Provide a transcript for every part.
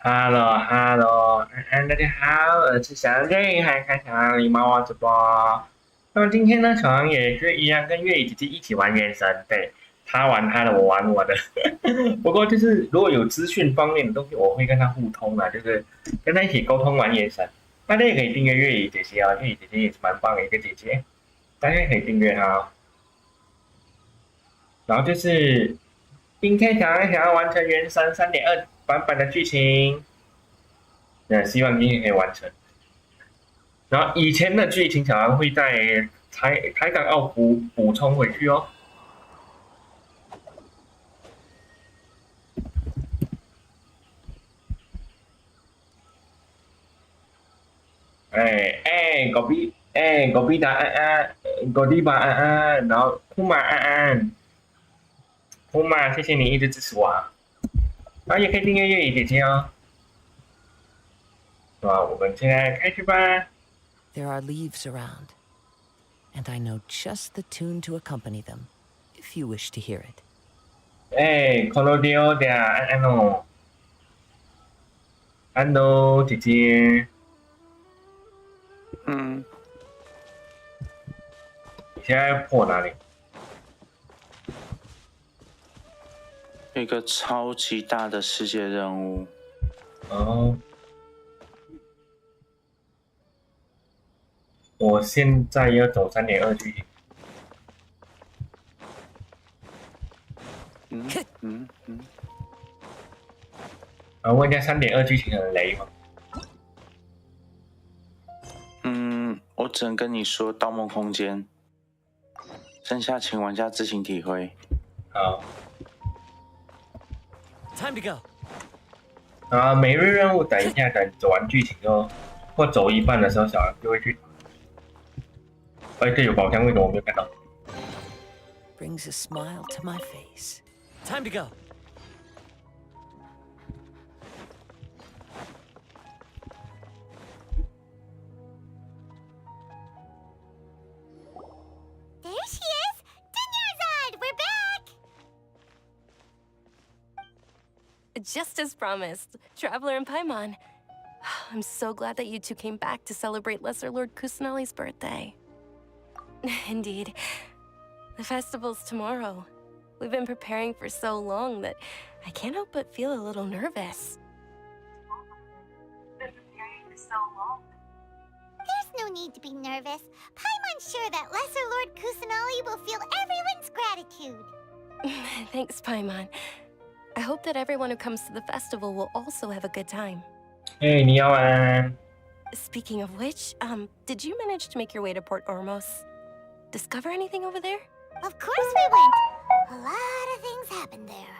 Hello，安安大家好，我是小狼，这里还看小狼狸猫直播。那么今天呢，小狼也是一样跟月雨姐姐一起玩原神，对，她玩她的，我玩我的。不过就是如果有资讯方面的东西，我会跟她互通啦，就是跟她一起沟通玩原神。大家也可以订阅月雨姐姐哦，月雨姐姐也是蛮棒的一个姐姐，大家可以订阅她哦。然后就是今天小狼想要完成原神3.2版本的剧情，希望今天可以完成。然后以前的剧情小狼会在台港澳补充回去哦。狗逼达安安，狗迪吧安安，然后库玛安安，库玛，谢谢你一直支持我啊！然后也可以订阅月雨姐姐哦。是吧？我们现在开始吧。There are leaves around, and I know just the tune to accompany them, if you wish to hear it. コロディオで安诺姐姐，你现在破哪里？一个超级大的世界任务。哦。我现在要走3.2剧情。问一下3.2剧情很雷吗？我只能跟你说《盗梦空间》，剩下请玩家自行体会。好。Time to go. 每日任务等一下，等走完剧情哦，或走一半的时候，小狼就会去。这有宝箱，为什么我没有看到 ？Brings a smile to my face. Time to go. There she is! Dunyarzad, we're back! Just as promised, Traveler and Paimon. I'm so glad that you two came back to celebrate Lesser Lord Kusanali's birthday. Indeed. The festival's tomorrow. We've been preparing for so long that I can't help but feel a little nervous. There's no need to be nervous. Paimon's sure that Lesser Lord Kusanali will feel everyone's gratitude. Thanks, Paimon. I hope that everyone who comes to the festival will also have a good time. Hey, 你好安。 Speaking of which, did you manage to make your way to Port Ormos? Discover anything over there? Of course we went. A lot of things happened there.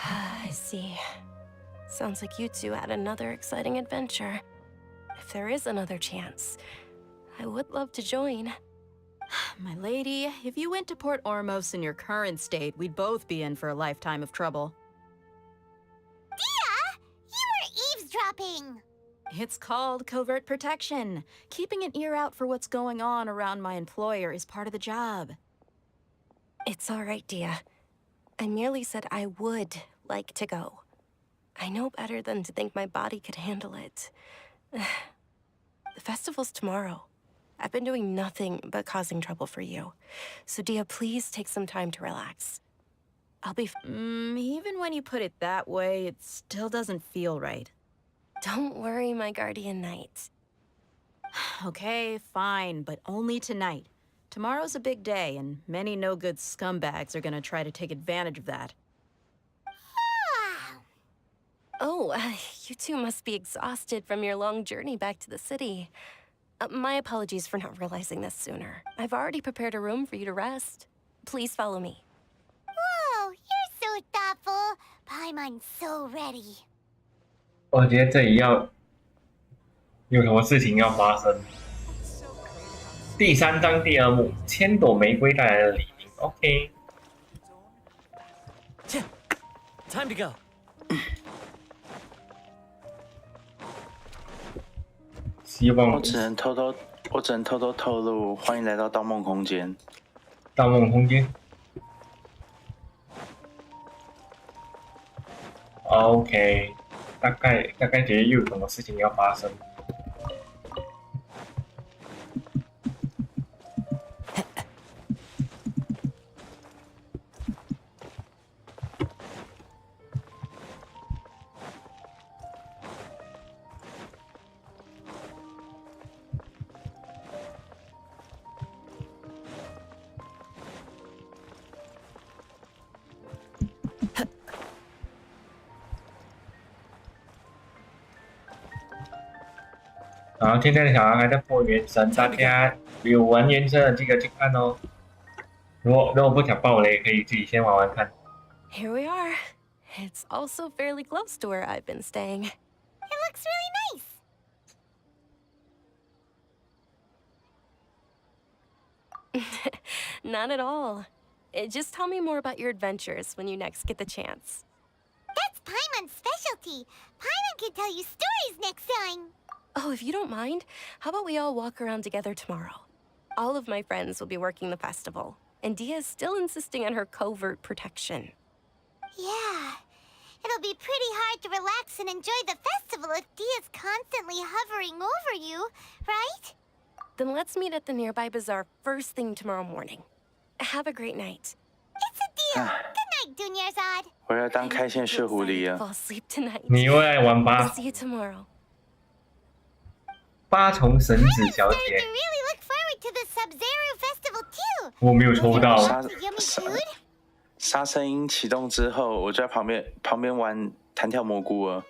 I see. Sounds like you two had another exciting adventure. If there is another chance, I would love to join. My lady, if you went to Port Ormos in your current state, we'd both be in for a lifetime of trouble. Dia! You were eavesdropping! It's called covert protection. Keeping an ear out for what's going on around my employer is part of the job. It's all right, Dia. I merely said I would like to go. I know better than to think my body could handle it. The festival's tomorrow. I've been doing nothing but causing trouble for you. So, Dia, please take some time to relax. I'll be... Even when you put it that way, it still doesn't feel right. Don't worry, my guardian knight. Okay, fine, but only tonight. Tomorrow's a big day, and many no-good scumbags are gonna try to take advantage of that. Oh, you two must be exhausted from your long journey back to the city. My apologies for not realizing this sooner. I've already prepared a room for you to rest. Please follow me. Whoa, you're so thoughtful. Paimon's so ready. 我觉得这里要有什么事情要发生。第3章第2幕，1000朵玫瑰带来的黎明。OK。Time to go. 希望我只能偷偷透露，欢迎来到盗梦空间。盗梦空间。OK， 大概觉得又有什么事情要发生。然后现在的小孩还在播原神，大家有玩原神的记得去看哦。如果不想爆雷，可以自己先玩玩看。Here we are. It's also fairly close to where I've been staying. It looks really nice. Not at all. Just tell me more about your adventures when you next get the chance. That's Paimon's specialty. Paimon can tell you stories next time. Oh, if you don't mind, how about we all walk around together tomorrow? All of my friends will be working the festival, and Dia's still insisting on her covert protection. Yeah. It'll be pretty hard to relax and enjoy the festival if Dia's constantly hovering over you, right? Then let's meet at the nearby bazaar first thing tomorrow morning. Have a great night. It's a deal. Good night, Dunyarzad. 我要当开线血狐狸 Fall 了。 asleep tonight. 你又爱玩 I'll see you tomorrow. 八重神子 I'm 小 starting 姐 to，really look forward to the Sub-Zero festival too. 我没有抽到。杀 Yummy 杀 food? 杀声音启动之后，我就在旁边玩弹跳蘑菇了。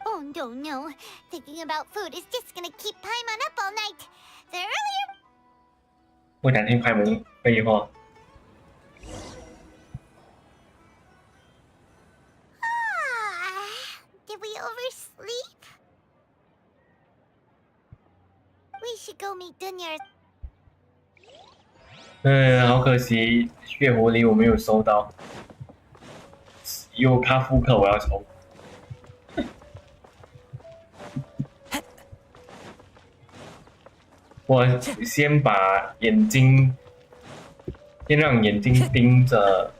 Oh no. Thinking about food is just gonna keep Paimon up all night. The earlier... 不想听派蒙废话。Did we oversleep? We should go meet Dunyar. 好可惜，血狐狸我没有收到。有卡夫克我要抽。我先把眼睛，先让眼睛盯着，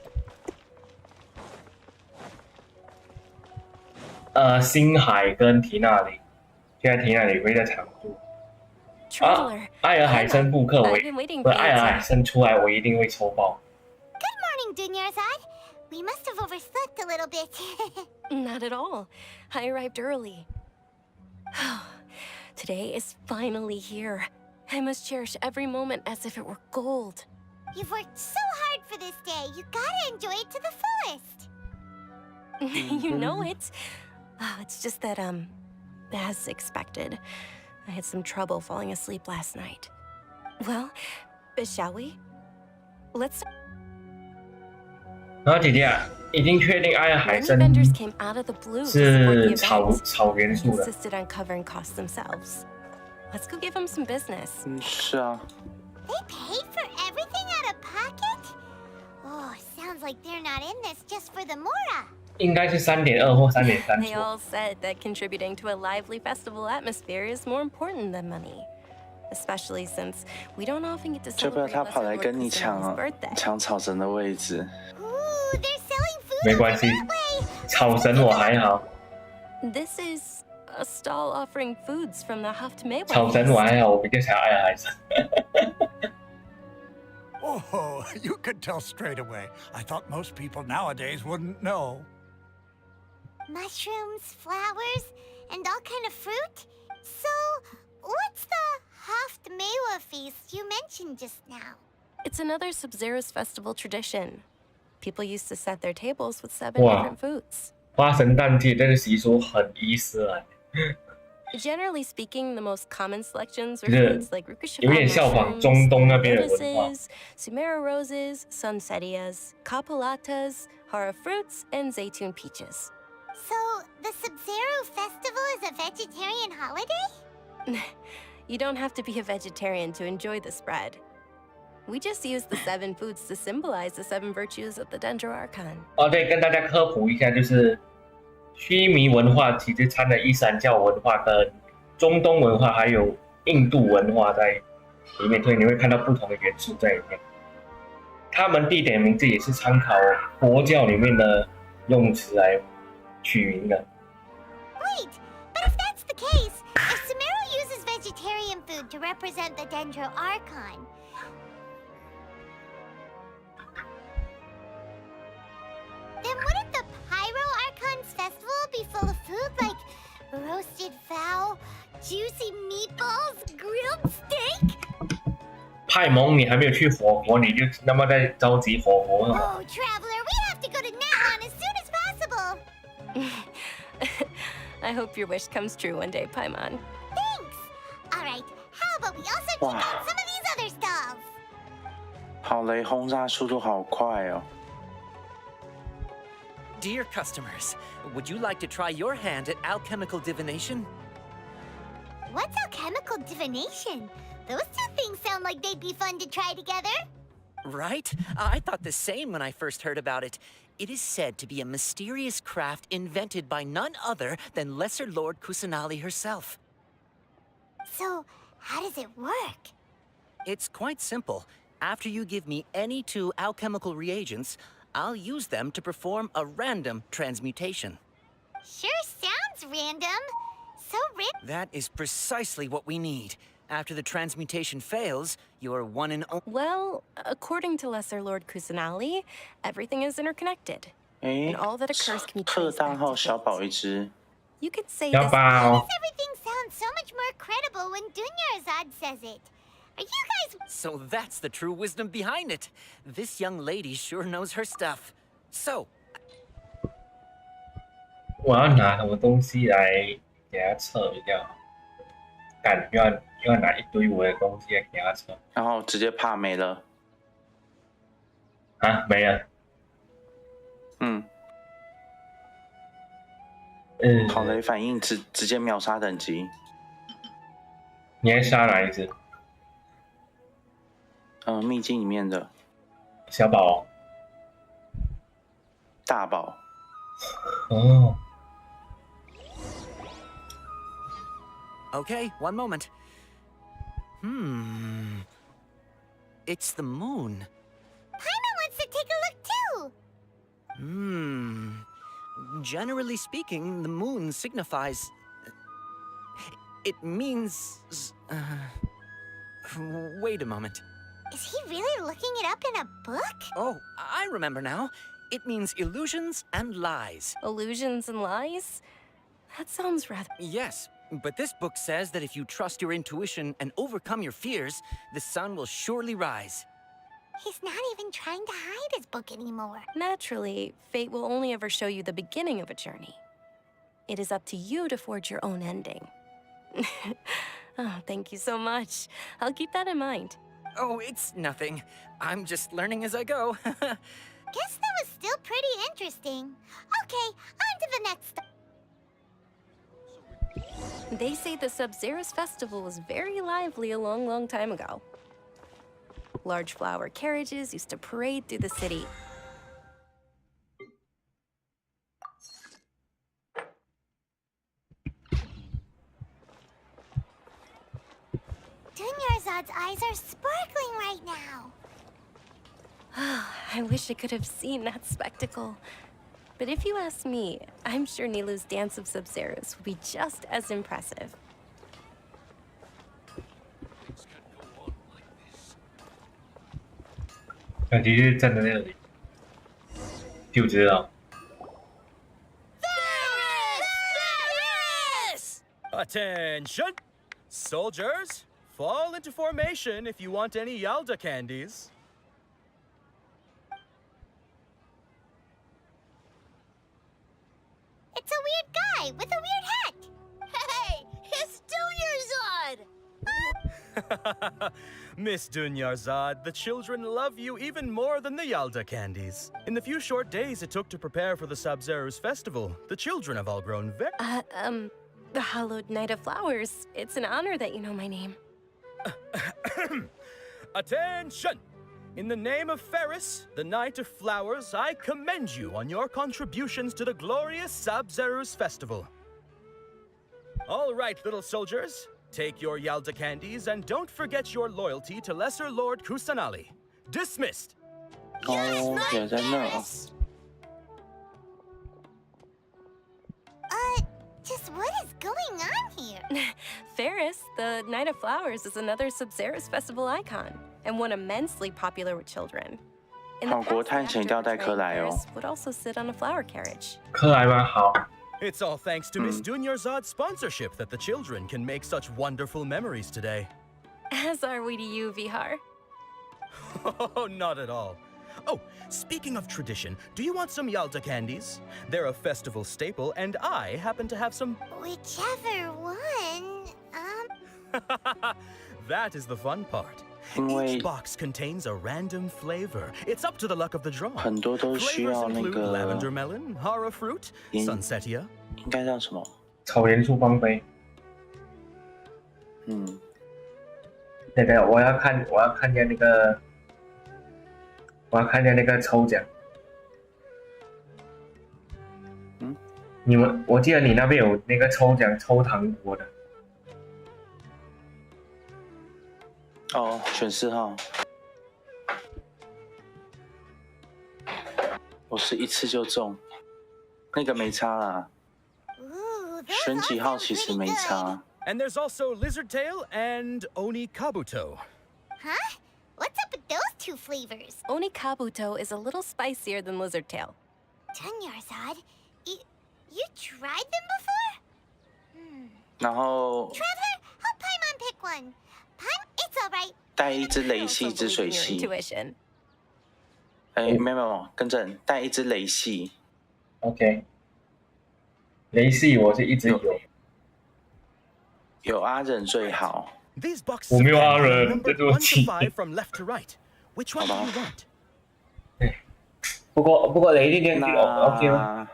星海跟提纳里，现在提纳里会在常驻。 Traveler, 艾尔海参布克 I've 我 been waiting 不 for 是艾尔海 you. 参出来，我一定会抽爆。 Good morning, Dunyarzad. We must have overslept a little bit. Not at all. I arrived early. Today is finally here. I must cherish every moment as if it were gold. You've worked so hard for this day. You gotta enjoy it to the fullest. You know it. It's just that, as expected, I had some trouble falling asleep last night. Well, shall we? Let's. 然后姐姐啊，已经确定艾尔海 Many 参 vendors came out of the blue to support the 是 event. 草元 They 素的。 insisted on covering costs themselves. Let's go give them some business. 是啊， They paid for everything out of pocket? Oh, sounds like they're not in this just for the Mora. 应该是3.2或3.3 They 错。 all said that contributing to a lively festival atmosphere is more important than money. Especially since we don't often get to 就不要 celebrate 他跑 Lesser 来 Lord 跟你 Kusuno's birthday. 抢草神的位置。 Ooh, they're selling food 没 over 关系 that way. 草神我还好， This is a stall offering foods from the Haft Mewa. 草神我还好，我比较想要艾尔海参。 Oh, you could tell straight away. I thought most people nowadays wouldn't know. Mushrooms, flowers, and all kind of fruit? So, what's the Haftmewa feast you mentioned just now? It's another Sub-Zero's festival tradition. People used to set their tables with 7 哇 different foods. 花神诞祭这个习俗很伊斯兰， Generally speaking, the most common selections were 就是 foods like Rukushifa 有点效仿 mushrooms, 中东那边的文化。 lotuses, Sumera roses, sunsettias, capulatas, hara fruits, and zaytun peaches. So, the Sub-Zero festival is a vegetarian holiday? You don't have to be a vegetarian to enjoy the spread. We just use the 7 foods to symbolize the 7 virtues of the Dendro Archon. 哦，对，跟大家科普一下，就是须弥文化其实掺了伊斯兰教文化跟中东文化还有印度文化在里面，所以你会看到不同的元素在里面。他们地点名字也是参考佛教里面的用词来取名的。 Wait, but if that's the case, if Sumero uses vegetarian food to represent the Dendro Archon, then wouldn't the Pyro Archon's festival be full of food like roasted fowl, juicy meatballs, grilled steak? 派蒙，你还没有去火国，你就那么在着急火国了吗？ Oh, Traveler, we have to go to Natlan as soon as possible. I hope your wish comes true one day, Paimon. Thanks. All right, how about we also check out some of these other stalls? 跑雷轰炸速度好快哦！ Dear customers, would you like to try your hand at alchemical divination? What's alchemical divination? Those two things sound like they'd be fun to try together. Right? I thought the same when I first heard about it. It is said to be a mysterious craft invented by none other than Lesser Lord Kusanali herself. So, how does it work? It's quite simple. After you give me any 2 alchemical reagents, I'll use them to perform a random transmutation. Sure sounds random. So That is precisely what we need. After the transmutation fails, your one and only... Well, according to Lesser Lord Kusanali, everything is interconnected. 诶 And all that occurs can be 客 traced 单 back 号 to 小 fate. 宝一只， You could say 小 this. 宝， everything sounds so much more credible when Dunyarzad says it. Are you guys... So that's the true wisdom behind it. This young lady sure knows her stuff. So, 我要拿什么东西来给他测比较好？感觉要拿一堆我的东西来给他测然后直接怕没了。啊，没了。嗯，跑雷反应直接秒杀等级。你还杀哪一只？秘境里面的小宝。大宝。哦。 okay, one moment. It's the moon. Paimon wants to take a look too. Generally speaking, the moon signifies... It means... Wait a moment. Is he really looking it up in a book? Oh, I remember now. It means illusions and lies. Illusions and lies? That sounds rather... Yes, but this book says that if you trust your intuition and overcome your fears, the sun will surely rise. He's not even trying to hide his book anymore. Naturally, fate will only ever show you the beginning of a journey. It is up to you to forge your own ending. Oh, thank you so much. I'll keep that in mind. Oh, it's nothing. I'm just learning as I go. Guess that was still pretty interesting. Okay, on to the next... They say the Sub-Zero's festival was very lively a long, long time ago. Large flower carriages used to parade through the city. Dunyarzad's eyes are sparkling right now. I wish I could have seen that spectacle. But if you ask me, I'm sure Nilu's dance of Sub-Zeros would be just as impressive. 感觉就是站在那里，就知道。A Attention! Soldiers, fall into formation if you want any Yalda candies. It's a weird guy with a weird hat. Hey, it's Dunyarzad! Miss Dunyarzad, the children love you even more than the Yalda candies. In the few short days it took to prepare for the Sabzeruz festival, the children have all grown very... The Hallowed Night of Flowers. It's an honor that you know my name. Attention! In the name of Ferris, the Knight of Flowers, I commend you on your contributions to the glorious Sabzeruz festival. All right, little soldiers, take your Yalda candies and don't forget your loyalty to Lesser Lord Kusanali. Dismissed! 哦，也在那。 Just what is going on here? Ferris, the Night of Flowers, is another Sabzeruz festival icon, and one immensely popular with children. In the 好国 past, 探险一定要带 after 克 train, 莱哦。 Ferris would also sit on a flower carriage. 克莱吗？好。 It's all thanks to Miss Dunyarzad's sponsorship that the children can make such wonderful memories today. As are we to you, Vihar. Oh, not at all. Oh, speaking of tradition, do you want some Yalda candies? They're a festival staple, and I happen to have some... Whichever one. That is the fun part. 因为 Each box contains a random flavor. It's up to the luck of the draw. 很多都需 Flavors 要那 include 个 lavender melon, hara fruit, 烟 sunsetia. 应该叫什么？草原树芳菲。嗯，那个我要看见那个，我要看见那个抽奖。嗯，我记得你那边有那个抽奖抽糖果的。哦，选4号。我是一次就中，那个没差啦。 Ooh, those 选 all 几号 sound 其实 pretty 没 good. 差。 And there's also lizard tail and oni kabuto. Huh? What's up with those two flavors? Onikabuto is a little spicier than Lizard Tail. Dunyarzad, you tried them before? 然后 Traveler, help Paimon pick one. It's alright. 带一只雷 I 系，一 also 只 believe 水 in your 系。 intuition. 哎，没有，更正，带一只雷系。 OK。雷系我是一直有。有阿忍最好。 These boxes 我 of 没有阿 candy are 忍， numbered 这对 1 不 to 起。 5 from left to right. Which one do you want? 不过雷电电 OK 吗？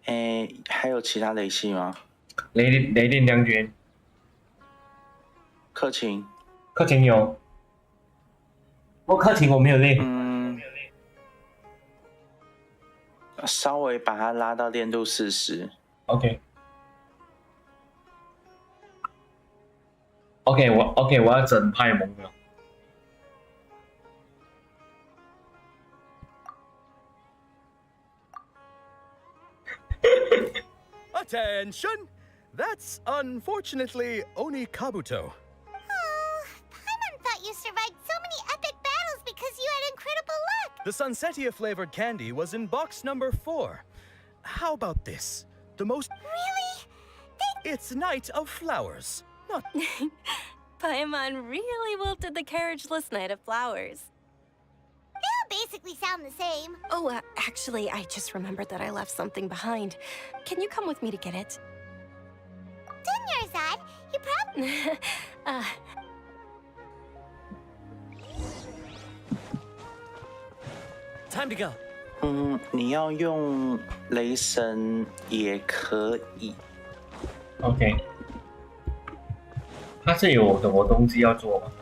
哎，还有其他雷系吗？雷电将军。克勤。克勤有。不过克勤我没有练。嗯。稍微把它拉到练度40。OK。我要整派蒙了。Attention! That's unfortunately Oni Kabuto. Oh, Paimon thought you survived so many epic battles because you had incredible luck. The Sunsetia flavored candy was in box number 4. How about this? The most... Really? It's Night of Flowers. Not... Paimon really wilted the carriageless Night of Flowers. They all basically sound the same. Oh, actually, I just remembered that I left something behind. Can you come with me to get it? Dunyarzad, you probably... Time to go. 嗯，你要用雷神也可以。OK。它是有什么东西要做吗？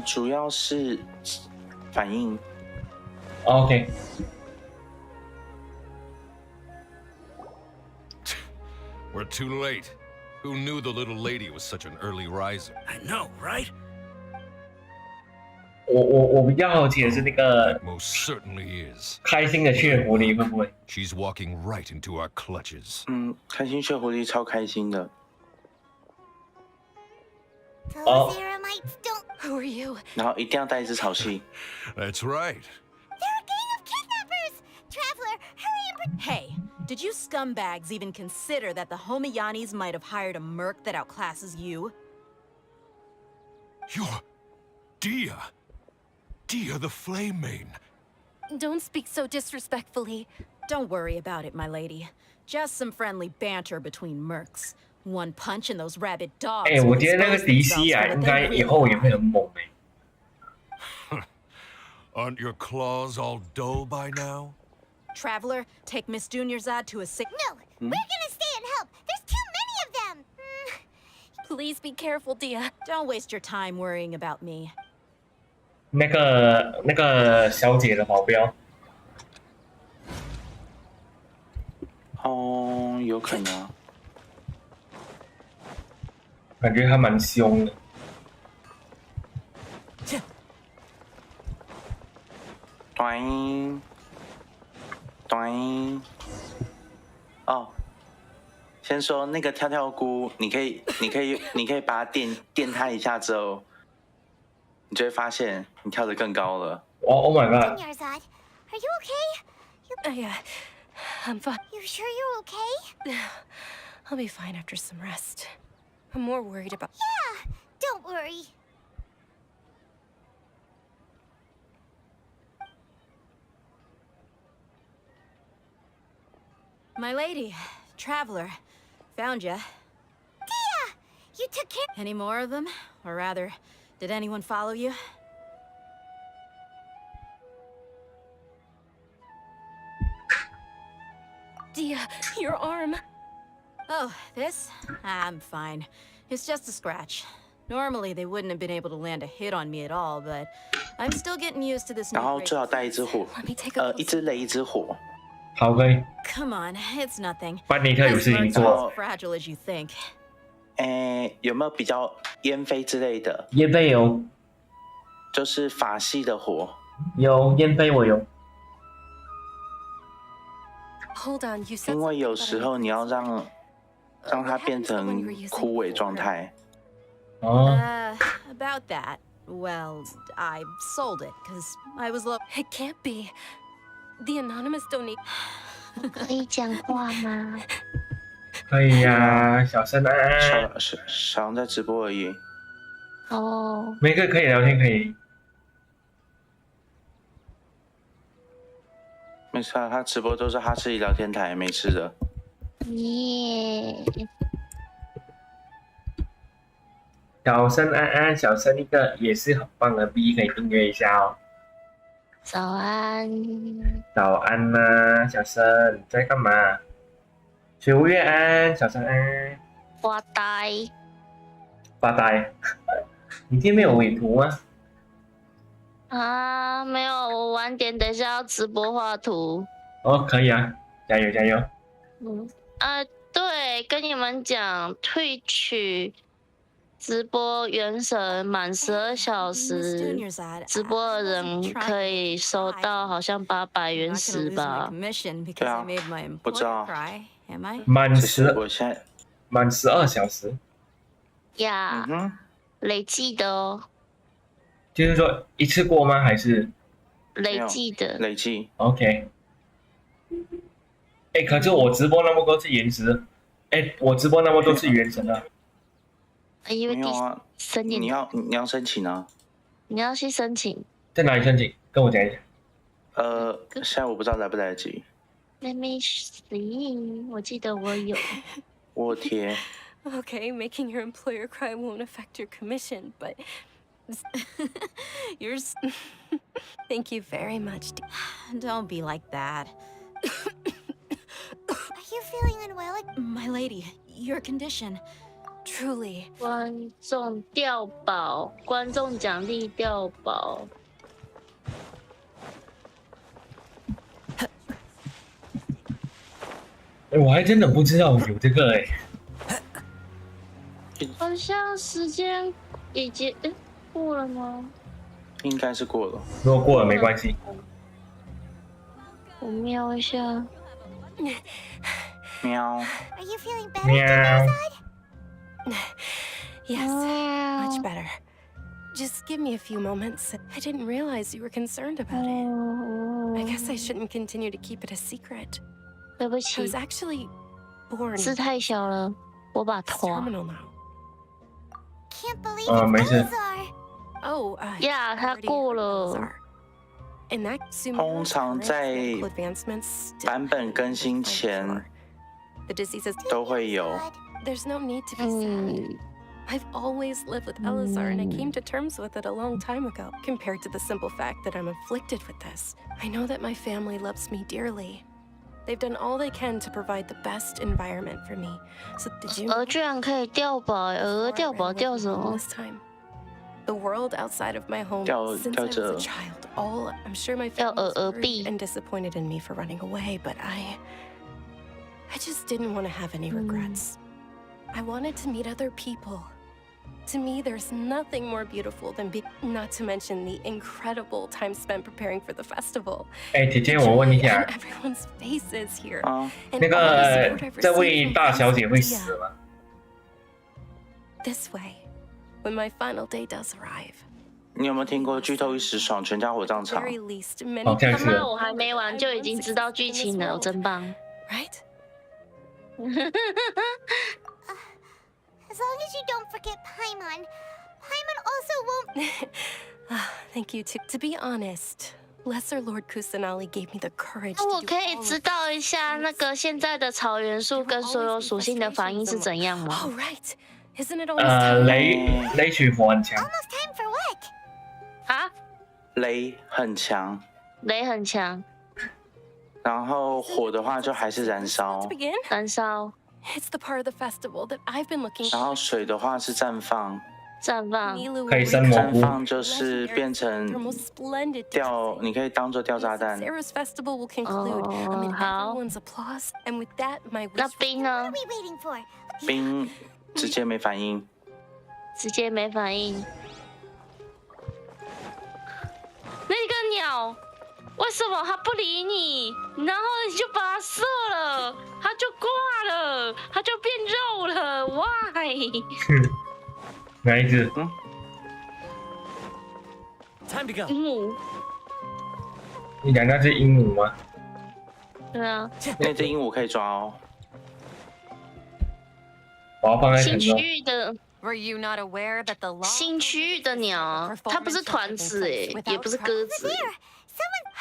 主要是反应。OK。We're too late. Who knew the little lady was such an early riser? I know, right? 我比较好奇的是那个 Most certainly is. 开心的血狐狸会不会？ She's walking right into our clutches. 嗯，开心血狐狸超开心的。Those Eremites don't... Who are you? 然后一定要带一只草系。 That's right. They're a gang of kidnappers! Traveler, hurry and... Hey, Did you scumbags even consider that the Homiyanis might have hired a merc that outclasses you? You're... Dia. Dia the Flame Main. Don't speak so disrespectfully. Don't worry about it, my lady. Just some friendly banter between mercs. One punch and those rabid dogs. 我觉得那个迪西啊，应该以后也会很猛Aren't your claws all dull by now? Traveler, take Miss Dunyarzad to a sick. No, we're gonna stay and help. There's too many of them. Please be careful, Dia. Don't waste your time worrying about me. 那个小姐的保镖。哦，有可能。感觉他蛮凶的。短短。哦，先说那个跳跳菇，你可以把它电它一下之后，你就会发现你跳得更高了。Oh my god! Dunyarzad, are you okay? I'm fine. You sure you're okay? I'll be fine after some rest. I'm more worried about... Yeah, don't worry. My lady, Traveler, found ya. Dia! You took care... Any more of them? Or rather, did anyone follow you? Dia, your arm. Oh, this? I'm fine. It's just a scratch. Normally, they wouldn't have been able to land a hit on me at all, but I'm still getting used to this new 然后最好带一只火，一只雷，一只火。好，可以。 Come on, it's nothing. 班尼特有事情 It's 做。 not as fragile as you think. 有没有比较烟飞之类的？烟飞有，就是法系的火。有烟飞我有。 Hold on, you said 因为有时候你要让它变成枯萎状态。哦。About that. Well, I sold it because I was low. It can't be. The anonymous donate. 可以讲话吗？可以呀，小声啊。小狼在直播而已。哦。每个可以聊天可以。没事啊，他直播都是哈士奇聊天台，没吃的。耶。小声安安，小声一个也是很棒的 B， 可以订阅一下哦。早安。早安呐，小声你在干嘛？水无月安，小声安。发呆。发呆。你今天没有尾图吗？啊，没有，我晚点，等一下要直播画图。哦，可以啊，加油加油。对，跟你们讲，退取直播原神满12小时，直播的人可以收到好像800原石吧？对啊，不知道。满12小时。呀，累计的哦。就是说一次过吗？还是累计的？累计。OK。可是我直播那么多次原石，我直播那么多次原神啊。因为没有啊，你要申请啊。你要去申请。在哪里申请？跟我讲一下。现在我不知道来不来得及。Let me see， 我记得我有。我天。Okay, making your employer cry won't affect your commission, but yours. Thank you very much. Don't be like that. Are you feeling unwell? My lady, your condition. Truly. 观众掉宝，观众奖励掉宝。我还真的不知道有这个好像时间已经过了吗？应该是过了。如果过了没关系。我瞄一下。喵。 Are you feeling better? 喵。Yes, much better. Just give me a few moments. I didn't realize you were concerned about it. I guess I shouldn't continue to keep it a secret. 对不 I 起 was，actually born 字太小了，我把 It's 拖。 terminal now. Can't believe 没 it's 事。 Elazar. Oh, Yeah，他 already 过 heard of 了。 Elazar. And that 通常在 medical advancements 版本更新前 the diseases 都会有。 there's no need to be sad. I've always lived with Elazar, and I came to terms with it a long time ago. Compared to the simple fact that I'm afflicted with this, I know that my family loves me dearly. They've done all they can to provide the best environment for me. So did you? 鹅居然可以掉宝，鹅掉宝掉什么？ This time, the world outside of my home 掉 since I was 着 a child. All I'm sure my 掉 family was 鹅 hurt 币。 and disappointed in me for running away, but I just didn't want to have any regrets. I wanted to meet other people. To me, there's nothing more beautiful than not to mention the incredible time spent preparing for the festival. 姐姐，我问一 The joy 下 on，everyone's faces here. 啊， And 那 all the 个 support I've 这 received 位 from 大 friends 小姐 and 会 Dia. 死吗？ This way, when my final day does arrive. 你有没有听过剧透一时爽，全家火葬 At 场？ very least, many 好像 people 是。他妈，我还没玩就已经知道剧情了，真棒。 right? As long as you don't forget Paimon. Paimon also won't. Thank you too. To be honest, Lesser Lord Kusanali gave me the courage 那 to 我 do 可以 all of 知道一下那个现在的草元素跟所有属性的反应是怎样 Oh 吗？ right, isn't it almost time? 雷取火很强， Almost time for what? 啊，雷很强，雷很强，然后火的话就还是燃烧 To，begin, 燃烧、 it's the part of the festival that I've been looking 然后 for. 水的话是绽放，绽放。 Milu 可以 will 生蘑 绽 菇。放就是变 the 成 most splendid 掉，你可以当做掉炸弹。 Sarah's festival will conclude amid 好。 everyone's applause, and with that, my 那 wish 冰 What 呢 are？we waiting for? 冰直接没反应，直接没反应。那个鸟为什么它不理你？然后你就把它射了，它就挂了，它就变肉了。Why？哪一只？ Time to go. 鹦鹉。你讲那是鹦鹉吗？对啊，那只鹦鹉可以抓哦。我要放在新城中。区域的 Were you not aware that the law 新区域的鸟啊，它不是团子哎，也不是鸽子，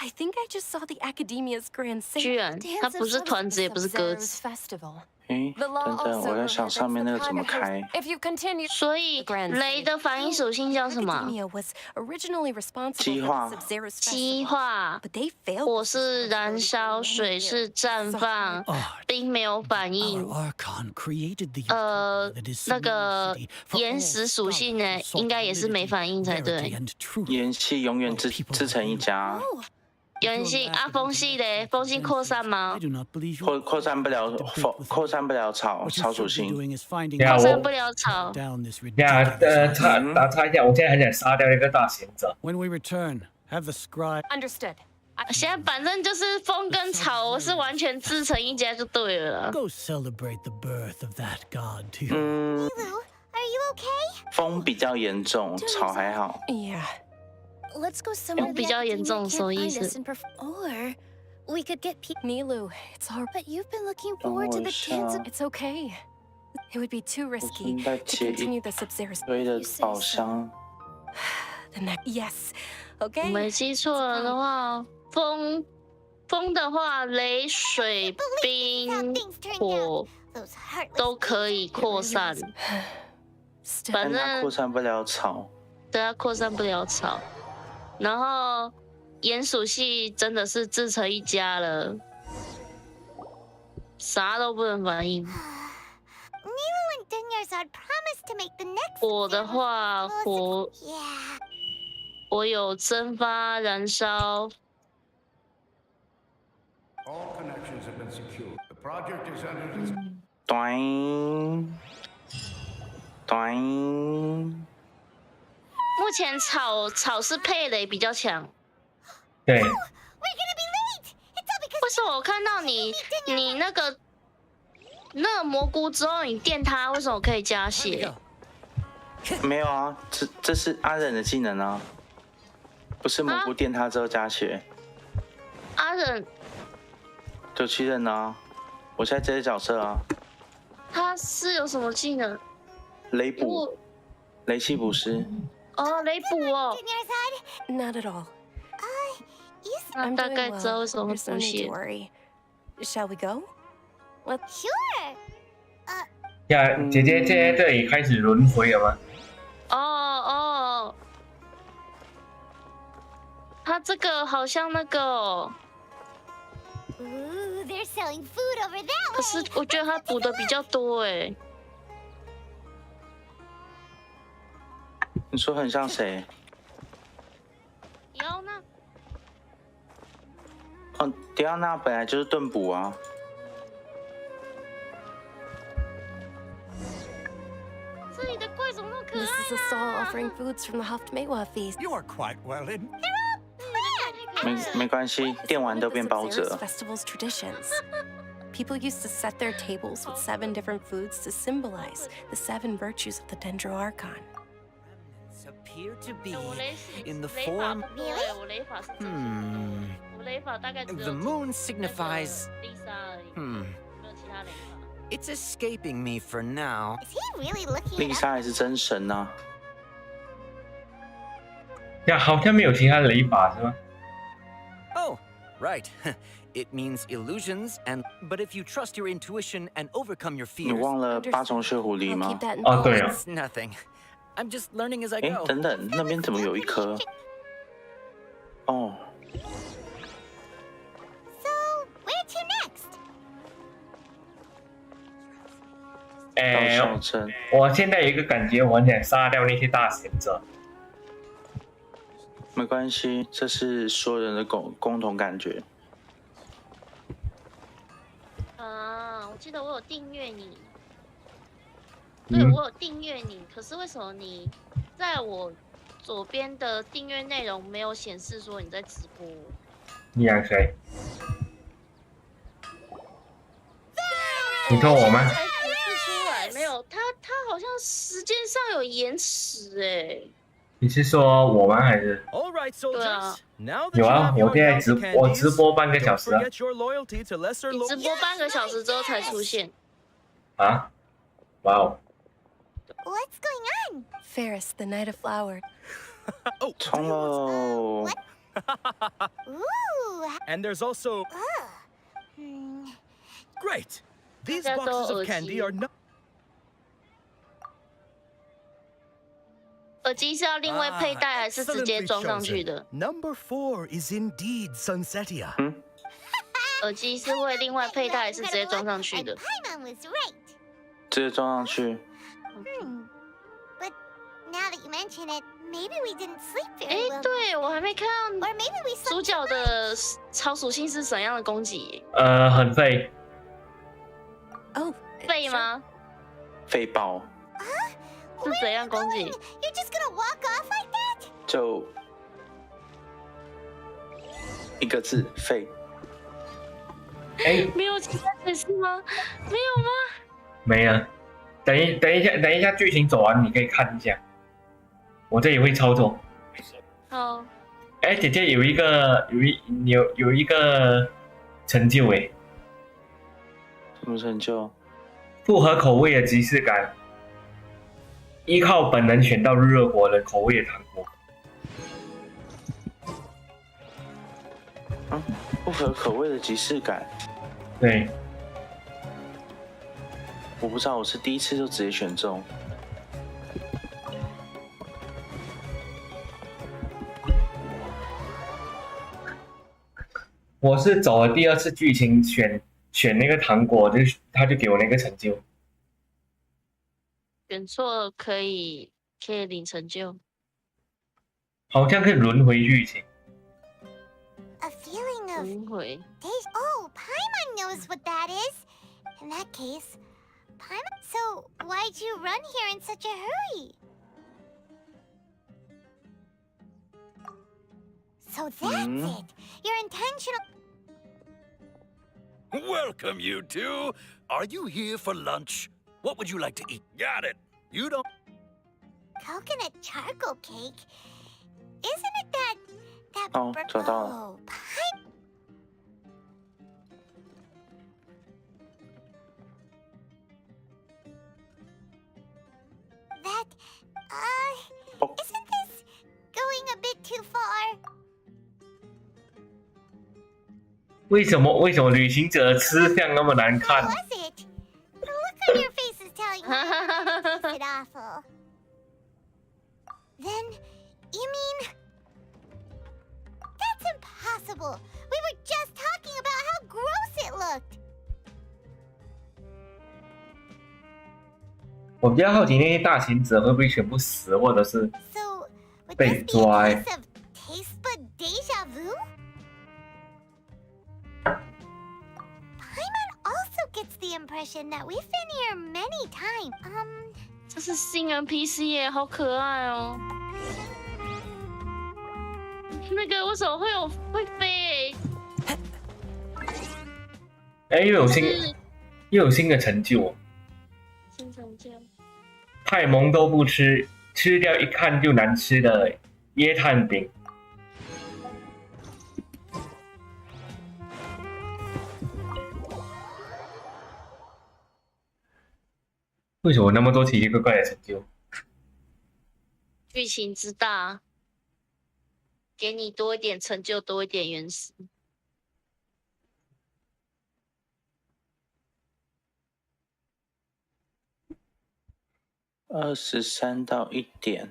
I think I just saw the Academia's grand 居 sale. 然它不是团子，也不是鸽子。 Festival. 诶， The law 等等， also 我在想 prohibits 上面那个 the 怎么 private 开 host-？ If you continue, 所以雷的反应属性叫什么？ Academia was originally responsible 激 for 化 the Sub-Zero's 激 festival, 化。 but they failed. 火是燃烧，水是绽放，冰没有反应。 Archon created the 那个岩石属性呢，应该也是没反应才对。岩系永远自成一家，原性啊，风系嘞，风系扩散吗？扩散不了草属性。对啊，我扩散不了草。插一下，我现在很想杀掉一个大贤者。 When we return, have the scribe. understood. 现在反正就是风跟草是完全自成一家就对了啦。 Go celebrate the birth of that god too. Mm. Lulu, are you okay? 风比较严重，草还好。 Yeah. Let's go somewhere 比较严重，什么意思？ Or we could get people. Nilu, it's all But you've been looking forward to the dance. It's okay. It would be too risky 我现在 to 接 continue the Sub-Zero's 堆的宝箱， the next. Yes. 我 Okay. 没记错了的话，风的话，雷、水、冰、火 Those heartless 都可以扩散， Still, 反但它正扩散不了草。对它扩散不了草。然后岩属系真的是自成一家了，啥都不能反应。 Nilu and Dunyarzad promised to make the next. 火的话，火 Yeah. 我有蒸发、燃烧。 All connections have been secured. The project is under 短短，目前草是配雷比较强。对， We're gonna be late. It's all because 为什么我看到你那个蘑菇之后，你电它，为什么可以加血？没有啊，这是阿忍的技能啊，不是蘑菇电他之后加血，阿忍就去刃啊。我现在这些角色啊，他是有什么技能？雷捕、雷系捕师。哦，雷捕哦。 Not at all. 那大概知道为什么会 There's no 补 need 血 to。worry. Shall we go? Sure. 呀，姐姐现在这里开始轮回了吗？哦，他这个好像那个哦， Ooh, they're selling food over that 可是 way. 我觉得他补的比较多哎。你说很像谁？迪奥娜，哦，迪奥娜本来就是盾捕啊。这里的怪怎么那么可 This is a 爱 stall 啊？ offering foods from the Haftmewa feast. You are quite well in. 没关系，电完都变包 This 者 observes。festival's traditions. People used to set their tables with 7 different foods to symbolize the 7 virtues of the Dendro Archon. Appear to be 我雷 in the 雷法 form. 不对，我雷法是正确的。我雷法大概只有 The moon signifies. 丽莎而已，没有其他雷法。 It's escaping me for now. Is he really looking 丽 it up? 莎也是真神呐、呀，好像没有其他雷法是吗？ Oh, right. It means illusions, but if you trust your intuition and overcome your 你 fears, 忘了八重血狐狸 I'll 吗 keep？that in 哦，对 mind. 哦， it's nothing. I'm just learning as I 哎， go. 等等，那边怎么有一颗？哦， So, where to next? 到哎，小镇。我现在有一个感觉，我很想杀掉那些大贤者。没关系，这是所有人的共同感觉。啊，我记得我有订阅你，嗯对我有订阅你，可是为什么你在我左边的订阅内容没有显示说你在直播？你养谁？你说我吗？才显示出来没有？他好像时间上有延迟哎。你是说我吗？还是 All right, soldiers. Now that 有 you 啊？ have 我 your 现在 bounty 我直 candies, 播半个小 don't 时啊！ forget your loyalty to lesser 你直 lords. 播半个小时之后才出现。啊？哇哦！ What's going on? Ferris, the Knight of Flower. 冲喽！ Ooh. And there's also Hmm. great. These 大家都 boxes 耳 of 机 candy are not. 耳机是要另外佩戴还是直接装上去的？ Number 4 is indeed Sunsetia. 耳机是会另外佩戴还是直接装上去的？ Paimon was right. 直接装上去。 But now that you mention it, maybe we didn't sleep 哎 very，well. 对我还没看到 Or maybe we 主 slept 角的超属性是怎样的攻击？很废。 Oh, 废 sure. 吗？废爆，是怎样攻击？ You're just gonna walk off like that? 就一个字废。哎，没有其他解释吗？没有吗？没了。等一下，剧情走完你可以看一下。我这里会操作。好，哎，姐姐有一个成就哎，什么成就？复合口味的即视感，依靠本能选到日国的口味的糖果。不合口味的即视感。对，我不知道，我是第一次就直接选中。我是走了第2次剧情选那个糖果，他就给我那个成就。选错可以领成就。好像可以轮回剧情。 A feeling of 轮回。 Oh, Paimon knows what that is. In that case, Paimon. So why'd you run here in such a hurry? So that's it. You're intentional. Welcome, you two. Are you here for lunch? What would you like to eat? Got it. You don't. Coconut charcoal cake. Isn't it that Oh, 找到了。 Oh, Isn't this going a bit too far? 为什么旅行者的吃相那么难看 Was it? The look on your face is telling me it's awful. Then, you mean... That's impossible. We were just talking about how gross it looked. 我比较好奇那些大行者会不会全部死，或者是 So, would 被 this be a 抓 case of taste bud deja vu? Paimon also gets the impression that we've been here many times. 这是新NPC 耶，好可爱哦。那个为什么会飞？哎，又有新的成就，新成就。派蒙都不吃，吃掉一看就难吃的椰炭饼。为什么那么多奇奇怪怪的成就？剧情之大，给你多一点成就，多一点原始。23到1点。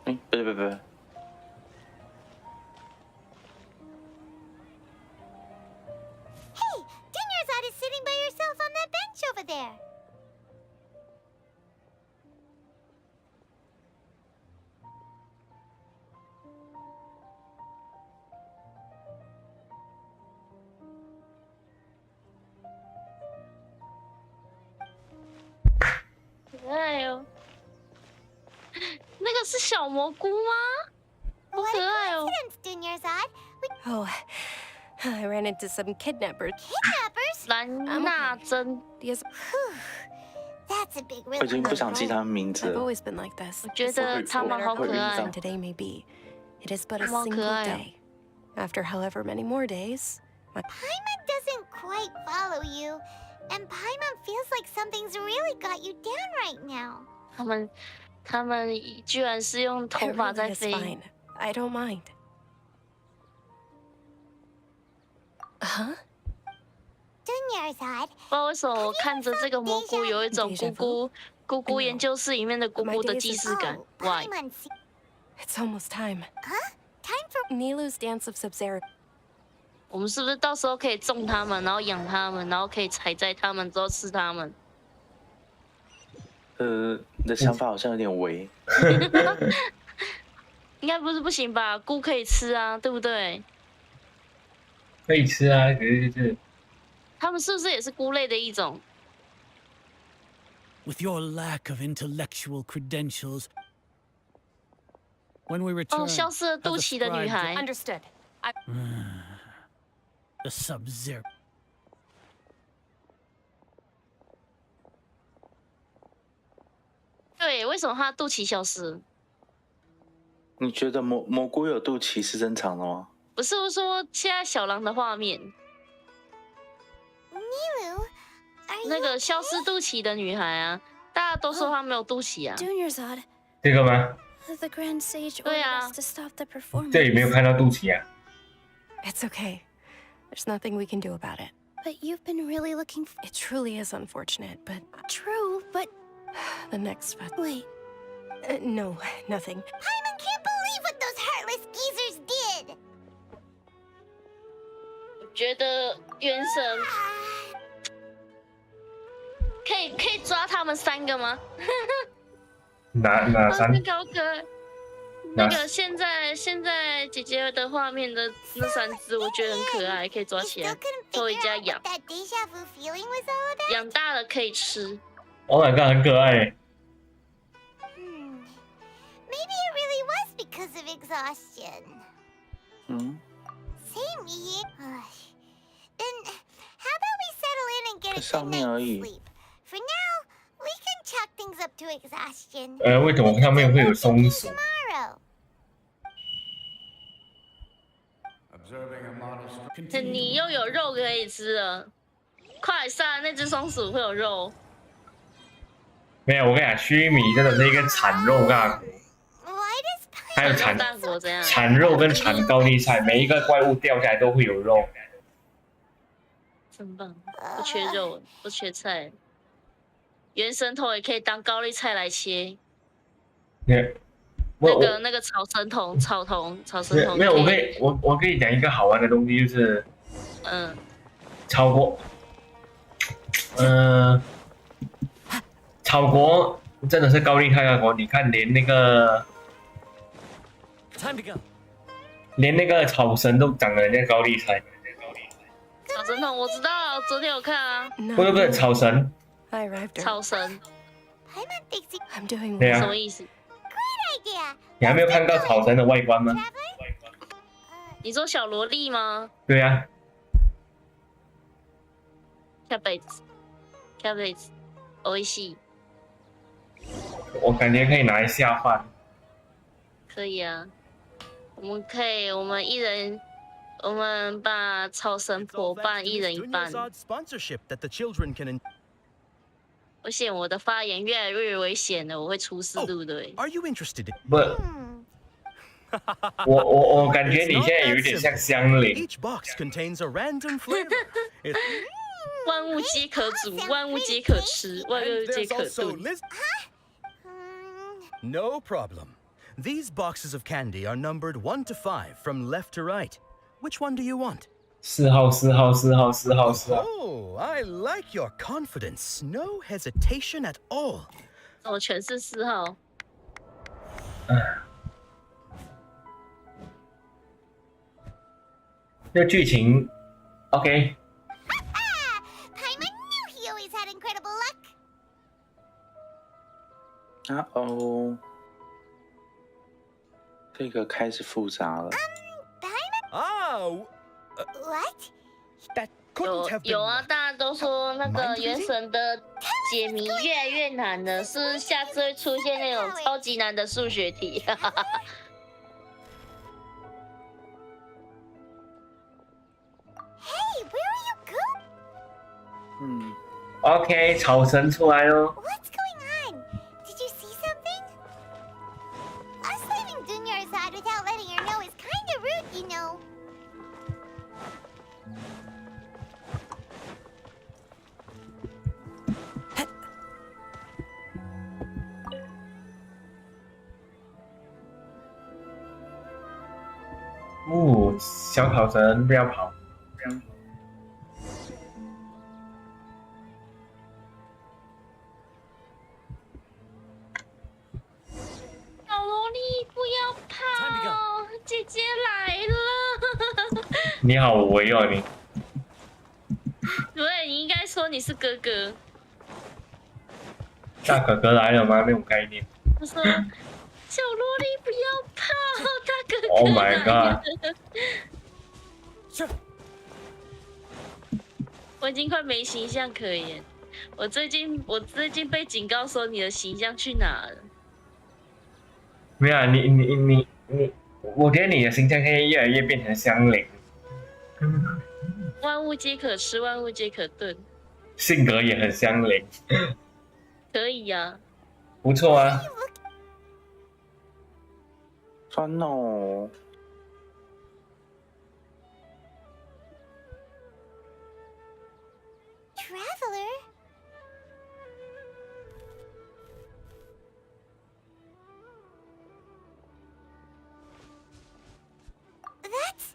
不对。Hey, Dinnerside is sitting by yourself on that bench over there. Oh, 那个是小蘑菇吗？好可爱哦。Oh, I ran into some kidnappers. Kidnappers? 兰纳珍。That's a big 我已经不想记他们名字 I've 了。 always been like this. 我觉得他们好可爱。 Today may be. It is but a 他们好 single 可爱哦。 day. After however many more days, Paimon doesn't quite follow you, and Paimon feels like something's really got you down right now. 他们居然是用 it 头发 really 在 is 飞。 fine. I don't mind. Huh? Dinnerside, 不知道为什么我看着这个蘑菇有一种姑姑研究室里面的姑姑的既视感。Why？ Paimon, It's almost time. huh? Time for Nilu's Dance of Sub-Zero. 我们是不是到时候可以种它们，然后养它们，然后可以采摘它们之后吃它们？你的想法好像有点违。应该不行吧？菇可以吃啊，对不对？可以吃啊，可是就是它们是不是也是菇类的一种？ With your lack of intellectual credentials, when we return, 哦，消失了肚脐的女孩。 Understood. the Sub-Zero. 对，为什么她的肚脐消失？你觉得蘑菇有肚脐是正常的吗？不是，我说现在小狼的画面， Nilu, are 那 you 个消失肚脐的女孩啊，大家都说她没有肚脐啊。 Dinnerside. 这个吗？ The Grand Sage 对啊。 ordered us to stop the performance. 这里没有看到肚脐啊。 It's okay. There's nothing we can do about it. But you've been really looking for... It truly is unfortunate, but True, but... the next Wait, no, nothing. Paimon can't believe what those heartless geezers did! 我觉得原神可以抓他们3个吗？哪三？那个好可爱。那个现在姐姐的画面的那3只，我觉得很可爱，可以抓起来做回家养。 That deja vu feeling was all about? 养大了可以吃。 Oh my god， 很可爱。 Maybe it really was because of exhaustion. 嗯。 Same here. Then, how about we settle in and get a 上 good 面而 night's 已。 sleep? For now, we can chalk things up to exhaustion. 为什么上面会有松鼠？ Tomorrow. 你又有肉可以吃了，快杀那只松鼠会有肉。没有，我跟你讲，须弥真的是一个产肉大国，还有产肉跟产高丽菜，每一个怪物掉下来都会有肉。真棒，不缺肉，不缺菜。原神头也可以当高丽菜来切。那个草神童，草神童。没有，我跟你讲一个好玩的东西，就是，草国，草国真的是高丽菜大国。你看，连那个草神都长得像高丽菜。草神童我知道，昨天有看啊。不是草神。草神。对啊。什么意思？你还没有看到草神的外观吗？你说小萝莉吗？对啊。下辈子，美味しい。我感觉可以拿来下饭。可以啊，我们把草神伙伴一人一半。而且我的发言越来越危险了，我会出事，对不对？不，我感觉你现在有一点像香菱。万物皆可煮，万物皆可吃，万物皆可炖。No problem. These boxes of candy are numbered 1 to 5 from left to right. Which one do you want? 4号。Oh, I like your confidence. No hesitation at all. 我全是4号。这剧情 ，OK。这个开始复杂了。有啊，大家都说那个原神的解谜越来越难了，是不是下次会出现那种超级难的数学题？OK， 草神出来喽。小草神不要跑！小萝莉不要跑，姐姐来了！你好威哦你！对，你应该说你是哥哥。大哥哥来了吗？没有概念。我说。小萝莉不要跑，大哥哥 ！Oh my god！ 我已经快没形象可言。我最近被警告说你的形象去哪了？没有啊，你，我觉得你的形象可以越来越变成香菱。万物皆可吃，万物皆可炖。性格也很香菱。可以呀。不错啊。酸哦。Traveler? That's...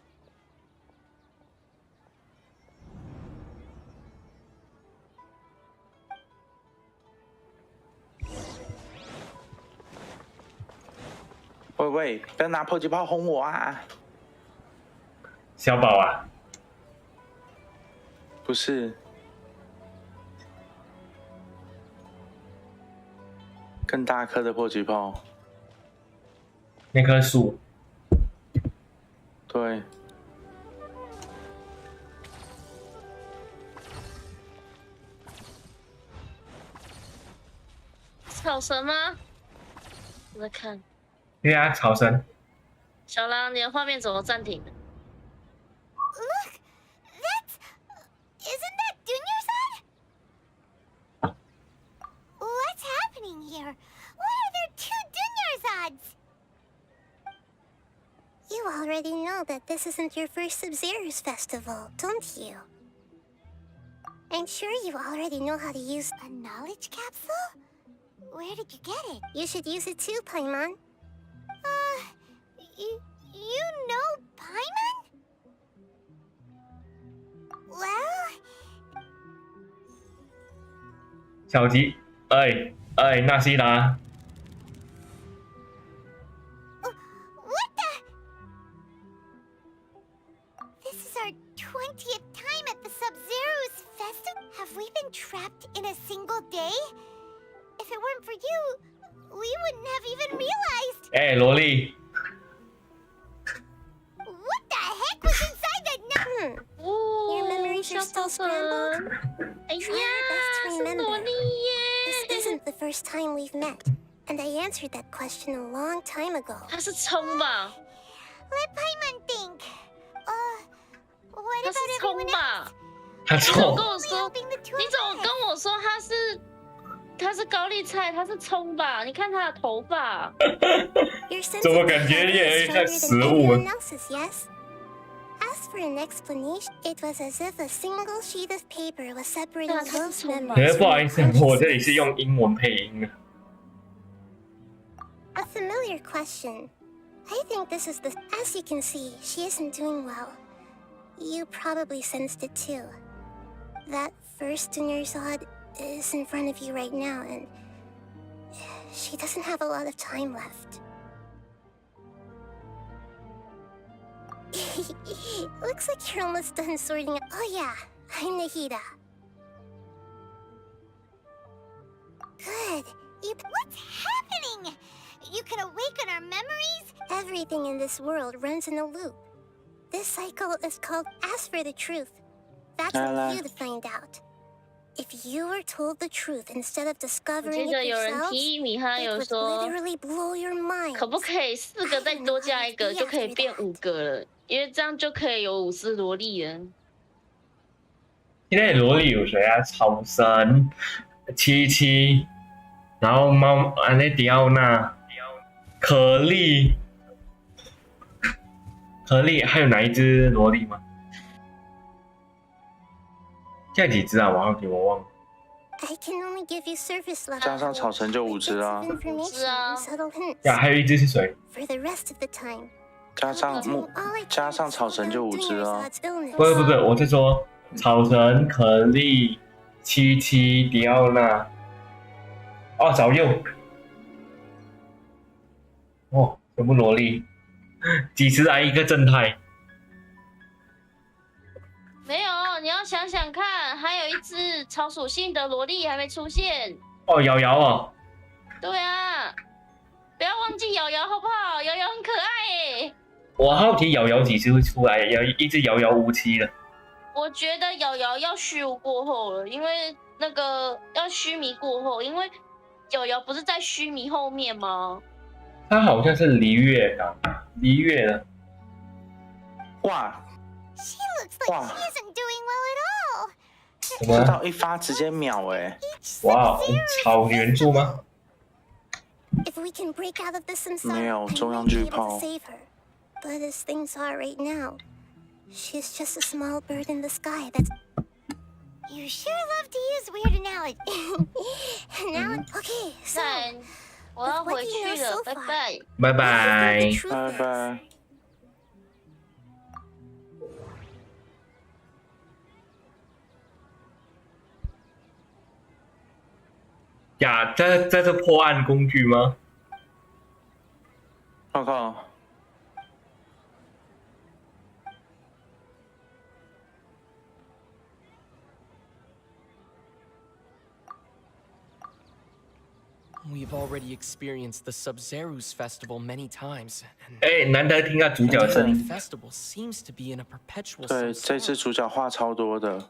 喂，不要拿迫击炮轰我啊！小宝啊？不是，更大颗的迫击炮。那棵树。对。草神吗？我在看。对啊，草神。小狼，你的画面怎么暂停了？ you already know that this isn't your first Sub-Zero's festival, don't you? I'm sure you already know how to use a knowledge capsule? Where did you get it? You should use it too, Paimon. You know Paimon? Well... 小吉，哎，纳西达。What the? This is our 20th time at the Sub-Zero's festival. Have we been trapped in a single day? If it weren't for you, we wouldn't have even realized. 哎，萝莉。What the heck was inside that? Your memories are still scrambled. 哎呀， Try your best to 是 remember. 萝莉耶！ This isn't the first time we've met, and I answered that question a long time ago. 他是葱吧？ Let Paimon think. What 他是 about 葱 everyone 吧 else?？他你怎么错。跟我说？你怎么跟我说他是高丽菜？他是葱吧？你看他的头发。Your sense 怎么 of 感觉 behavior 越来 is 越像 stronger 食 than 物 everyone else's, yes? As for an explanation, it was as if a single sheet of paper was separating 那他 both 是葱吧？ memories 不好意 from 思， your 我这里 consciousness. 是用英文配音的。 A familiar question. I think this is the... As you can see, she isn't doing well. You probably sensed it too. That first Dunersod is in front of you right now, and she doesn't have a lot of time left. Looks like you're almost done sorting it. Oh yeah, I'm Nahida. Good. What's happening? You can awaken our memories? Everything in this world runs in a loop. This cycle is called Ask for the Truth. That's for you to find out. If you were told the truth instead of 我 discovering 记得 it 有人 yourself, 提议米哈 it 有 would 说， literally blow your mind. 可不可以4个再多加一个，就可以变5个了？因为这样就可以有5只萝莉了。现在萝莉有谁啊？草神、七七，然后猫那迪奥娜、可莉，还有哪一只萝莉吗？现在几只啊？我好奇，我忘了。 I can only give you surface level 加上草神就5只啊， information and subtle hints. 呀，还有一只是谁？ For the rest of the time, 加上草神就5只啊。不，我是说草神、可莉、七七、迪奥娜。哦，早柚。哦，全部萝莉，几时来一个正太？没有，你要想想看，还有一只草属性的萝莉还没出现。哦，瑶瑶哦。对啊，不要忘记瑶瑶好不好？瑶瑶很可爱耶。我好奇瑶瑶几时会出来？有一只遥遥无期的。我觉得瑶瑶要虚无过后了，因为那个要须弥过后，因为瑶瑶不是在须弥后面吗？他好像是离月了。哇！ she looks like she isn't doing well at all. 什么？到一发直接秒哎！哇，草原著吗？ If we can break out of this samsara, 没有 I 中央 might 巨 be able 炮 to。save her. But as things are right now, she's just a small bird in the sky that's... You sure love to use weird analogies. Now, okay, so... 我要回去了，拜拜。拜拜。拜拜。呀，这是破案工具吗？报告。 We've already experienced the Sub-Zero's festival many times. 哎，难得听到主角声音。 Festival seems to be in a perpetual 对，这次主角话超多的。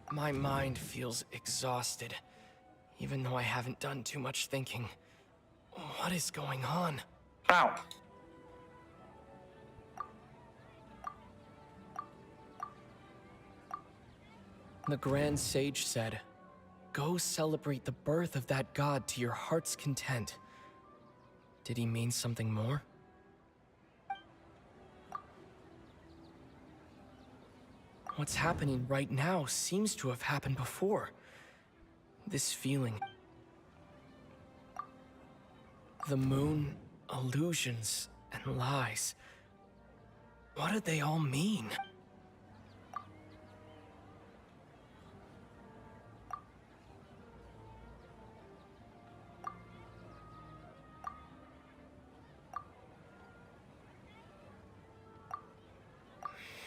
My mind feels exhausted, even though I haven't done too much thinking. What is going on? Ow! The Grand Sage said, "Go celebrate the birth of that god to your heart's content. Did he mean something more? What's happening right now seems to have happened before. This feeling. The moon, illusions, and lies. What do they all mean?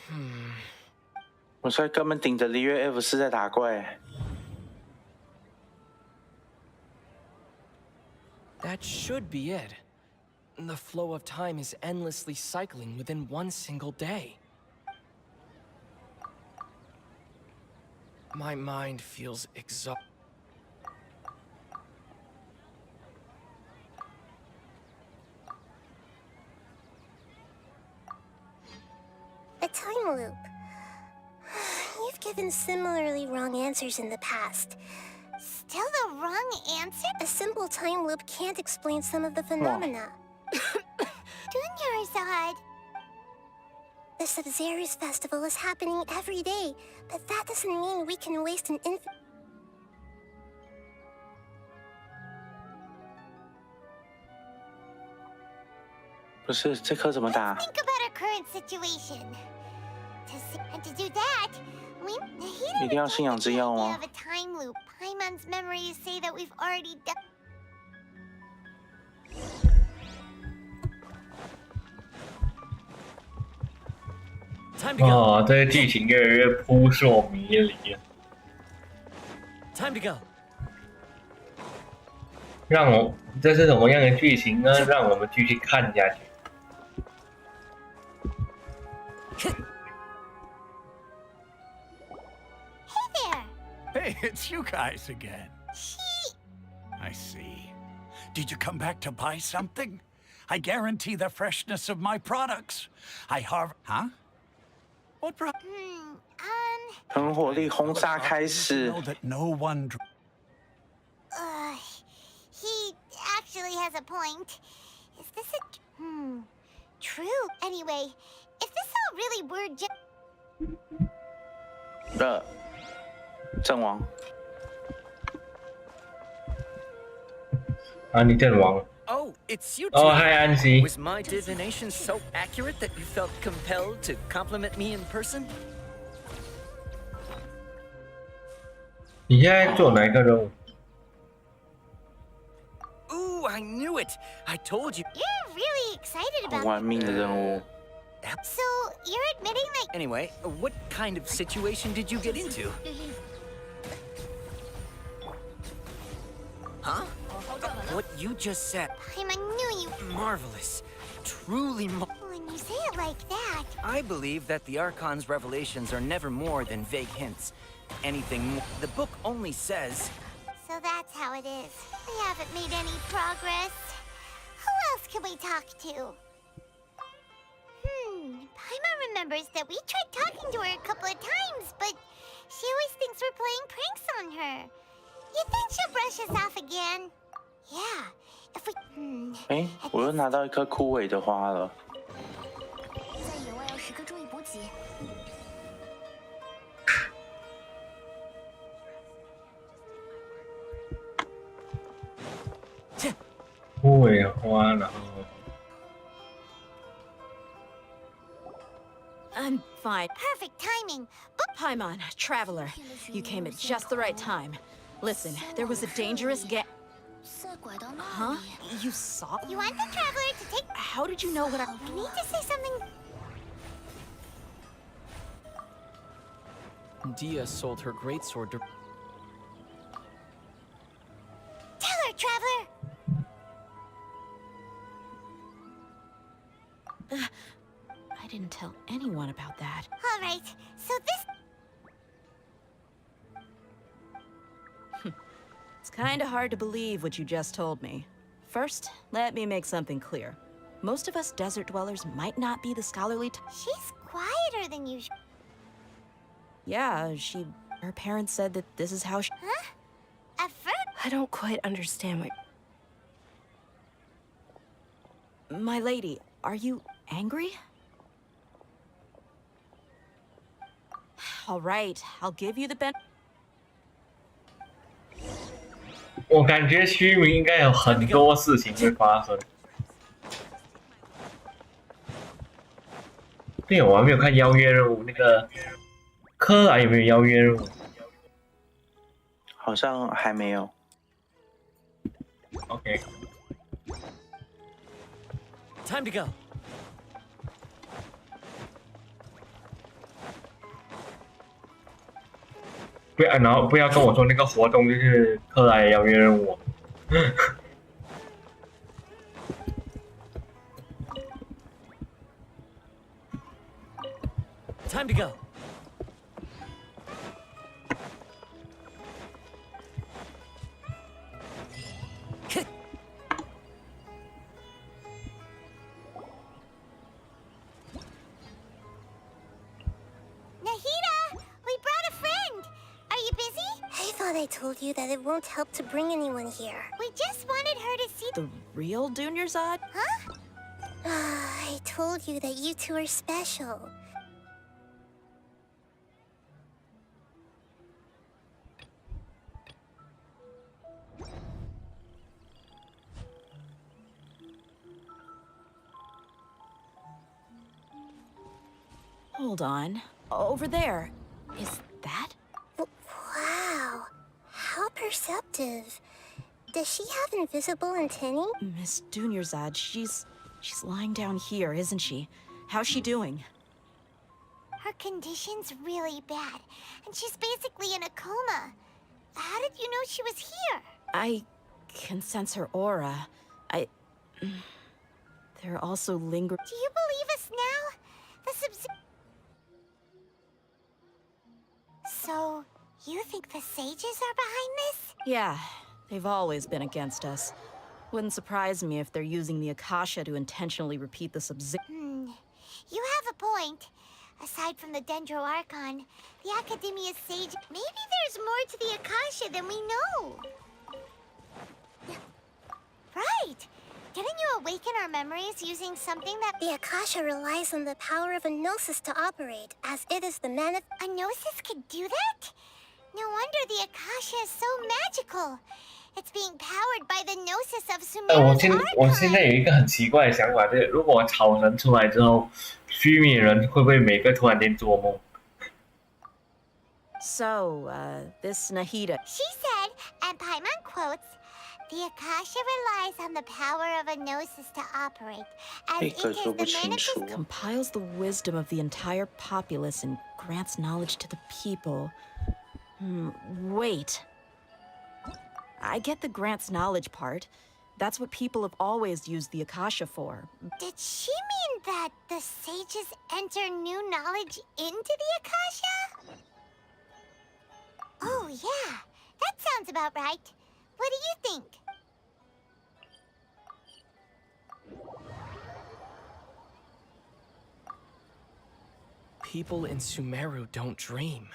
Hmm. 我现在根本顶着璃月 F4在打怪。That should be it. The flow of time is endlessly cycling within one single day. My mind feels exhausted. A time loop. You've given similarly wrong answers in the past. Still the wrong answer? A simple time loop can't explain some of the phenomena. Dunyarzad. The Sub-Zero's festival is happening every day, but that doesn't mean we can waste an infinite... 不是，这颗怎么打？ Think about our current situation. To do that, we 一定要信仰之药吗？ have a time loop. Paimon's memories say that we've already done. 哦，这个剧情越来越扑朔迷离了。Time to go. 让我这是什么样的剧情呢？让我们继续看下去。 Hey, it's you guys again. I see. Did you come back to buy something? I guarantee the freshness of my products. Huh? What pro- 喷火力轰炸开始。 know that no one. He actually has a point. Is this a... True. Anyway, if this all really were just... 阵亡。啊，你阵亡了。 Oh, it's you two. Oh, hi, Angie. Was my divination so accurate that you felt compelled to compliment me in person? 你现在做哪一个任务？ Ooh, I knew it. I told you. You're really excited about 玩命的任务。 So, you're admitting that... Anyway, what kind of situation did you get into? Huh? What you just said. I knew you... Marvelous. Truly When you say it like that... I believe that the Archon's revelations are never more than vague hints. Anything more. The book only says... So that's how it is. We haven't made any progress. Who else can we talk to? Paimon remembers that we tried talking to her a couple of times, but she always thinks we're playing pranks on her. You think she'll brush us off again? Yeah, if we... 哎，我又拿到一颗枯萎的花了。在野外要时刻注意补给。枯萎花，然后。 I'm fine. Perfect timing. Paimon, traveler, you came at just the right time. Listen, there was a dangerous Huh? You saw? You want the traveler to take... How did you know what I... You need to say something... Dia sold her greatsword to... Tell her, traveler! I didn't tell anyone about that. All right, so this... It's kinda hard to believe what you just told me. First, let me make something clear. Most of us desert dwellers might not be the scholarly She's quieter than usual. Yeah, her parents said that this is how she... Huh? At first... I don't quite understand what... My lady, are you angry? All right, I'll give you the benefit. 我感觉虚名应该有很多事情会发生。对，我还没有看邀约任务，那个科莱有没有邀约任务？好像还没有。OK。Time to go. 然后不要跟我说那个活动就是克莱邀约任务。Time to go. I told you that it won't help to bring anyone here. We just wanted her to see the real Dunyarzad? Huh? I told you that you two are special. Hold on. Over there. Is that? Wow. How perceptive. Does she have invisible antennae? Miss Dunyarzad, she's lying down here, isn't she? How's she doing? Her condition's really bad, and she's basically in a coma. How did you know she was here? I can sense her aura. There are also lingering... Do you believe us now? So, you think the sages are behind this? Yeah, they've always been against us. Wouldn't surprise me if they're using the Akasha to intentionally repeat the You have a point. Aside from the Dendro Archon, the Academia's sage... Maybe there's more to the Akasha than we know. Right! Didn't you awaken our memories using something that... The Akasha relies on the power of a gnosis to operate, as it is the A gnosis could do that? No wonder the Akasha is so magical. It's being powered by the gnosis of Sumeru's 我现在有一个很奇怪的想法，就是如果草神出来之后，虚拟人会不会每个突然间做梦？ So, this Nahida... She said, and Paimon quotes, the Akasha relies on the power of a gnosis to operate, as it is the manifest... Compiles the wisdom of the entire populace and grants knowledge to the people. Wait. I get the grants knowledge part. That's what people have always used the Akasha for. Did she mean that the sages enter new knowledge into the Akasha? Oh, yeah. That sounds about right. What do you think? People in Sumeru don't dream.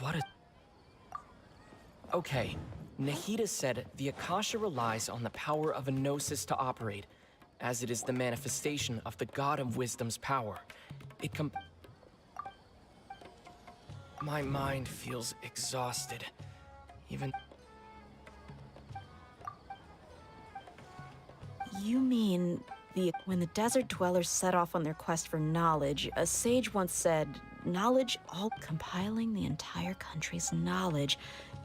What a... Okay, Nahida said the Akasha relies on the power of a gnosis to operate, as it is the manifestation of the God of Wisdom's power. My mind feels exhausted, even... You mean when the desert dwellers set off on their quest for knowledge, a sage once said, knowledge all compiling the entire country's knowledge.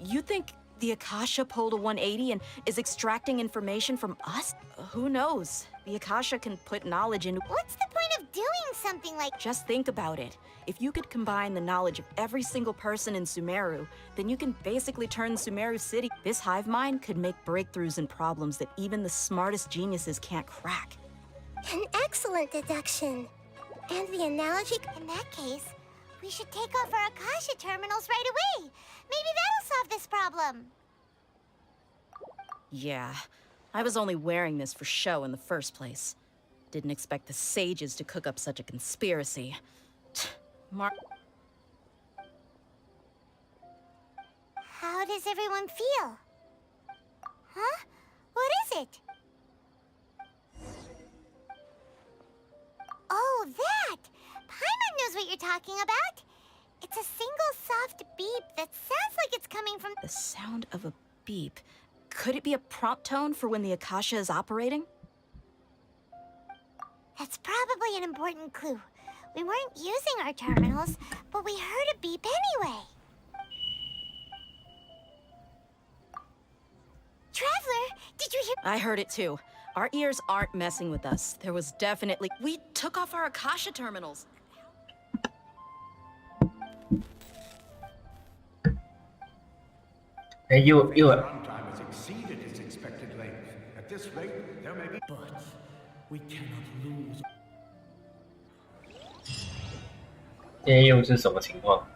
You think the Akasha pulled a 180 and is extracting information from us? Who knows? The Akasha can put knowledge into... What's the point of doing something like... Just think about it. If you could combine the knowledge of every single person in Sumeru, then you can basically turn Sumeru City. This hive mind could make breakthroughs in problems that even the smartest geniuses can't crack. An excellent deduction. And the analogy... In that case, we should take off our Akasha terminals right away. Maybe that'll solve this problem. Yeah, I was only wearing this for show in the first place. Didn't expect the sages to cook up such a conspiracy. How does everyone feel? Huh? What is it? you're talking about? It's a single soft beep that sounds like it's coming from... The sound of a beep. Could it be a prompt tone for when the Akasha is operating? That's probably an important clue. We weren't using our terminals, but we heard a beep anyway. Traveler, did you hear? I heard it too. Our ears aren't messing with us. There was definitely... We took off our Akasha terminals. Hey, you. Runtime has exceeded its expected length. At this rate, there may be. But we cannot lose. 今天又是什么情况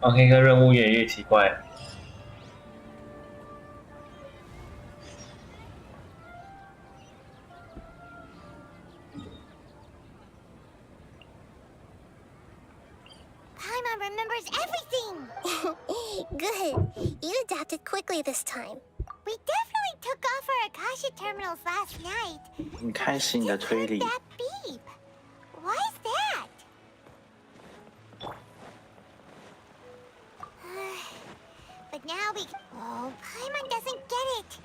？OK， 这个任务越来越奇怪。Paimon remembers everything! Good. You adapted quickly this time. We definitely took off our Akasha terminals last night. 很开心的推理。 That beep. Why is that? But now we... Oh, Paimon doesn't get it.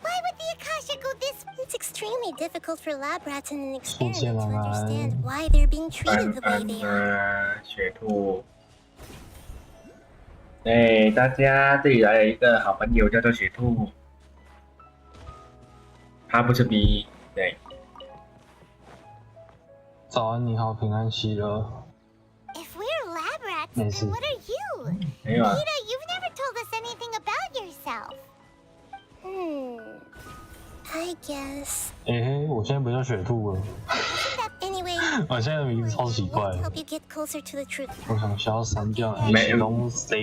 Why would the Akasha go this... It's extremely difficult for lab rats in an experiment to understand why they're being treated the way they are. 雪兔。对，大家这里来了一个好朋友，叫做雪兔。他不是 B， 对。早安，你好，平安喜乐。 If we're lab rats, 没事。 then what are you? 没有啊。 Peeta, you've never told us anything about yourself. I guess. 我现在不叫雪兔了。Anyway, 我现在的名字超奇怪。help you get closer to the truth. 我想要删掉东西。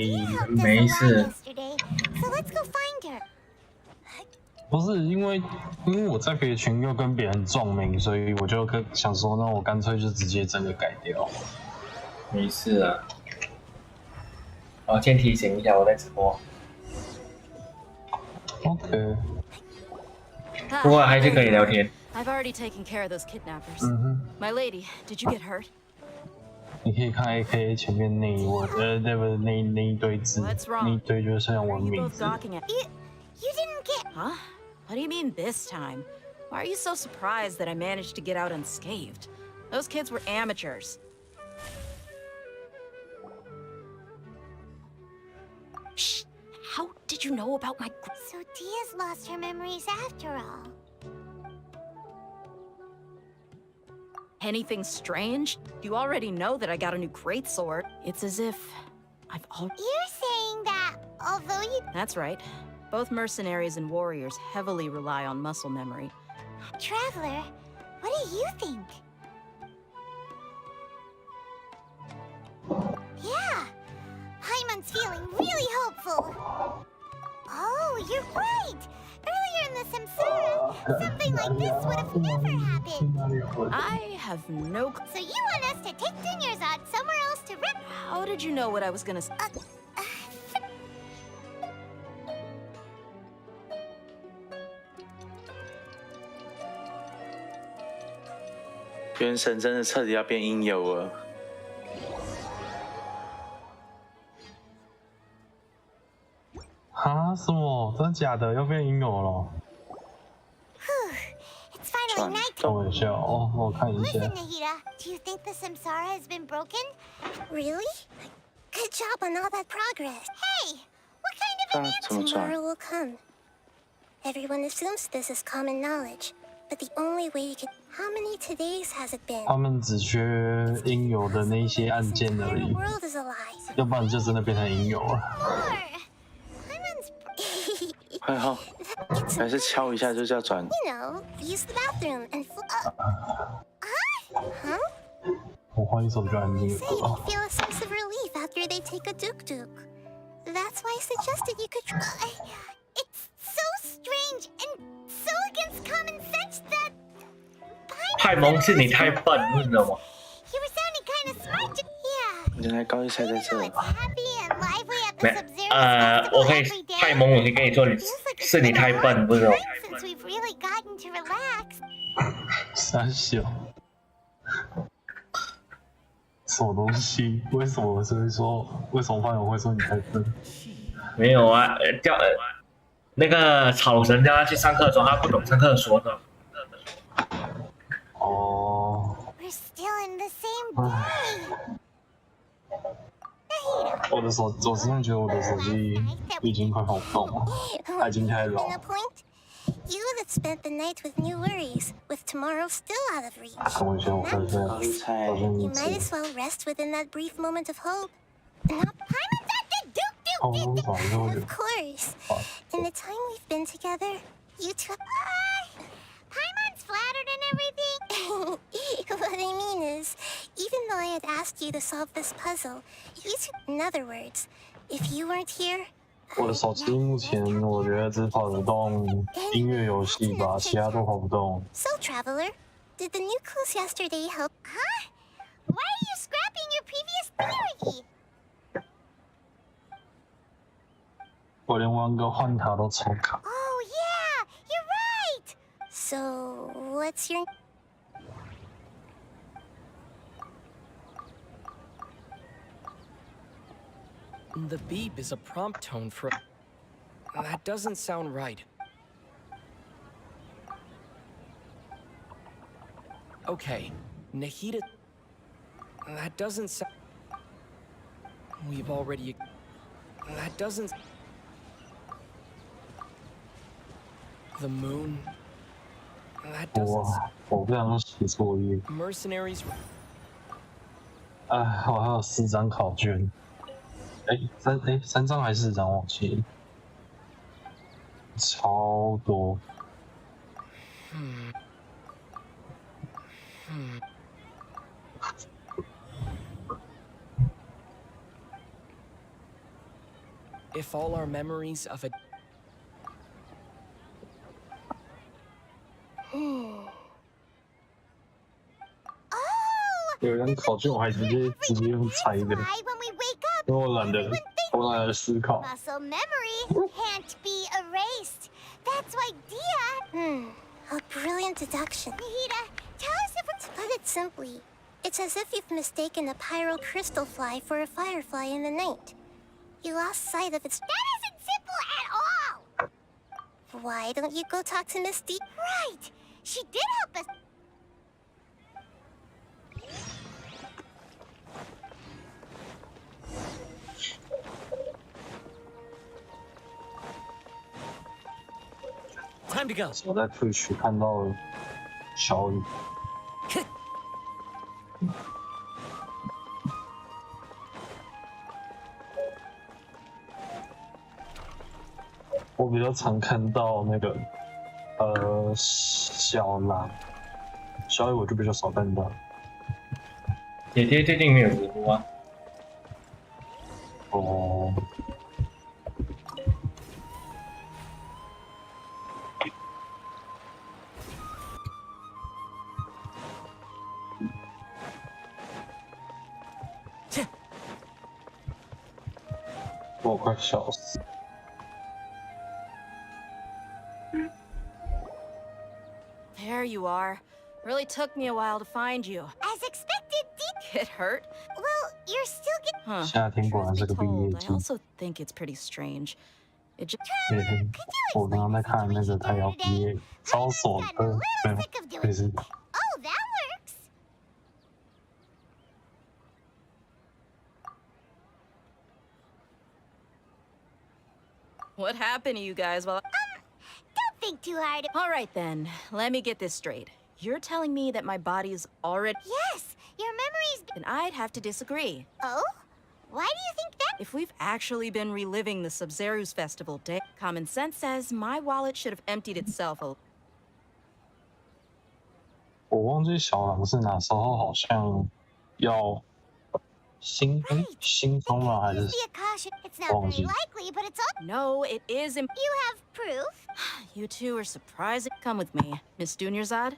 没事。 So let's go find her. 不是因为我在别的群又跟别人撞名，所以我就想说，那我干脆就直接整个改掉。没事啊。先提醒一下我在直播。OK。不过还是可以聊天。 I've already taken care of those kidnappers. My lady, did you get hurt? 你可以看 AKA 前面那一堆字，那一堆就是像我的名字。 You didn't get... Huh? What do you mean this time? Why are you so surprised that I managed to get out unscathed? Those kids were amateurs. Shh! How did you know about my... So Dia's lost her memories after all. Anything strange? You already know that I got a new greatsword. It's as if I've already... You're saying that, although you... That's right. Both mercenaries and warriors heavily rely on muscle memory. Traveler, what do you think? Yeah, Paimon's feeling really hopeful. Oh, you're right. Earlier in the Samsara, something like this would have never happened. I have no... So you want us to take Dunyarzad somewhere else to rip... How did you know what I was gonna say? 原神真的彻底要变音游了。啊？什么？真的假的？要变音游了？ It's finally night. 等我一下哦，我看一下。 Listen, Nahida, do you think the Samsara has been broken? Really? Good job on all that progress. Hey, what kind of an answer? Tomorrow will come. Everyone assumes this is common knowledge, but the only way you can... How many todays has it been? 他们只缺音游的那些按键而已，要不然就真的变成音游了。还好，还是敲一下就叫转。You know, use the bathroom and... Huh? 我换一首比较安静的 Say 歌。 they feel a sense of relief after they take a duk-duk. That's why I suggested you could try. It's so strange and so against common sense that... 派蒙是你太笨，你知道吗？ You were sounding kind of smart. Yeah. 原来高一才在这。 It's happy and lively at 我可以太懵，我可以跟你说是你太笨，不是我。三小，什么东西？为什么饭友会说你太笨？没有啊，那个草神叫他去上课的时候，他不懂上课说的。哦。我真的觉得我的手机已经快跑不动了，它已经太老。You that spent the night with new worries, with tomorrow still out of reach. You might as well rest within that brief moment of hope. Of course. In the time we've been together, you two... Paimon's flattered and everything. What I mean is, even though I had asked you to solve this puzzle, you two... In other words, if you weren't here... 我的手机目前我觉得只跑得动音乐游戏吧，其他都跑不动。So, traveler, did the new clues yesterday help? Huh? Why are you scrapping your previous theory? 我连玩个换塔都抽卡。Oh yeah, you're right. So, what's your... The beep is a prompt tone for... That doesn't sound right. Okay, Nahida... That doesn't sound... We've already... That doesn't... The moon... That doesn't... 我不想写作业。Mercenaries... 我还有4张考卷。3张还是4张忘记了，超多。If all our memories of a... 有人考卷我还直接用猜的。因为我懒得思考。Muscle memory can't be erased. That's why Dia... a brilliant deduction. Nahida, tell us if it's... To put it simply, it's as if you've mistaken a pyro crystal fly for a firefly in the night. You lost sight of its... That isn't simple at all! Why don't you go talk to Misty? Right! She did help us... Time to go. 我在Twitch看到了小雨。我比较常看到那个小狼，小雨我就比较少看到。姐姐最近没有直播啊。哦。我快笑死。There you are. Really took me a while to find you. As expected, Get hurt? Well, you're still getting... Huh. 夏天果然是个毕业季。I also think it's pretty strange. It just... 我刚刚在看那个他要毕业，超爽的，没有，就是。Oh, that works. What happened to you guys while... Don't think too hard. All right then, let me get this straight. You're telling me that my body's already... Yes, your memories... Then I'd have to disagree. Oh? Why do you think that? If we've actually been reliving the Sub-Zeru's festival day, common sense says my wallet should have emptied itself a... 我忘记小狼是哪时候好像要新封了还是忘记？ No, it is... You have proof? You two are surprising. Come with me, Miss Dunyarzad.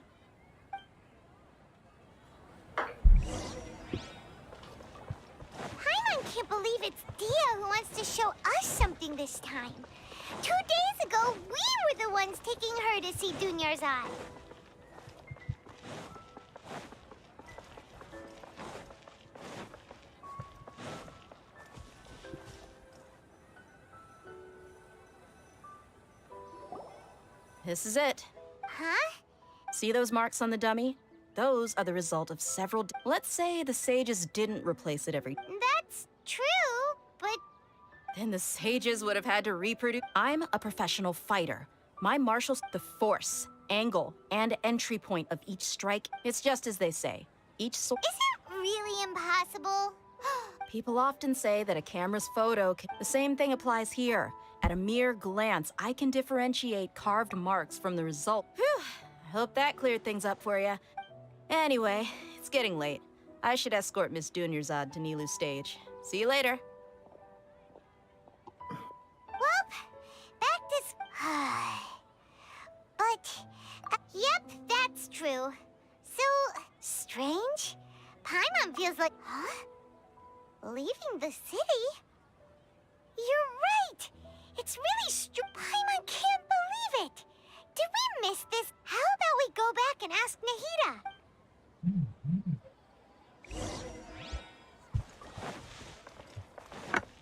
Paimon can't believe it's Dia who wants to show us something this time. 2 days ago, we were the ones taking her to see Dunya's eye. This is it. Huh? See those marks on the dummy? Those are the result of several... Let's say the sages didn't replace it every... That's true, but... Then the sages would have had to reproduce... I'm a professional fighter. My martials... The force, angle, and entry point of each strike, it's just as they say. Each sword... Is it really impossible? People often say that a camera's photo... The same thing applies here. At a mere glance, I can differentiate carved marks from the result. Whew. I hope that cleared things up for you. Anyway, it's getting late. I should escort Miss Dunyarzad to Nilu's stage. See you later. Well, back to... But... yep, that's true. So, strange? Paimon feels like... Huh? Leaving the city? You're right! It's really Paimon can't believe it! Did we miss this? How about we go back and ask Nahida?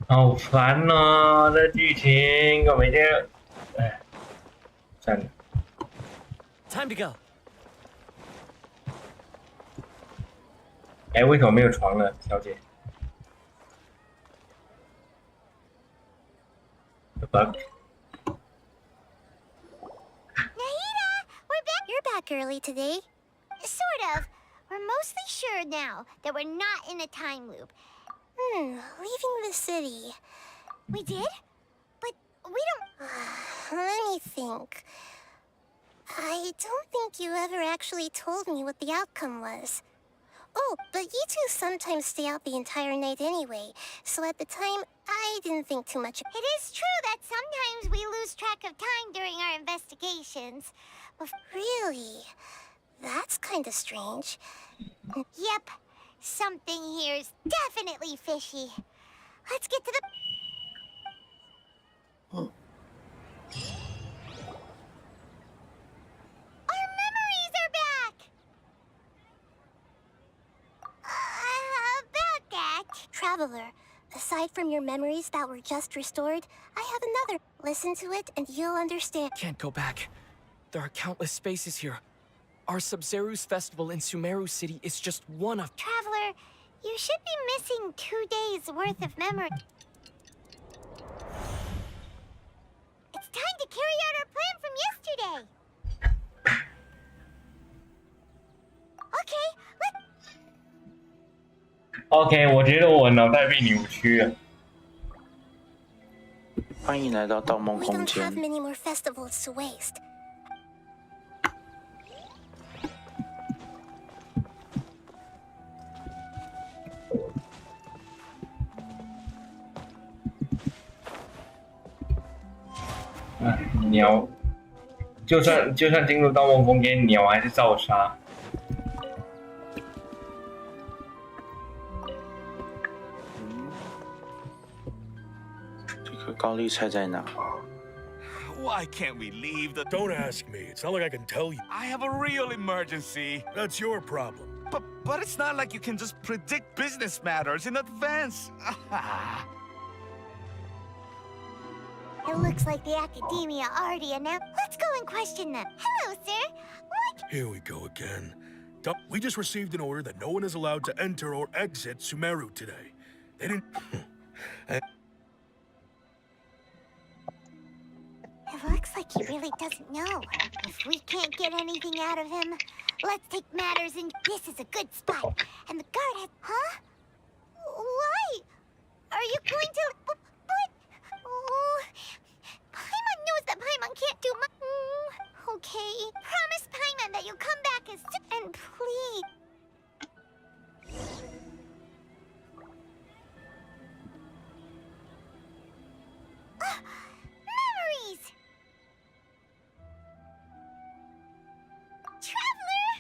好烦哦，这剧情我每天，哎，算了。Time to go. 哎，为什么没有床呢，小姐 ？The bug. Nahida, we're back. You're back early today. Sort of. We're mostly sure now that we're not in a time loop. Leaving the city. We did? But we don't... Let me think. I don't think you ever actually told me what the outcome was. Oh, but you two sometimes stay out the entire night anyway, so at the time, I didn't think too much. It is true that sometimes we lose track of time during our investigations. Really? That's kind of strange. Yep. Something here's definitely fishy. Let's get to the... Our memories are back! About that... Traveler, aside from your memories that were just restored, I have another. Listen to it and you'll understand. Can't go back. There are countless spaces here. Our Sub-Zeru's festival in Sumeru City is just one of... Traveler, you should be missing 2 days worth of memory. It's time to carry out our plan from yesterday. Okay, OK， 我觉得我脑袋被扭曲了。欢迎来到盗梦 We 空 don't 间 have。many more festivals to waste. 鸟，就算进入盗梦空间，鸟还是照杀。这颗高丽菜在哪？ Why can't we leave the... Don't ask me. It's not like I can tell you. I have a real emergency. That's your problem. But it's not like you can just predict business matters in advance. It looks like the academia already announced. Let's go and question them. Hello, sir. What? Here we go again. We just received an order that no one is allowed to enter or exit Sumeru today. They didn't... It looks like he really doesn't know. If we can't get anything out of him, let's take matters in... This is a good spot. And the guard has... Huh? Why? Are you going to... But... Oh... Paimon knows that Paimon can't do much... Okay. Promise Paimon that you'll come back as soon... And please... Memories! Traveler!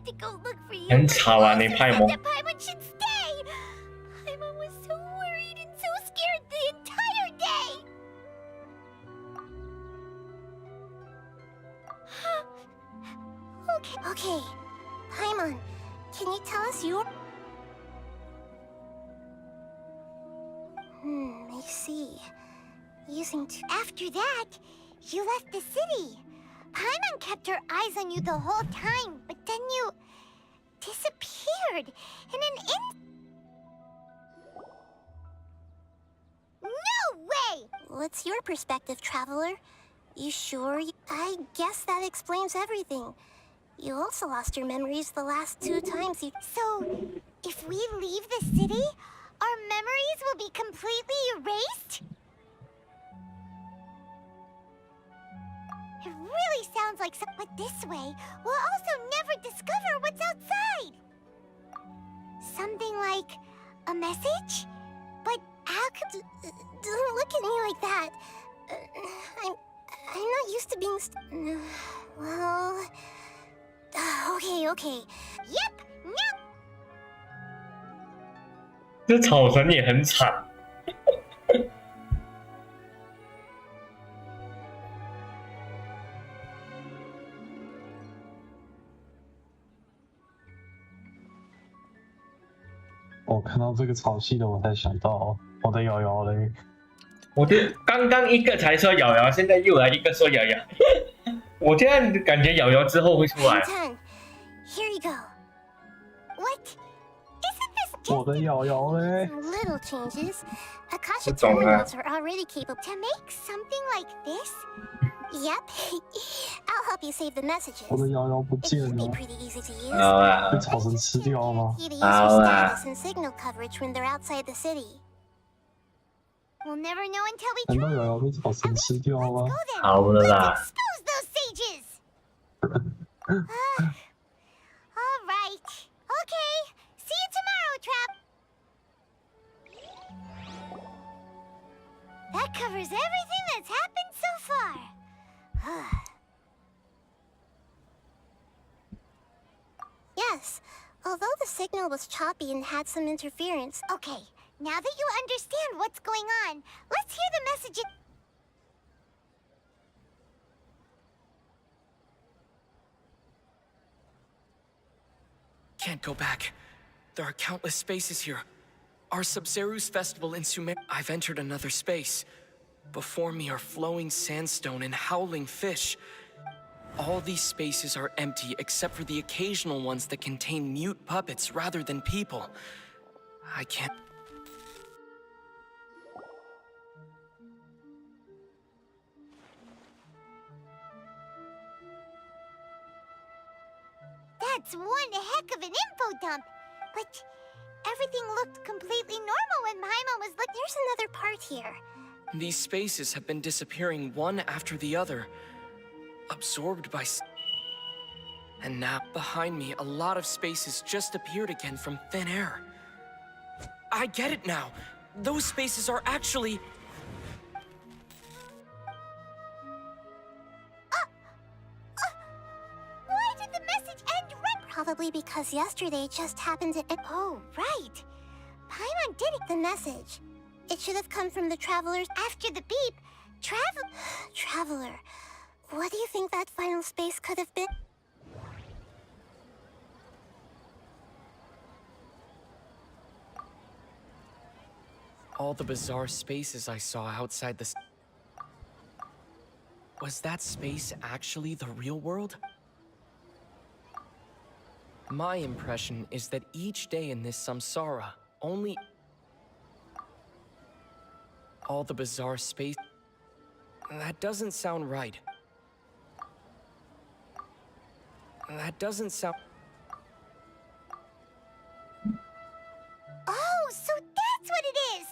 had to go look for you. 很吵啊，你派蒙。 That Paimon should stay. Paimon was so worried and so scared the entire day. Okay. Paimon, can you tell us your... I see. After that, you left the city. Paimon kept her eyes on you the whole time, but then you disappeared in an No way! What's your perspective, traveler? You sure? I guess that explains everything. You also lost your memories the last 2 times you... So, if we leave the city, our memories will be completely erased? It really sounds like but this way, we'll also never discover what's outside. Something like a message? But how could... Don't look at me like that. I'm not used to being well... Okay. Yep, no. 这草神也很惨。我看到这个草系的，我才想到我的瑶瑶嘞。我就刚刚一个才说瑶瑶，现在又来一个说瑶瑶。我这样感觉瑶瑶之后会出来。Here you go. What? Isn't this just 我的瑶瑶嘞 little changes? Akasha terminals are already capable to make something like this. Yep. I'll help you save the messages. 我的瑶瑶不见 It should be 了， pretty easy to use. 好啊，被草神吃掉了吗？ You to use your status and signal coverage when they're outside the city. We'll never know until we 难道 try. 瑶瑶被草神吃掉了吗？ 好了啦。 Expose those sages. All right. Okay. See you tomorrow, Trap. That covers everything that's happened so far. Yes, although the signal was choppy and had some interference. Okay, now that you understand what's going on, let's hear the message. Can't go back. There are countless spaces here. Our Sub-Zeru's festival in Sumer. I've entered another space. Before me are flowing sandstone and howling fish. All these spaces are empty except for the occasional ones that contain mute puppets rather than people. I can't... That's one heck of an info dump. But everything looked completely normal when Paimon was looking. There's another part here. These spaces have been disappearing one after the other, absorbed by... And now, behind me, a lot of spaces just appeared again from thin air. I get it now. Those spaces are actually... Why did the message end right? Probably because yesterday just happened to... Oh, right. Paimon did it. The message. It should have come from the travelers after the beep. Traveler. What do you think that final space could have been? All the bizarre spaces I saw outside the... Was that space actually the real world? My impression is that each day in this samsara only... All the bizarre space... That doesn't sound right. That doesn't sound... Oh, so that's what it is!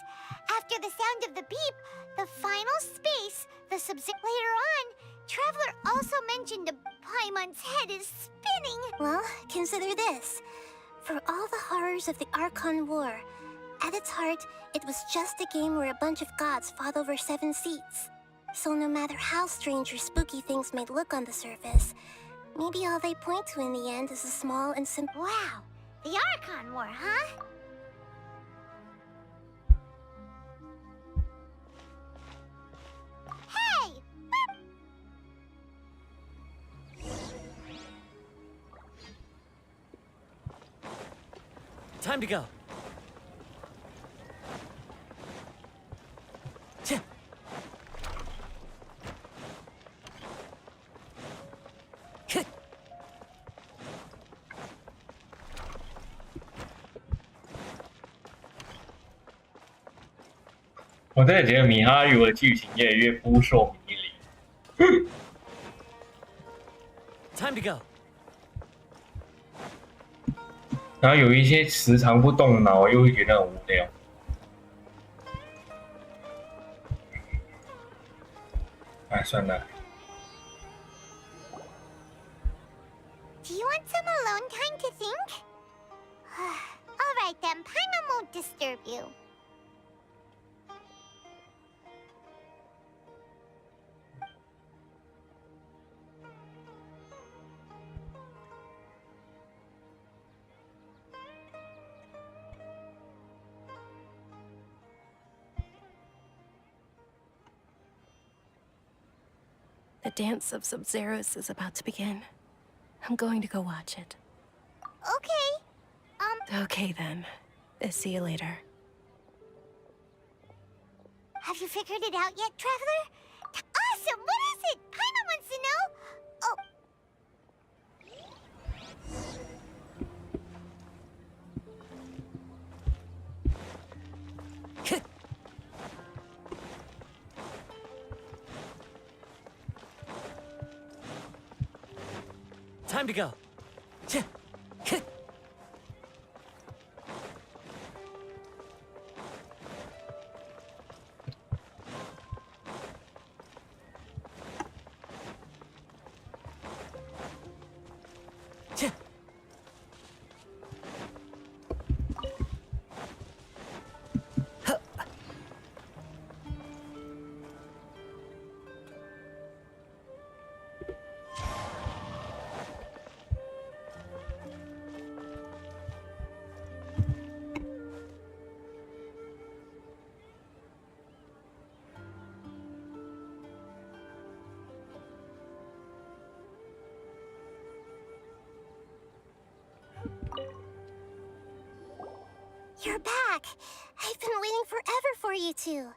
After the sound of the beep, the final space, the subject later on, Traveler also mentioned Paimon's head is spinning. Well, consider this. For all the horrors of the Archon War, at its heart, it was just a game where a bunch of gods fought over 7 seats. So no matter how strange or spooky things may look on the surface, Maybe all they point to in the end is a small and simple. Wow, the Archon War, huh? Hey! Time to go. Ch- 我真的觉得米哈游的剧情越来越扑朔迷离。Time to go. 然后有一些时常不动脑，又会觉得很无聊。哎，算了。Do you want some alone time to think? All right then, Paimon won't disturb you. The dance of Sub-Zeros is about to begin. I'm going to go watch it. Okay. Okay then. See you later. Have you figured it out yet, Traveler? Awesome! What is it? Paimon wants to know. Oh. Time to go. Ch- You're back. I've been waiting forever for you two.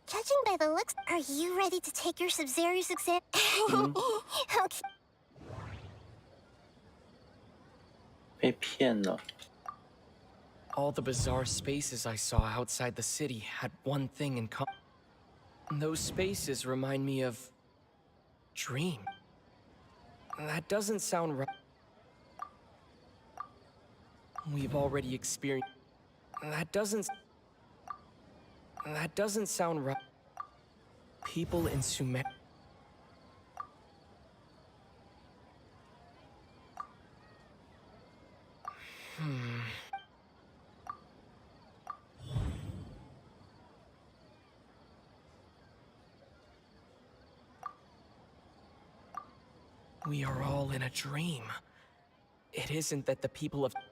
Judging by the looks, are you ready to take your Sub-Zero's exam? Okay. 被骗了。 All the bizarre spaces I saw outside the city had one thing in common. Those spaces remind me of... dream. That doesn't sound right. We've already experienced... That doesn't sound right. People in Sumer... We are all in a dream. It isn't that the people of... People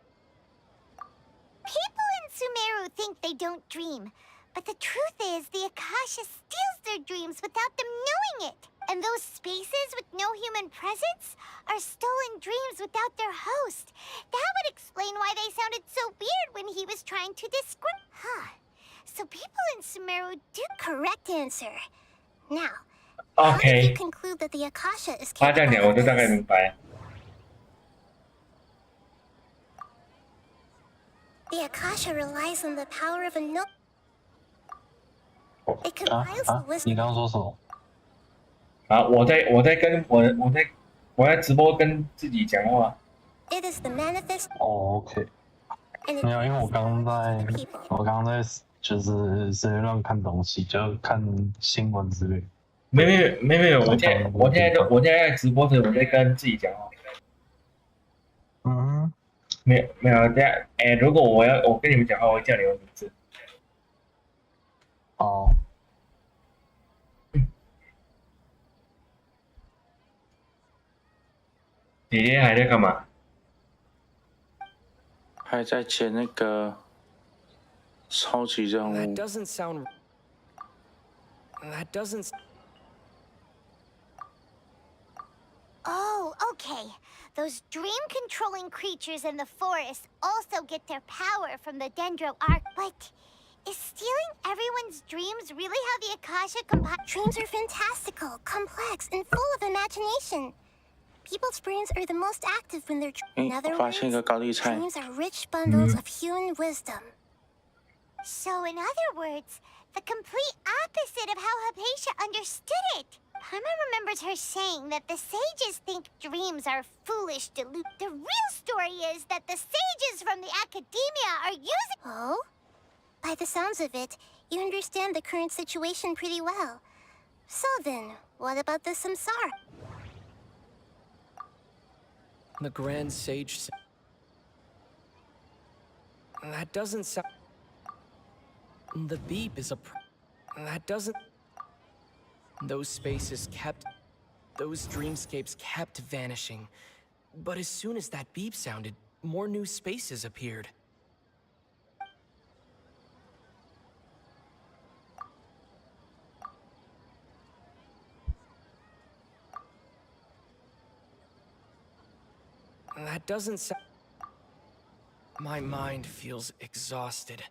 in Sumeru think they don't dream. But the truth is, the Akasha steals their dreams without them knowing it. And those spaces with no human presence are stolen dreams without their host. That would explain why they sounded so weird when he was trying to describe... Huh. So people in Sumeru do... Correct answer. Now, how did you conclude that the Akasha is 他这样讲，我就大概明白。 The Akasha relies on the power of a no... It compiles the list... 你刚刚说什么？啊，我在直播跟自己讲话。 It is the manifest... 哦 ，OK。没有，因为我刚刚在就是随便乱看东西，就看新闻之类。没有，我现在在直播时，我在跟自己讲话。嗯。没有，这样，如果我跟你们讲话，我会叫你们名字。哦。姐姐还在干嘛？还在接那个超级任务。That doesn't sound. That doesn't. Oh, okay. Those dream-controlling creatures in the forest also get their power from the Dendro Arc. But is stealing everyone's dreams really how the Akasha compile? Dreams are fantastical, complex, and full of imagination. People's brains are the most active when they're. In other words, dreams are rich bundles of human wisdom. So, in other words, the complete opposite of how Hypatia understood it. Paimon remembers her saying that the sages think dreams are foolish delusions. The real story is that the sages from the academia are using. Oh? By the sounds of it, you understand the current situation pretty well. So then, what about the samsara? The Grand Sage. That doesn't sound. The beep is a. That doesn't. Those spaces kept. Those dreamscapes kept vanishing. But as soon as that beep sounded, more new spaces appeared. That doesn't sound. My mind feels exhausted.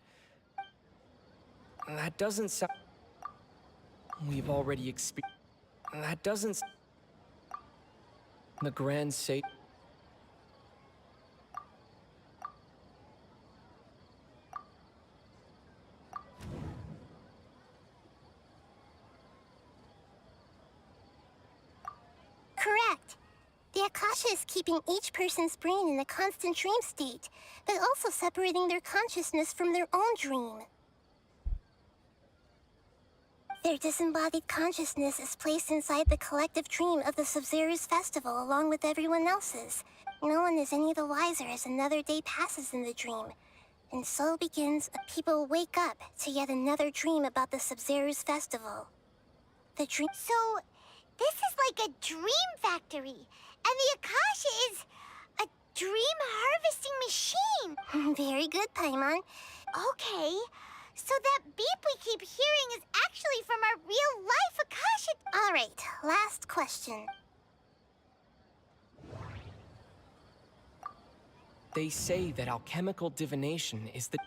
That doesn't sound. We've already experienced. That doesn't. The Grand Sage. Correct. The Akasha is keeping each person's brain in a constant dream state, but also separating their consciousness from their own dream. Their disembodied consciousness is placed inside the collective dream of the Sub-Zero's festival along with everyone else's. No one is any the wiser as another day passes in the dream. And so begins people wake up to yet another dream about the Sub-Zero's festival. The dream... So, this is like a dream factory, and the Akasha is a dream harvesting machine. Very good, Paimon. Okay. So that beep we keep hearing is actually from our real-life Akasha... All right, last question. They say that alchemical divination is the...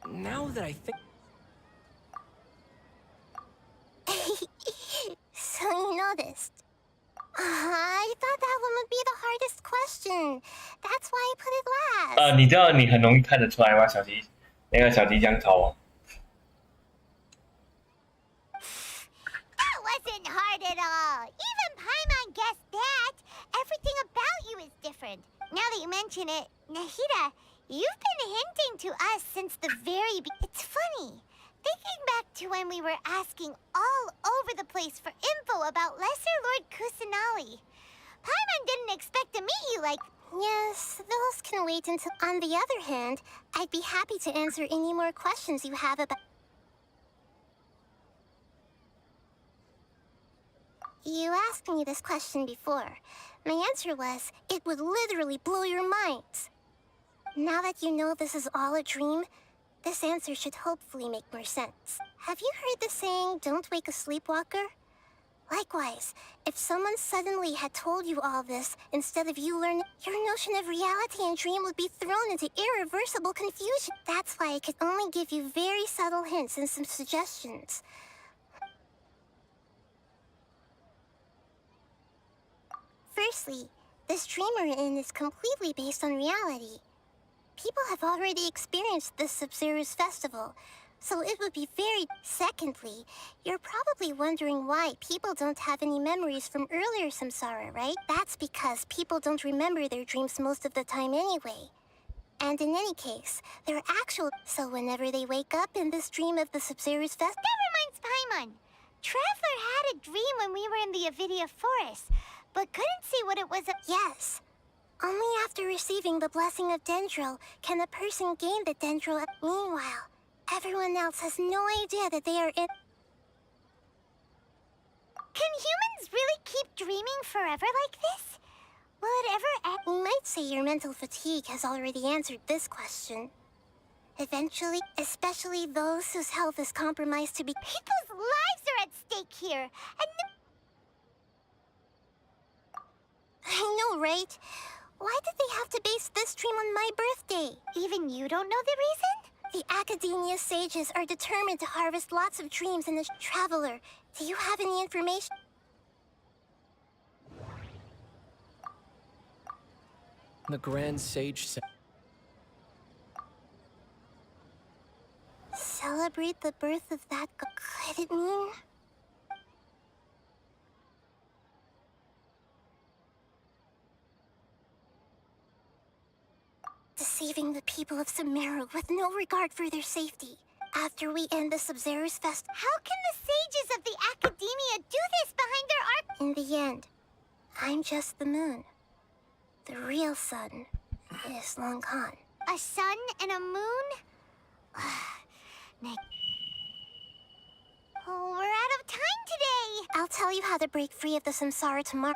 Now that I think... So you noticed. I thought that one would be the hardest question. That's why I put it last. 你知道你很容易看得出来吗？小鸡，那个小鸡姜草王。That wasn't hard at all. Even Paimon guessed that. Everything about you is different. Now that you mention it, Nahida, you've been hinting to us since the very beginning. It's funny. Thinking back to when we were asking all over the place for info about Lesser Lord Kusanali. Paimon didn't expect to meet you like... Yes, those can wait until... On the other hand, I'd be happy to answer any more questions you have about... You asked me this question before. My answer was, it would literally blow your minds. Now that you know this is all a dream, this answer should hopefully make more sense. Have you heard the saying, don't wake a sleepwalker? Likewise, if someone suddenly had told you all this, instead of you learning, your notion of reality and dream would be thrown into irreversible confusion. That's why I could only give you very subtle hints and some suggestions. Firstly, this dream we're in is completely based on reality. People have already experienced the Sub-Zero's festival, so it would be very... Secondly, you're probably wondering why people don't have any memories from earlier samsara, right? That's because people don't remember their dreams most of the time anyway. And in any case, they're actual... So whenever they wake up in this dream of the Sub-Zero's festival... That reminds Paimon. Traveler had a dream when we were in the Avidia Forest, but couldn't see what it was... Yes. Only after receiving the blessing of Dendro can a person gain the Dendro. Meanwhile, everyone else has no idea that they are in... Can humans really keep dreaming forever like this? Will it ever end? You might say your mental fatigue has already answered this question. Eventually, especially those whose health is compromised to be— People's lives are at stake here, and I know, right? Why did they have to base this dream on my birthday? Even you don't know the reason? The Academia sages are determined to harvest lots of dreams in the Traveler. Do you have any information? The Grand Sage said, Celebrate the birth of that god. Could it mean? Deceiving the people of Sumeru with no regard for their safety. After we end the Sub-Zerus Fest— How can the sages of the Academia do this behind their arc? In the end, I'm just the moon. The real sun is long gone. A sun and a moon? Oh, we're out of time today! I'll tell you how to break free of the samsara tomorrow.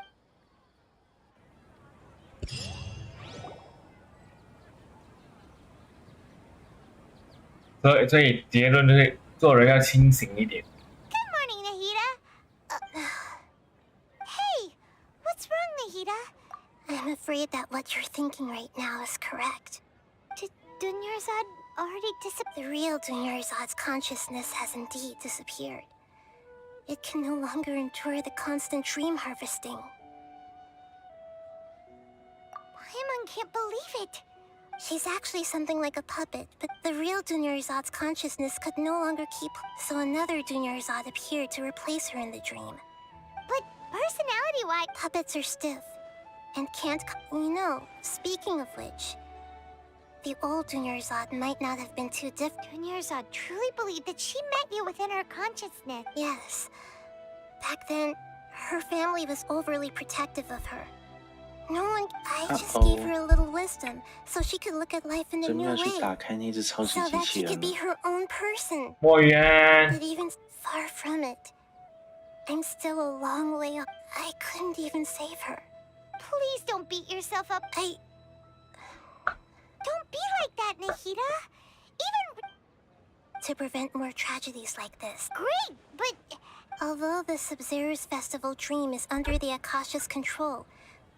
所以结论就是做人要清醒一点。Good morning, Nahida. Hey, what's wrong, Nahida? I'm afraid that what you're thinking right now is correct. Did Dunyarzad already disappear? The real Dunyarzad's consciousness has indeed disappeared. It can no longer endure the constant dream harvesting. Paimon can't believe it. She's actually something like a puppet, but the real Dunyarzad's consciousness could no longer keep, so another Dunyarzad appeared to replace her in the dream. But personality-wise, puppets are stiff and can't— You know, speaking of which, the old Dunyarzad might not have been too Dunyarzad truly believed that she met you within her consciousness. Yes. Back then, her family was overly protective of her. No one— I just gave her a little wisdom, so she could look at life in a new way. So that she could be her own person. But even far from it, I'm still a long way off. I couldn't even save her. Please don't beat yourself up. Don't be like that, Nahida. Even to prevent more tragedies like this. Great, but although the Sub-Zerus Festival dream is under the Akasha's control,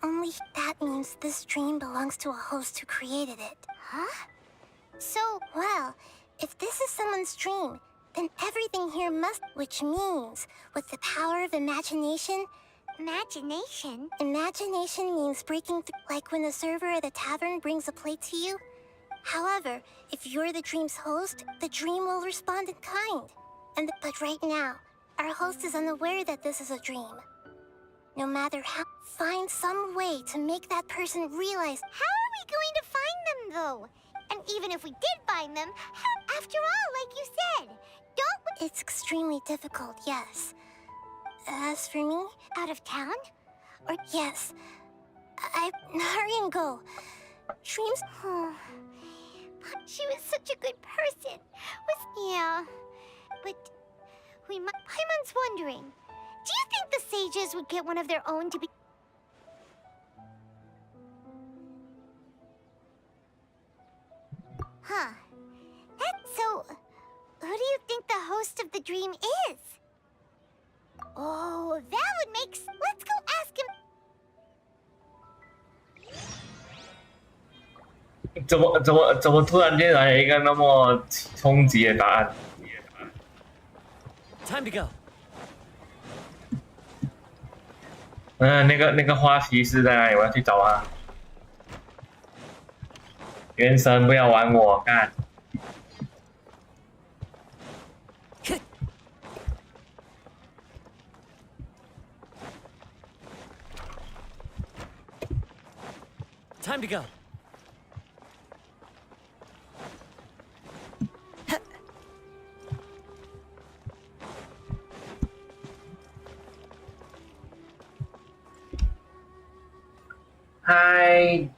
only that means this dream belongs to a host who created it. Huh? So, well, if this is someone's dream, then everything here must— Which means, with the power of imagination— Imagination? Imagination means breaking through, like when the server at the tavern brings a plate to you. However, if you're the dream's host, the dream will respond in kind. But right now, our host is unaware that this is a dream. No matter how— Find some way to make that person realize— How are we going to find them, though? And even if we did find them, how— After all, like you said, don't— It's extremely difficult, yes. As for me, out of town? Or— Yes. Hurry and go. Dreams— She was such a good person. Yeah. But Paimon's wondering, do you think the sages would get one of their own to be— Huh. So, who do you think the host of the dream is? Oh, that would make— Let's go ask him. 怎么突然间来了一个那么冲击的答案 Time to go. 那个花骑士在哪里？我要去找他。原神不要玩我，干！ Time to go. Hi,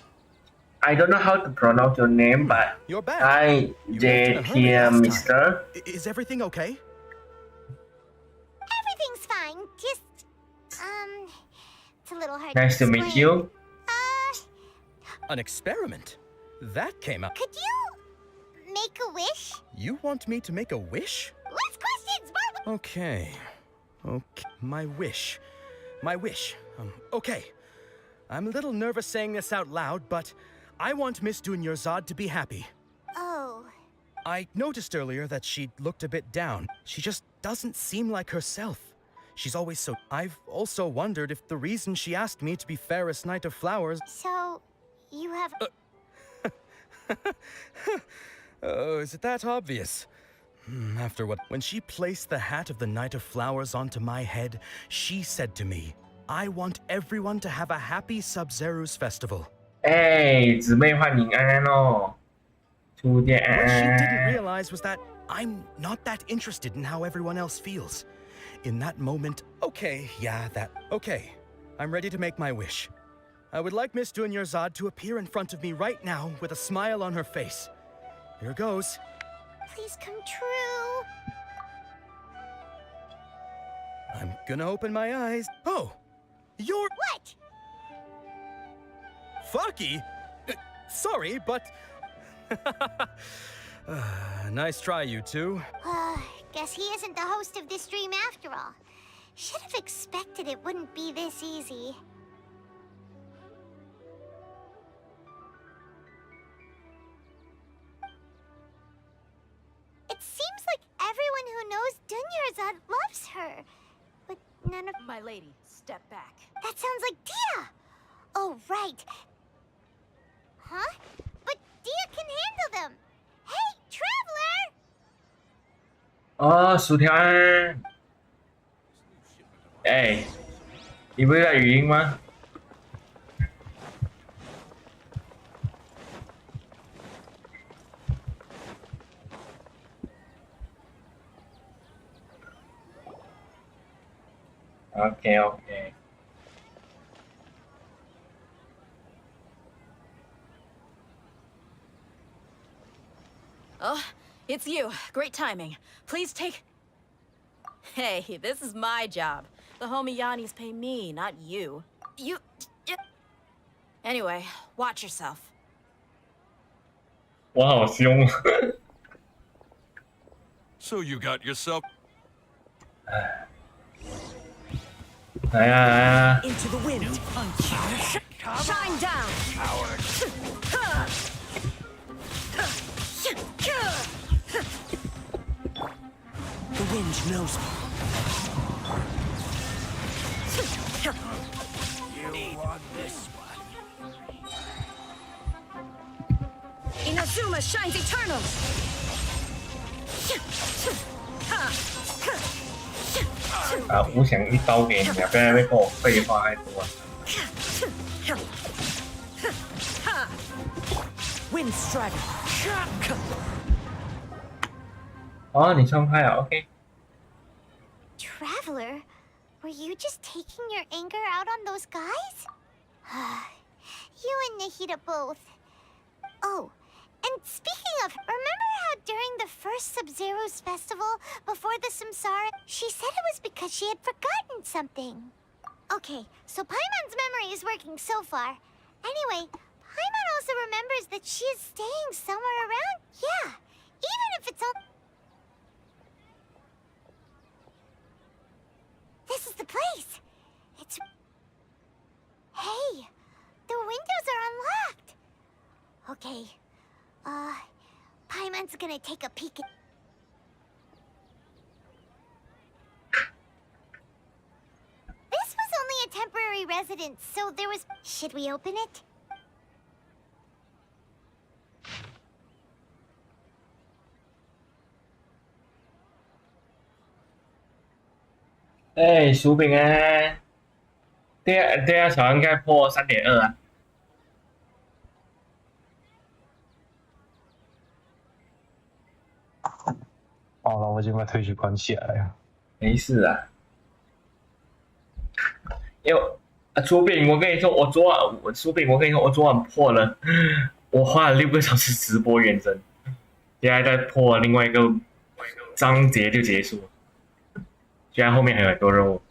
I don't know how to pronounce your name, but You're back. Hi, Mister. Is everything okay? Everything's fine. Just little hard Nice to meet you. An experiment? That came up. Could you make a wish? You want me to make a wish? Less questions, Marvel! Okay. My wish. Okay. I'm a little nervous saying this out loud, but I want Miss Dunyarzad to be happy. Oh. I noticed earlier that she looked a bit down. She just doesn't seem like herself. She's always so... I've also wondered if the reason she asked me to be fairest Knight of Flowers... So, you have... Oh, is it that obvious? After what... When she placed the hat of the Knight of Flowers onto my head, she said to me, I want everyone to have a happy Sub-Zero's festival. 姊妹欢迎安安哦，初见安 What she 安。 didn't realize was that I'm not that interested in how everyone else feels. In that moment, okay, I'm ready to make my wish. I would like Miss Dunyarzad to appear in front of me right now with a smile on her face. Here goes. Please come true. I'm gonna open my eyes. Oh, you're... What? Fucky? Sorry, but... Nice try, you two. Guess he isn't the host of this stream after all. Should have expected it wouldn't be this easy. It seems like everyone who knows Dunyarzad loves her. But none of... My lady, step back. That sounds like Dia! Oh, right. Huh? But Dia can handle them! Hey, Traveler! 哦，薯条安安。你不是在语音吗？ OK。 Oh, it's you. Great timing. Please take... Hey, this is my job. The homie Yannis pay me, not you. Anyway, watch yourself. 我好凶。 So you got yourself... 来啊！ Into the wind. Shine down. The wind knows me. You want this one? Inazuma shines eternal. 我想一刀给你啊！不要被我废话太多。 Wind strider. 哦，你冲开了 ，OK。 Traveler, were you just taking your anger out on those guys? You and Nahida both. Oh, and speaking of, remember how during the first Sub-Zero's festival, before the Samsara, she said it was because she had forgotten something? Okay, so Paimon's memory is working so far. Anyway, Paimon also remembers that she is staying somewhere around. Yeah, even if it's all... This is the place. It's... Hey, the windows are unlocked. Okay, Paimon's gonna take a peek at... This was only a temporary residence, so there was... Should we open it? Ê, 薯饼啊！对啊，小应该破3.2啊。好了，我已经把推举关起来了。没事啊。薯饼，我跟你说，我昨晚破了，我花了6个小时直播原神，现在再破另外一个章节就结束了。现在后面还有很多任务。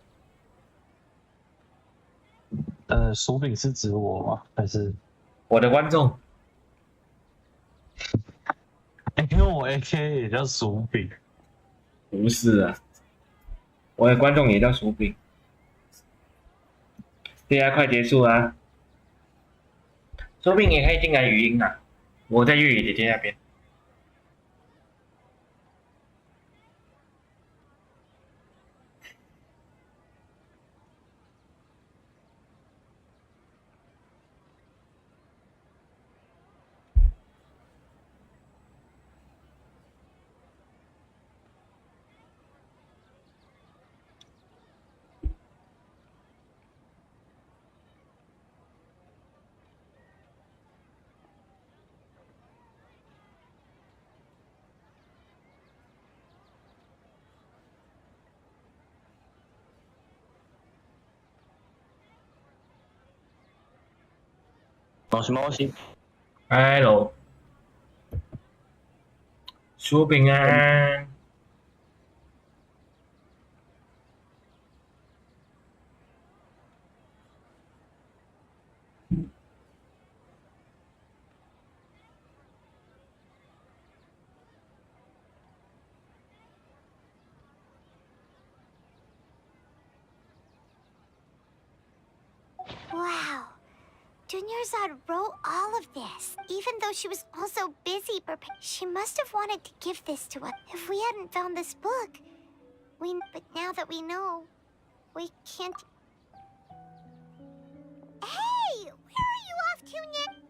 薯饼是指我吗？还是我的观众？因为我 AK 也叫薯饼。不是啊，我的观众也叫薯饼。对啊，快结束啦！薯饼也可以进来语音啊，我在月雨姐姐那边。もしもし。Hello，薯饼啊。Wow. Dunyarzad wrote all of this, even though she was also busy preparing. She must have wanted to give this to us. If we hadn't found this book, but now that we know, we can't. Hey, where are you off to now?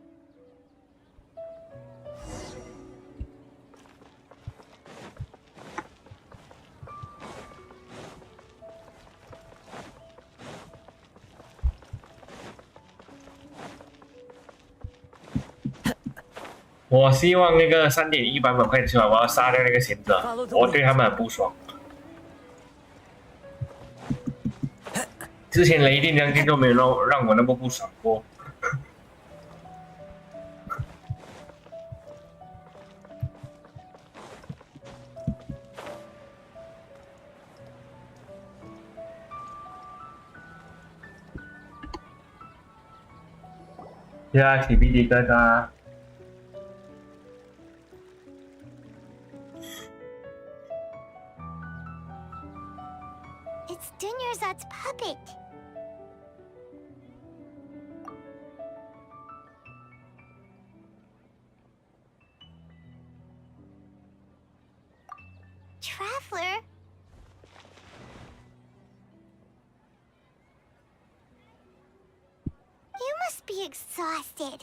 我希望那个3.1版本快出来，我要杀掉那个贤者，我对他们很不爽。之前雷电将军都没有让我那么不爽过。呀，起皮皮疙瘩。It's Dunyarzad's puppet. Traveler? You must be exhausted.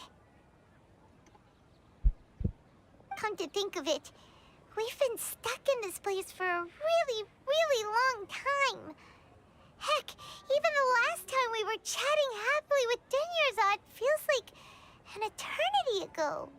Come to think of it, we've been stuck in this place for a really, really long time. Heck, even the last time we were chatting happily with Dunyarzad feels like an eternity ago.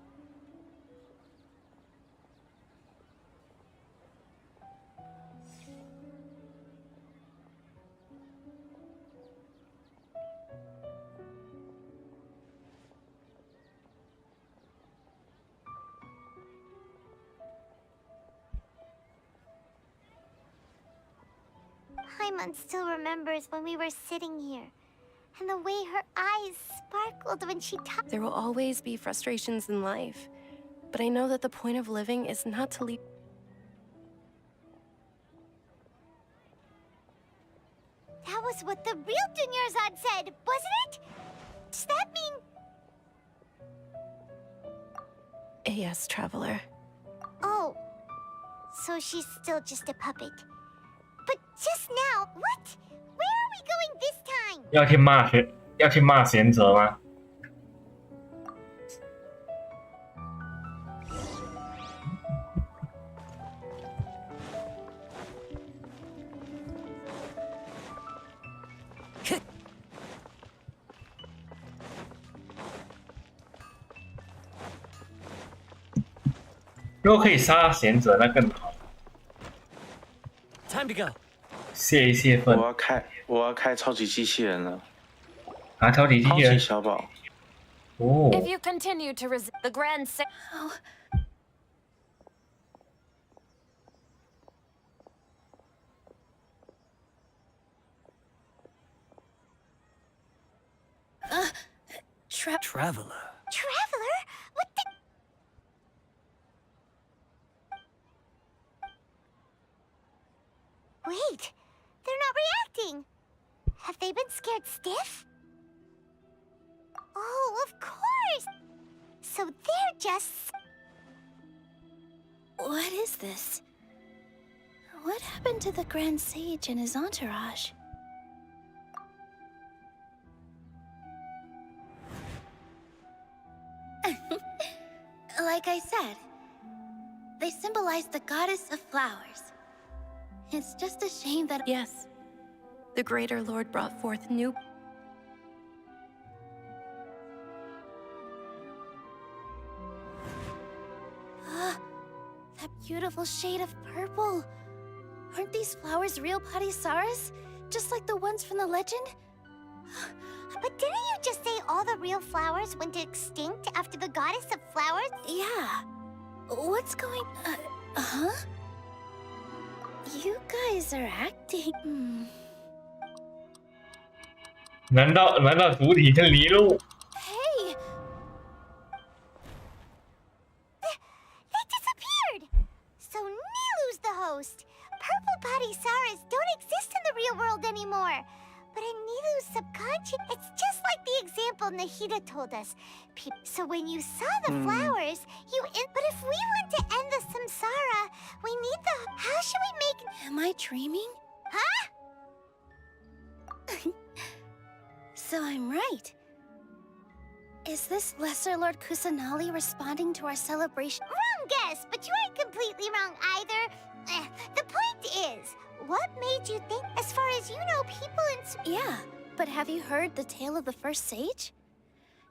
Paimon still remembers when we were sitting here, and the way her eyes sparkled when she talked. There will always be frustrations in life, but I know that the point of living is not to leave. That was what the real Dunyarzad said, wasn't it? Does that mean... Yes, Traveler. Oh, so she's still just a puppet. But just now, what? Where are we going this time? 要去骂贤者吗？如果可以杀贤者，那更好。Time to go. 泄一泄愤。我要开超级机器人了。啊，超级机器人。超级小宝。哦。If you continue to resist the grand Traveler. Traveler? What the? Wait, they're not reacting. Have they been scared stiff? Oh, of course. So they're just... What is this? What happened to the Grand Sage and his entourage? Like I said, they symbolize the goddess of flowers. It's just a shame that... Yes. The Greater Lord brought forth new... That beautiful shade of purple. Aren't these flowers real Padisaras? Just like the ones from the legend? But didn't you just say all the real flowers went extinct after the goddess of flowers? Yeah. What's going... huh? You guys are acting... 难道主体是麋鹿？ Hey! They disappeared! So Nilu's the host. Purple Padisaras don't exist in the real world anymore. But in Nilu's subconscious, it's just like the example Nahida told us. So when you saw the flowers, But if we want to end the samsara, we need the... How should we make... Am I dreaming? Huh? So I'm right. Is this Lesser Lord Kusanali responding to our celebration? Wrong guess, but you aren't completely wrong either. The point is, what made you think, as far as you know, people in... Yeah, but have you heard the tale of the first sage?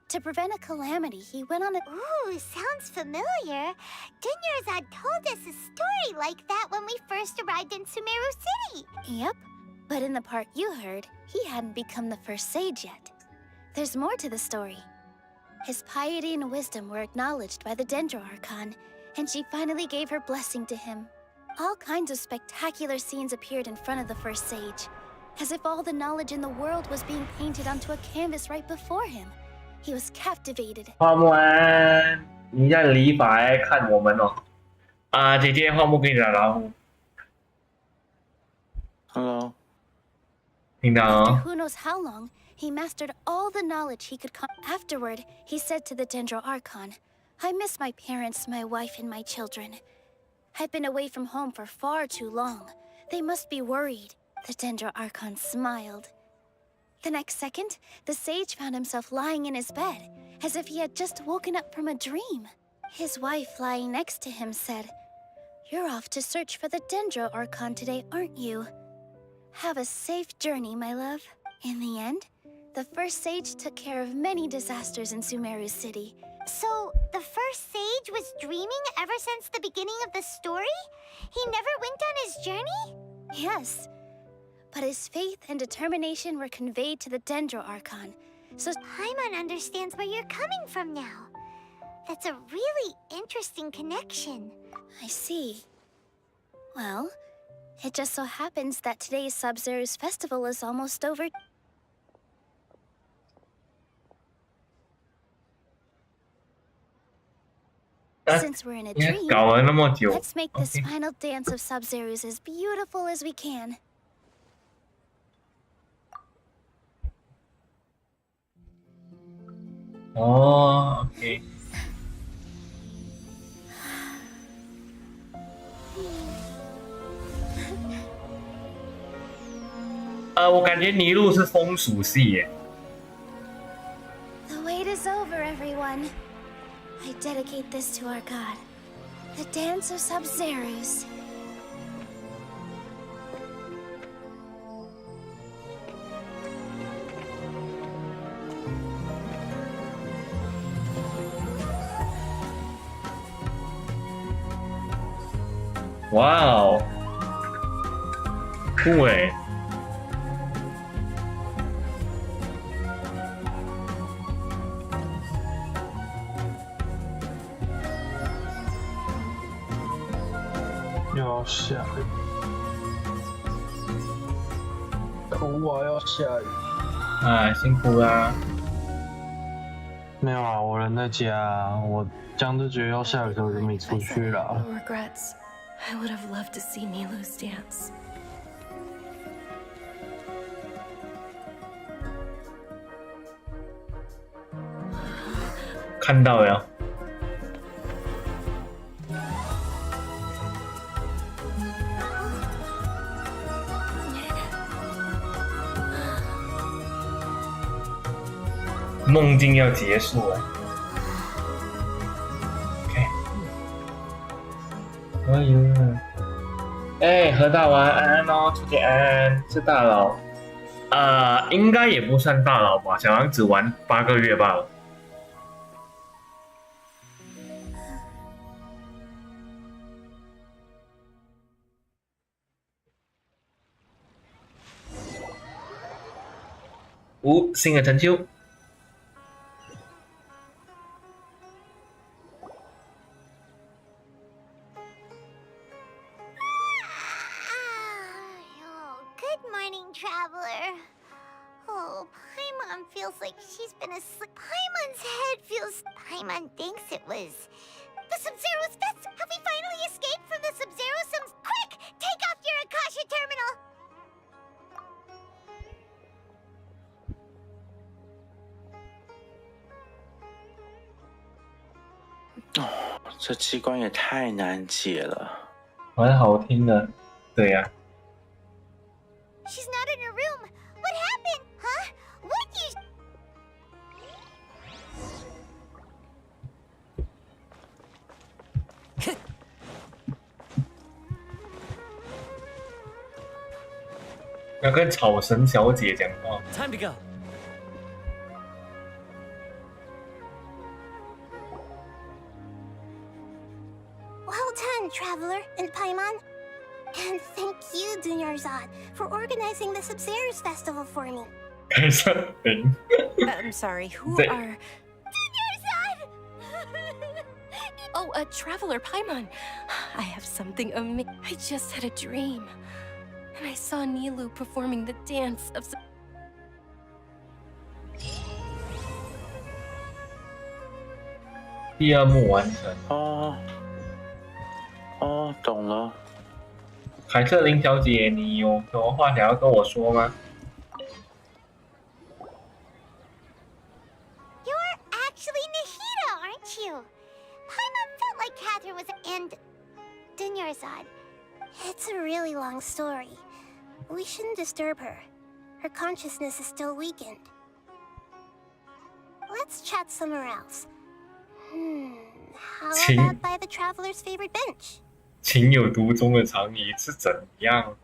To prevent a calamity, he went on a... Ooh, sounds familiar. Dunyarzad told us a story like that when we first arrived in Sumeru City. Yep, but in the part you heard, he hadn't become the first sage yet. There's more to the story. His piety and wisdom were acknowledged by the Dendro Archon, and she finally gave her blessing to him. All kinds of spectacular scenes appeared in front of the first sage, as if all the knowledge in the world was being painted onto a canvas right before him. He was captivated. 花木安，你在理法来看我们哦。啊，姐姐，花木跟你打招呼。Hello. 听到哦。 After who knows how long, he mastered all the knowledge he could. Afterward, he said to the Dendro Archon, "I miss my parents, my wife, and my children. I've been away from home for far too long. They must be worried." The Dendro Archon smiled. The next second, the sage found himself lying in his bed, as if he had just woken up from a dream. His wife, lying next to him, said, "You're off to search for the Dendro Archon today, aren't you? Have a safe journey, my love." In the end, the first sage took care of many disasters in Sumeru City. So, the first sage was dreaming ever since the beginning of the story? He never went on his journey? Yes. But his faith and determination were conveyed to the Dendro Archon, so... Paimon understands where you're coming from now. That's a really interesting connection. I see. Well, it just so happens that today's Sub-Zero's festival is almost over. Since we're in a dream, let's make this final dance of Sub-Zero's as beautiful as we can. Oh, okay. 我感觉麋鹿是风属系耶。The wait is over, everyone. I dedicate this to our god, the dance of Sub-Zero's. Wow. 酷诶。又要下雨，头瓦要下雨。辛苦啦。没有啊，我人在家，我这样就觉得要下课我就没出去了。No regrets. I would have loved to see Nilu's dance. 看到了。梦境要结束了。OK。哎呦，哎，河大王安安哦，出去安安是大佬。应该也不算大佬吧，小狼只玩8个月罢了。新的成就。Good morning, traveler. Oh, Paimon feels like she's been asleep. Paimon's head feels... Paimon thinks it was... The Sub-Zero's fest! Have we finally escaped from the Sub-Zero? Quick! Take off your Akasha terminal! 这机关也太难解了。蛮好听的，对呀、She's not in her room. What happened? Huh? What did you... 要跟草神小姐讲话。Time to go. Well done, traveler and Paimon. And thank you, Dunyarzad, for organizing the Sub-Zero's festival for me. I'm sorry, who are... Dunyarzad! Oh, a traveler, Paimon. I have something amazing. I just had a dream. And I saw Nilu performing the dance of... 第2幕完成。哦，懂了。凯瑟琳小姐，你有什么话想要跟我说吗？ You're actually Nahida, aren't you? Paimon felt like Catherine was... And... Dunyarzad. It's a really long story. We shouldn't disturb her. Her consciousness is still weakened. Let's chat somewhere else. How about by the traveler's favorite bench? 情有独钟的长椅是怎样？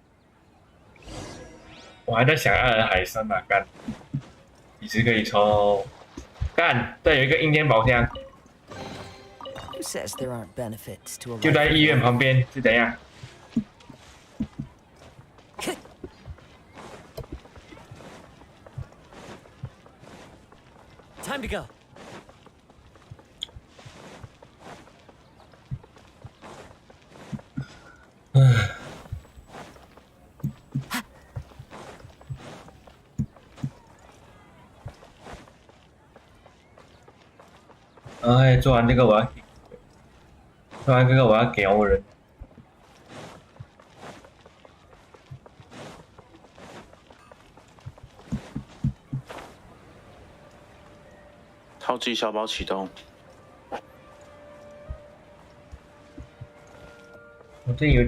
我还在想爱尔海参啊，干，椅子可以抽，干，这有一个阴间宝箱， Who says there aren't benefits to a 就在医院旁边，是怎样？ Time to go. 哎，做完这个我要给欧人。超级小宝启动。我这有。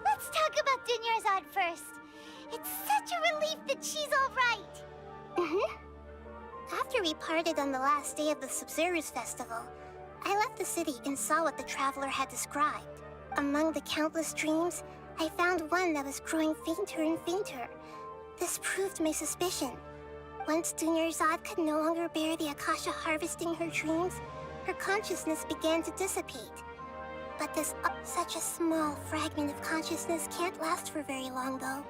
Let's talk about Dunyarzad first. It's such a relief that she's all right. After we parted on the last day of the Sub-Zero's festival, I left the city and saw what the traveler had described. Among the countless dreams, I found one that was growing fainter and fainter. This proved my suspicion. Once Dunyarzad could no longer bear the Akasha harvesting her dreams, her consciousness began to dissipate. But this such a small fragment of consciousness can't last for very long, though.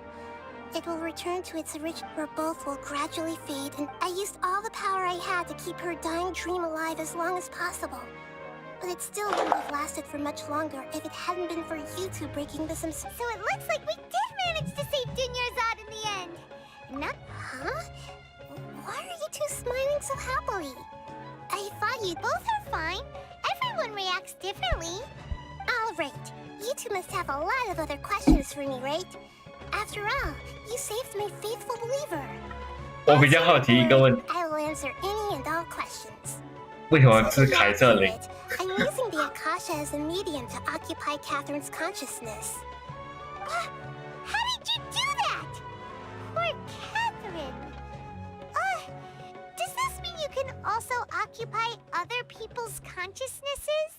It will return to its original, where both will gradually fade, and I used all the power I had to keep her dying dream alive as long as possible. But it still wouldn't have lasted for much longer if it hadn't been for you two breaking the So it looks like we did both are fine. Everyone reacts differently. All right. You two must have a lot of other questions for me, right? After all, you saved my faithful believer. 我比较好奇一个问题， I will answer any and all questions. 为什么是凯瑟琳？ I'm using the Akasha as a medium to occupy Catherine's consciousness. How did you do that? Poor Catherine. Does this mean you can also occupy other people's consciousnesses?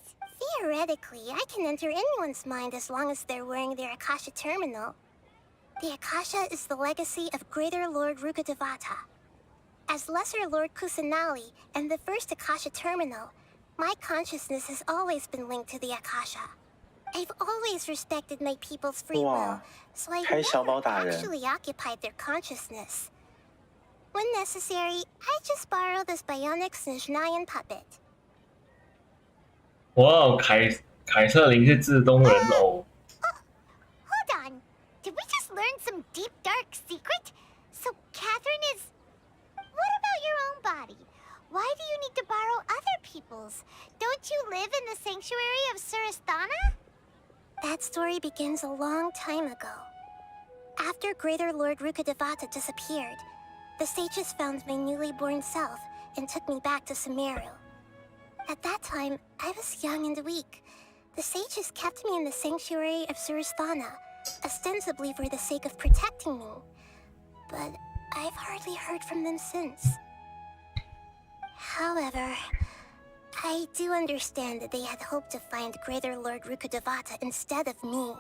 Theoretically, I can enter anyone's mind as long as they're wearing their Akasha terminal. The Akasha is the legacy of Greater Lord Rukkhadevata. As Lesser Lord Kusanali and the first Akasha terminal, my consciousness has always been linked to the Akasha. I've always respected my people's free will, so I never actually occupied their consciousness. When necessary, I just borrow this bionic Snezhnayan puppet. 哇哦，凯瑟琳是自动人偶。Hold on. Did we just learn some deep, dark secret? So Catherine is... What about your own body? Why do you need to borrow other people's? Don't you live in the sanctuary of Surasthana? That story begins a long time ago. After Greater Lord Rukkhadevata disappeared, the sages found my newly born self and took me back to Sumeru. At that time, I was young and weak. The sages kept me in the sanctuary of Surasthana, ostensibly for the sake of protecting me. But I've hardly heard from them since. However, I do understand that they had hoped to find Greater Lord Rukkhadevata instead of me,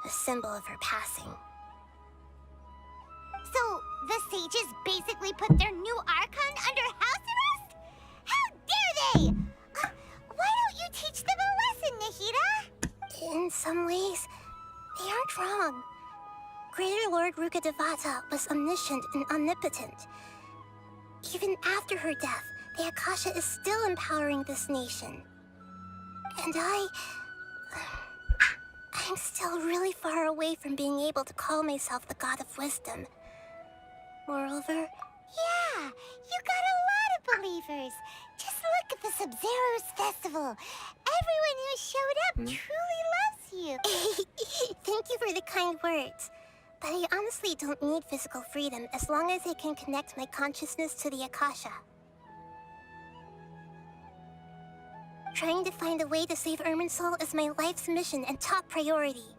a symbol of her passing. So, the sages basically put their new Archon under house arrest? How dare they! Why don't you teach them a lesson, Nahida? In some ways, they aren't wrong. Greater Lord Rukkhadevata was omniscient and omnipotent. Even after her death, the Akasha is still empowering this nation. And I'm still really far away from being able to call myself the God of Wisdom. Moreover... Yeah, you got a lot of believers. Just look at the Sub-Zero's festival. Everyone who showed up truly loves you. Thank you for the kind words. But I honestly don't need physical freedom as long as I can connect my consciousness to the Akasha. Trying to find a way to save Irminsul is my life's mission and top priority.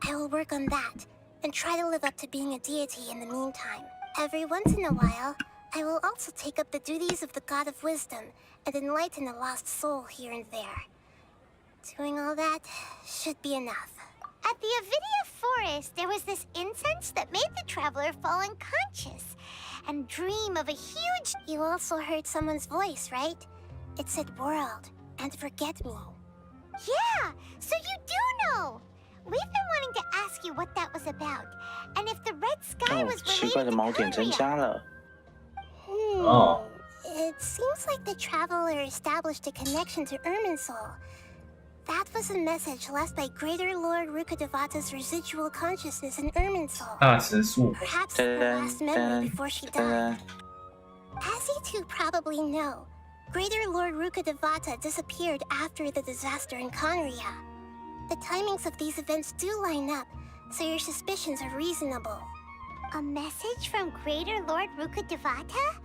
I will work on that, and try to live up to being a deity in the meantime. Every once in a while, I will also take up the duties of the God of Wisdom and enlighten a lost soul here and there. Doing all that should be enough. At the Avidia Forest, there was this incense that made the traveler fall unconscious and dream of a huge... You also heard someone's voice, right? It said world and forget me. Yeah, so you do know! We've been wanting to ask you what that was about, and if the red sky was related to Korea. It seems like the traveler established a connection to Irminsul. That was a message left by Greater Lord Rukkhadevata's residual consciousness in Irminsul. Perhaps her last memory before she died. As you two probably know, Greater Lord Rukkhadevata disappeared after the disaster in Conria. The timings of these events do line up, so your suspicions are reasonable. A message from Greater Lord Rukkhadevata?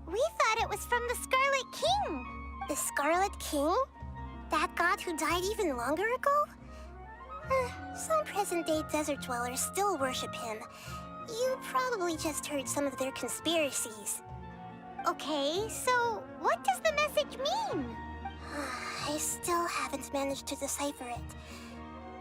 We thought it was from the Scarlet King. The Scarlet King? That god who died even longer ago? Some present-day desert dwellers still worship him. You probably just heard some of their conspiracies. Okay, so what does the message mean? I still haven't managed to decipher it.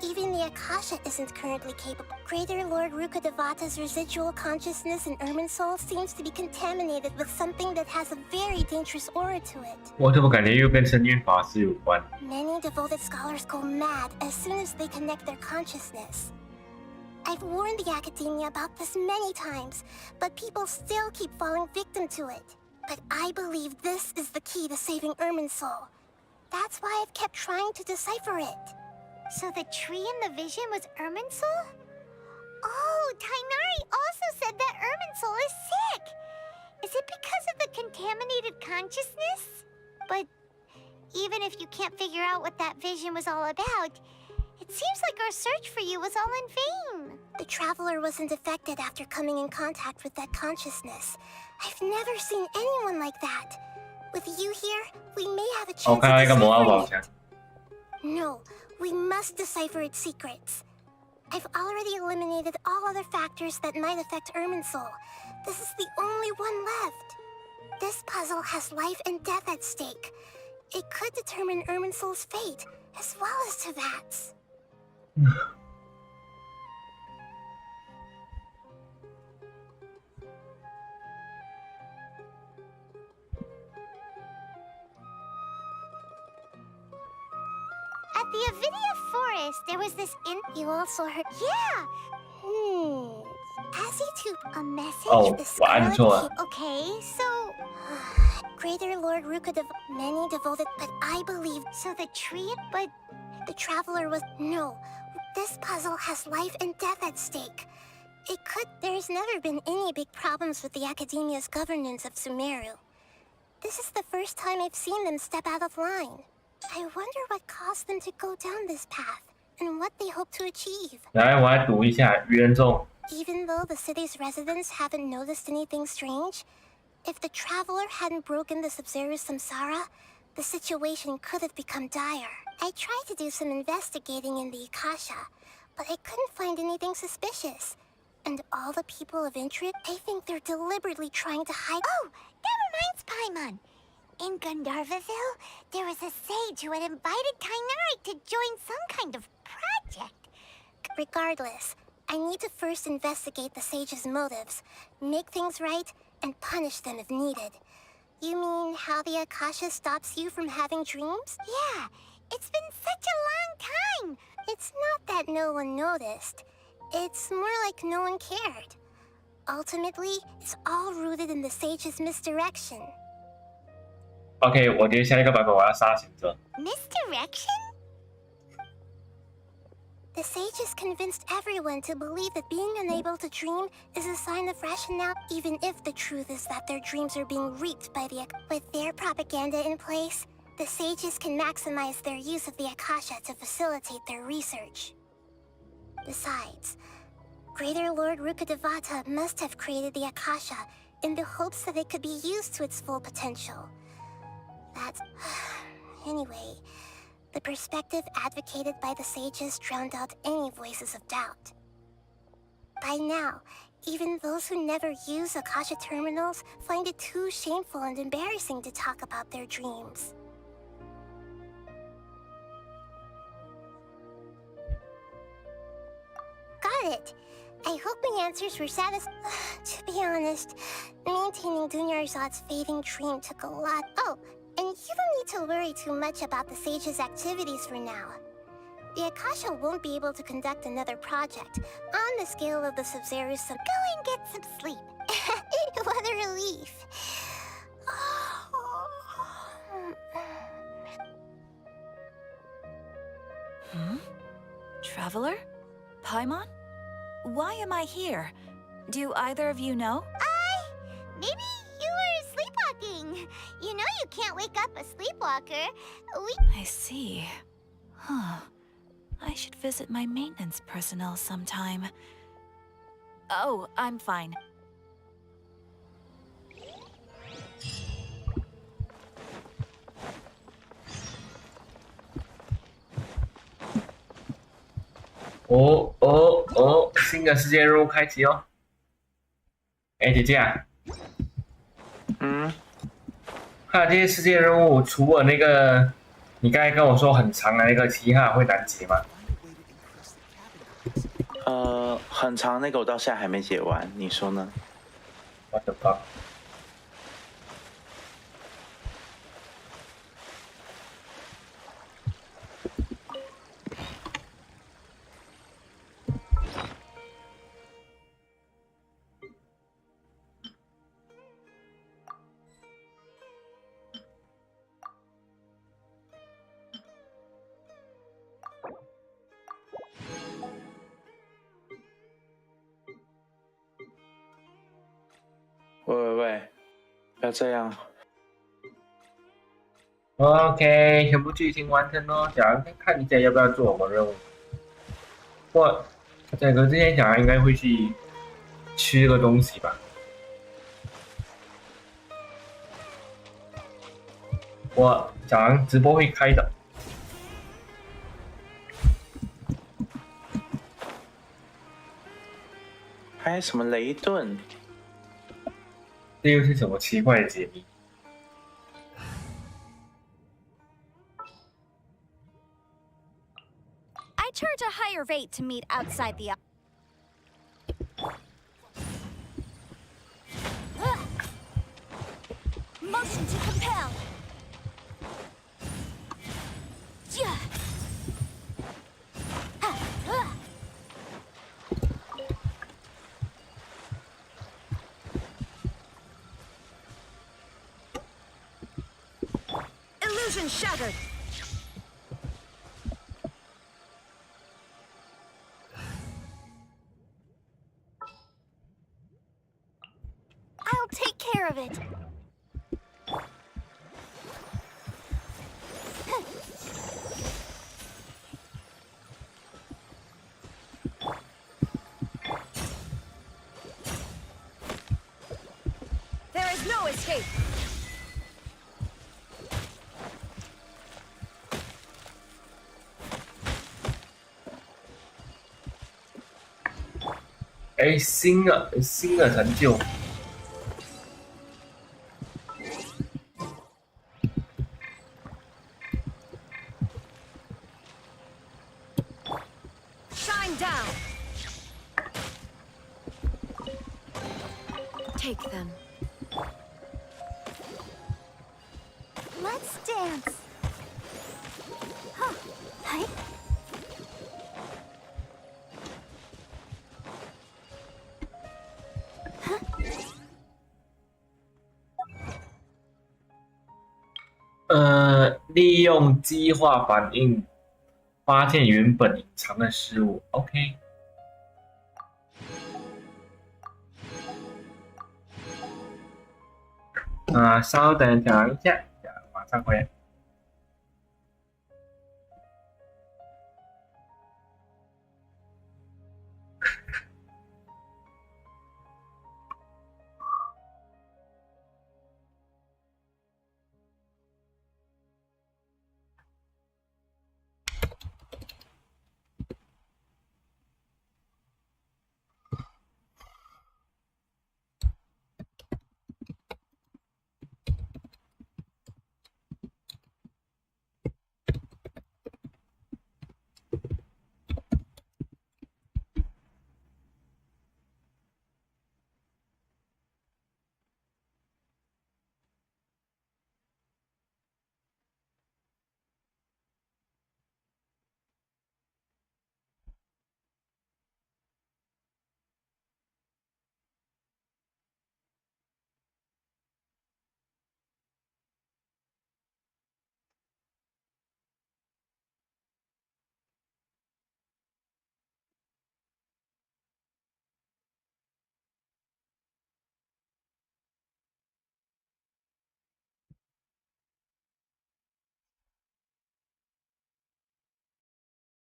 Even the Akasha isn't currently capable. Greater Lord Rukkhadevata's residual consciousness in Irminsul seems to be contaminated with something that has a very dangerous aura to it. 我怎么感觉又跟深渊法师有关？ Many devoted scholars go mad as soon as they connect their consciousness. I've warned the academia about this many times, but people still keep falling victim to it. But I believe this is the key to saving Irminsul. That's why I've kept trying to decipher it. So the tree in the vision was Irminsul? Oh, Tainari also said that Irminsul is sick. Is it because of the contaminated consciousness? But can't figure out what that vision was all about, it seems like our search for you was all in vain. The traveler wasn't affected after coming in contact with that consciousness. I've never seen anyone like that. With you here, we may have a chance of deciphering it. No, we must decipher its secrets. I've already eliminated all other factors that might affect Irminsul. This is the only one left. This puzzle has life and death at stake. It could determine Irminsul's fate, as well as Tevat's. At the Avidia Forest, there was this You also heard... Yeah! As he took a message with Scarlet King... Okay, so... Greater Lord Ruka many devoted... But I believe... So the tree... But... The traveler was... No. This puzzle has life and death at stake. It could... There's never been any big problems with the Academia's governance of Sumeru. This is the first time I've seen them step out of line. I wonder what caused them to go down this path, and what they hope to achieve. 来，我来读一下原中。 Even though the city's residents haven't noticed anything strange, if the traveler hadn't broken the Sub-Zero's samsara, the situation could have become dire. I tried to do some investigating in the Akasha, but I couldn't find anything suspicious. And all the people of interest, I think they're deliberately trying to hide... Oh, that reminds Paimon. In Gandharvaville, there was a sage who had invited Kainari to join some kind of project. Regardless, I need to first investigate the sage's motives, make things right, and punish them if needed. You mean how the Akasha stops you from having dreams? Yeah, it's been such a long time. It's not that no one noticed. It's more like no one cared. Ultimately, it's all rooted in the sage's misdirection. OK， 我觉得下一个版本我要杀行者。Misdirection? The sages convinced everyone to believe that being unable to dream is a sign of rationale, even if the truth is that their dreams are being reaped by the... With their propaganda in place, the sages can maximize their use of the Akasha to facilitate their research. Besides, Greater Lord Rukadevata must have created the Akasha in the hopes that it could be used to its full potential. That's... Anyway, the perspective advocated by the sages drowned out any voices of doubt. By now, even those who never use Akasha terminals find it too shameful and embarrassing to talk about their dreams. Got it! I hope my answers were satisfying. To be honest, maintaining Dunyarzad's fading dream took a lot. Oh, and you don't need to worry too much about the sage's activities for now. The Akasha won't be able to conduct another project on the scale of the Sub-Zero's... Go and get some sleep. What a relief. Traveler? Paimon? Why am I here? Do either of you know? Maybe you were sleepwalking. You know you can't wake up a sleepwalker. I see. Huh. I should visit my maintenance personnel sometime. Oh, I'm fine.哦，新的世界任务开启哦！哎，姐姐啊，还有这些世界任务，除了那个你刚才跟我说很长的那个其他会难解吗？很长那个我到现在还没解完，你说呢？ What the fuck？ 喂，不要这样。OK，全部剧情完成咯。小杨看一下要不要做我们任务。我这个之前小杨应该会去吃个东西吧。我小杨直播会开的。还有什么雷顿？这又是什么奇怪的解谜？ I charge a higher rate to meet outside the... Motion to compel. Illusion shattered. I'll take care of it. There is no escape. Hey, 新的成就。 Take them. Let's dance. Huh. Hi. Huh? 利用激化反应发现原本隐藏的事物。OK。 稍等讲一下，马上回来。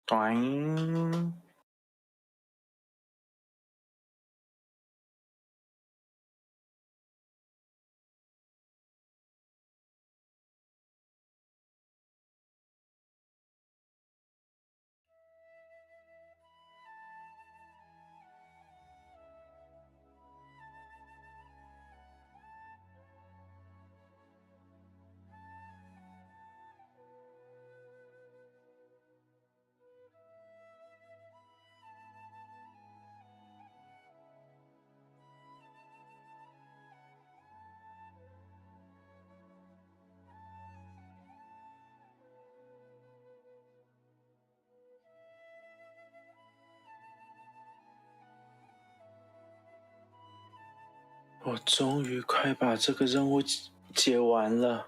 短。我终于快把这个任务解完了。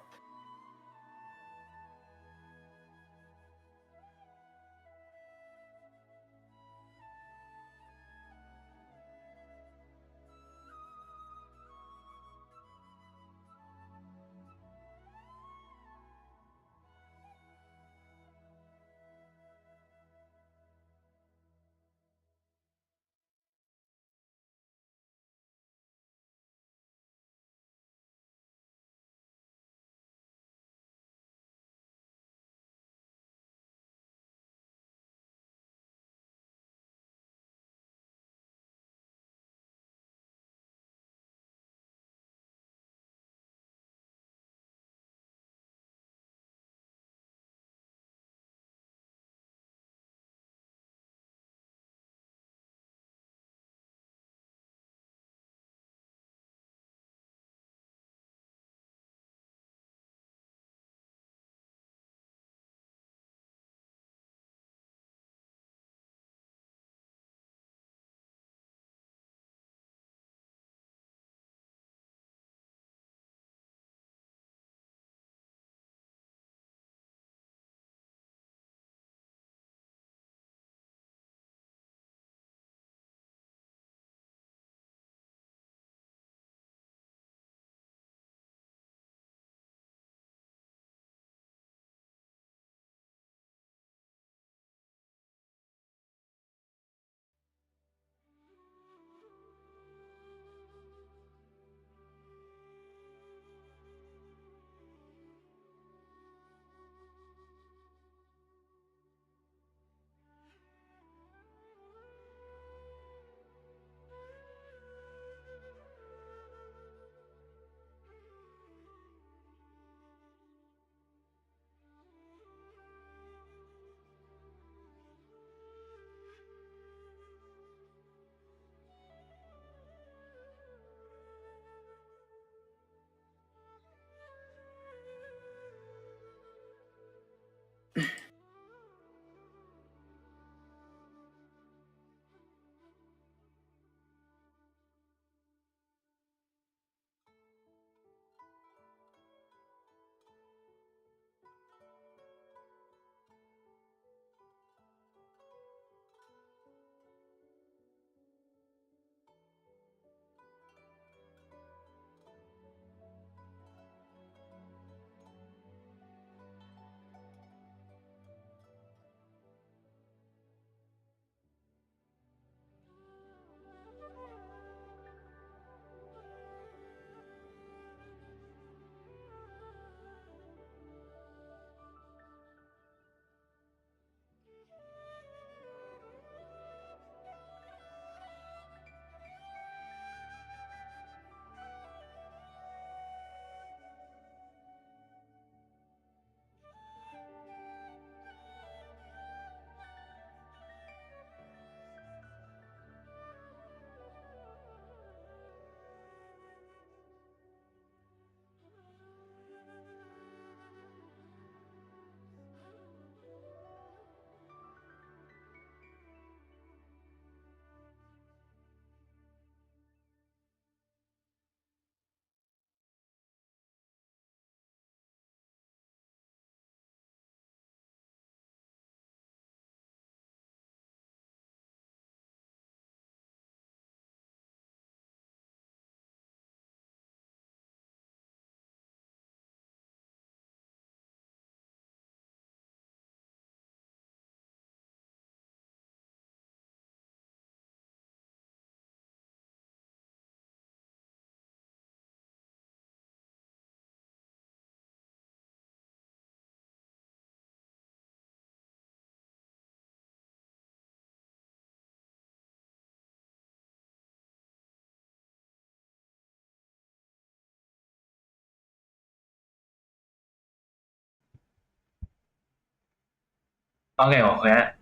OK， 我回来。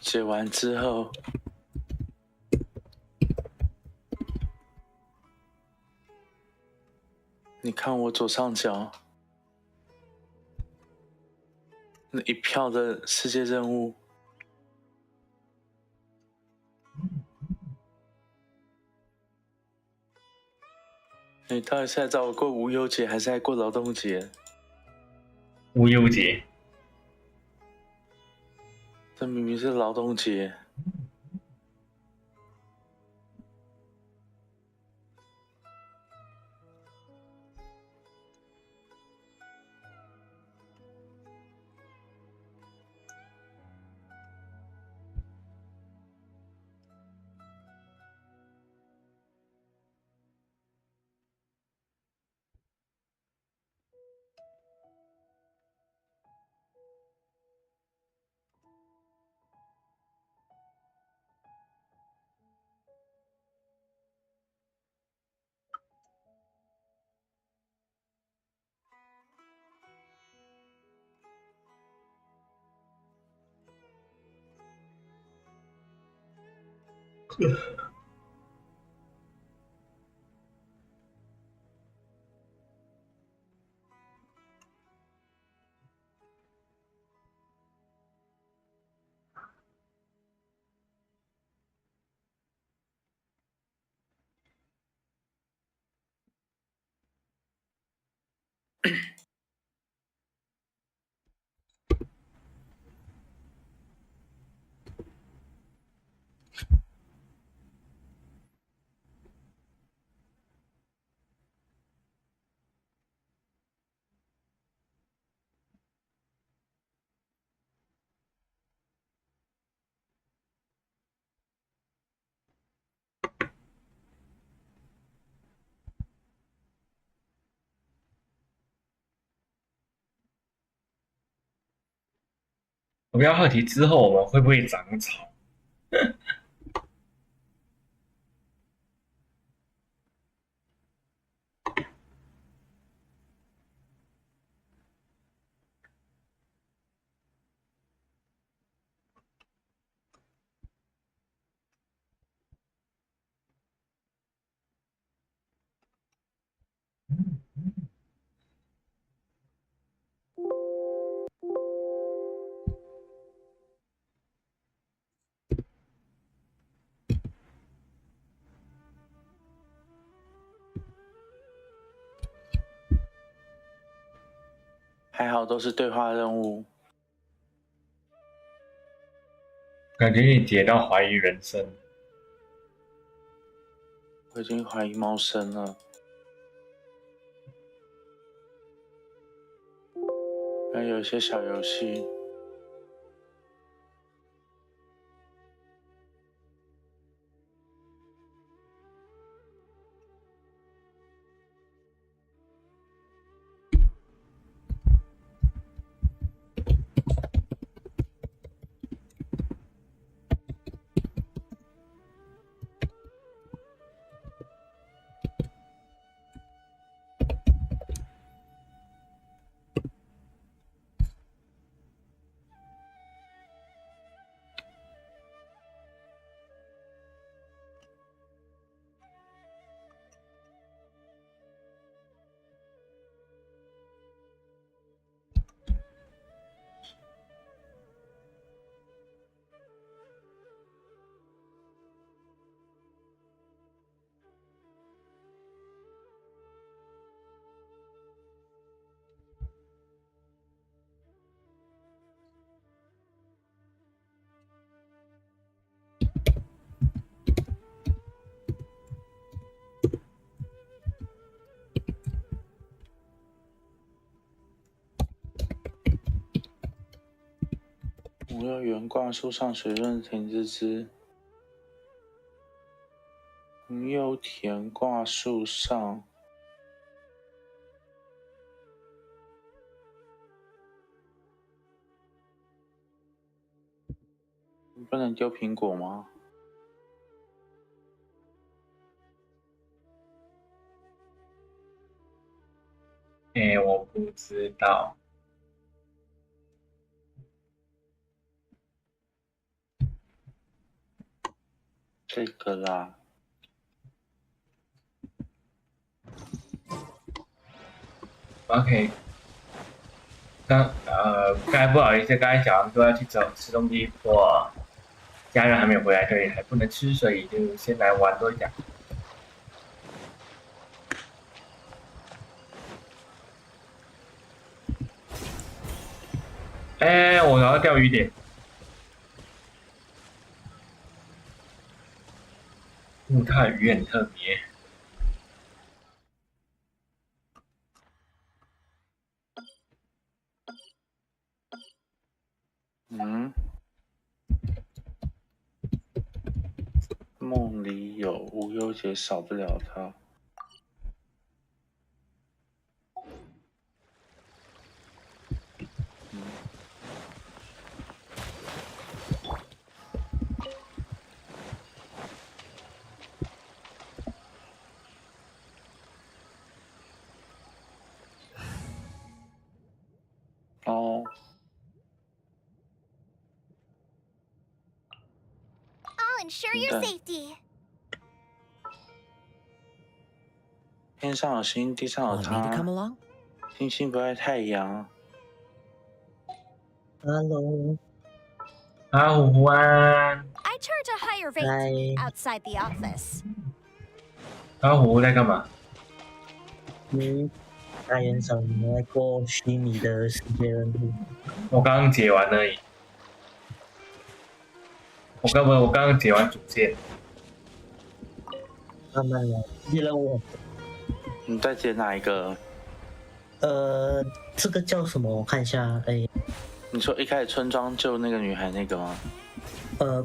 解完之后，你看我左上角那一票的世界任务，你到底是在找我过无忧节，还是在过劳动节？无忧节。这明明是劳动节。我比较好奇之后我们会不会长草？还好都是对话任务。感觉你解到怀疑人生。我已经怀疑猫生了。还有一些小游戏。无忧悬挂树上，水润停之之。无忧田挂树上。不能丢苹果吗？我不知道。这个啦。OK。刚才不好意思，刚才小狼说要去吃东西，我家人还没有回来，所以还不能吃，所以就先来玩多一点。我要钓鱼点。它的鱼很特别。梦里有无忧姐，少不了她。哦。I'll ensure your safety. 天上有星，地上有他。星星不爱太阳。Hello。啊，午安。I charge a higher rate outside the office. 老虎在干嘛？大原神来过虚拟的世界任务。我刚刚解完而已。我刚刚解完主线。慢慢来，任务。你在解哪一个？这个叫什么？我看一下。你说一开始村庄救那个女孩那个吗？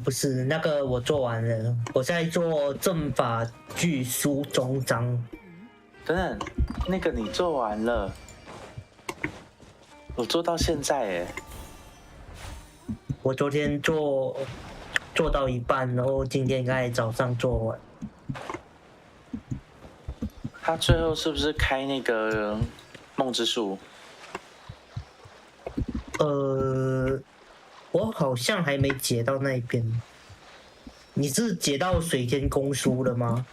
不是，那个我做完了，我在做阵法巨书终章。等等，那个你做完了，我做到现在哎。我昨天做到一半，然后今天应该早上做完。他最后是不是开那个梦之树？我好像还没解到那边。你是解到水天宫书了吗？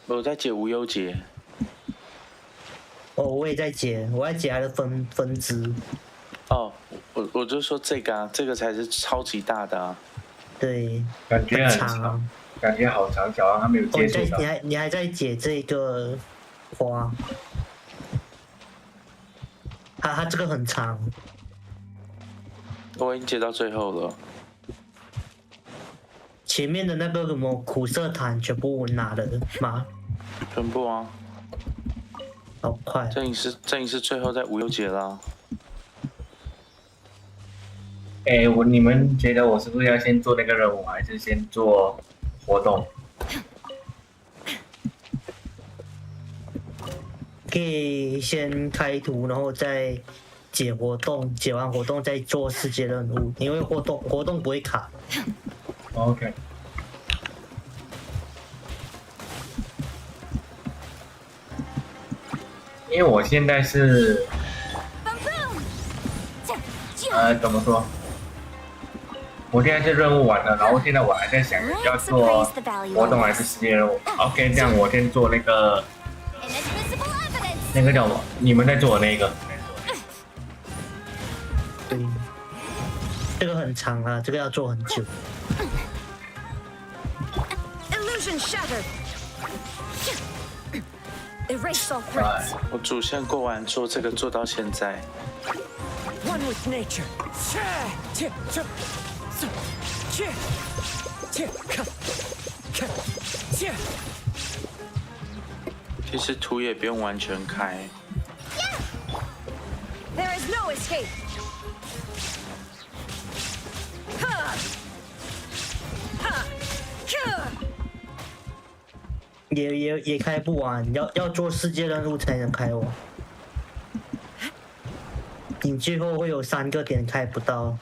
我在解无忧节。我也在解，我在解它的分支。我就说这个啊，这个才是超级大的啊。对，感觉很长，感觉好长，小狼还没有接触到。你还在解这个花？它这个很长。我已经解到最后了。前面的那个什么苦涩毯全部拿了吗？全部啊。好快。这已经是最后在无忧节啦。你们觉得我是不是要先做那个任务，还是先做活动？可以先开图，然后再解活动，解完活动再做世界任务，因为活动不会卡。OK。因为我现在是，怎么说？我现在是任务完了，然后现在我还在想要做活动还是世界任务。OK， 这样我先做那个叫什么？你们在做的那个。对，这个很长啊，这个要做很久。Illusion shattered. Erase all threats. 我主线过完做这个做到现在。One with nature. 其实图也不用完全开。There is no escape. 也开不完，要做世界任务才能开完。你最后会有3个点开不到。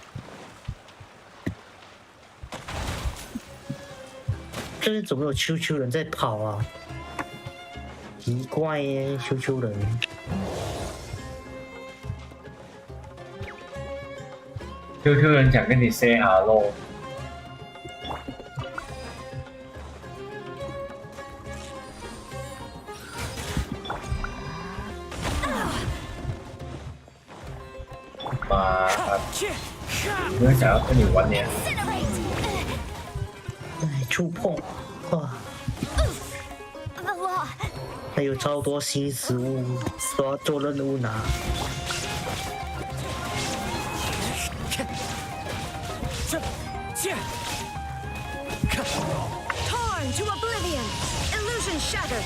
这是怎么有秋秋人在跑啊？奇怪耶，秋秋人。秋秋人想跟你 say hello。妈，没有想要跟你玩呢。哎，触碰，哇！还有超多新食物，都要做任务拿。Torn to oblivion, illusion shattered.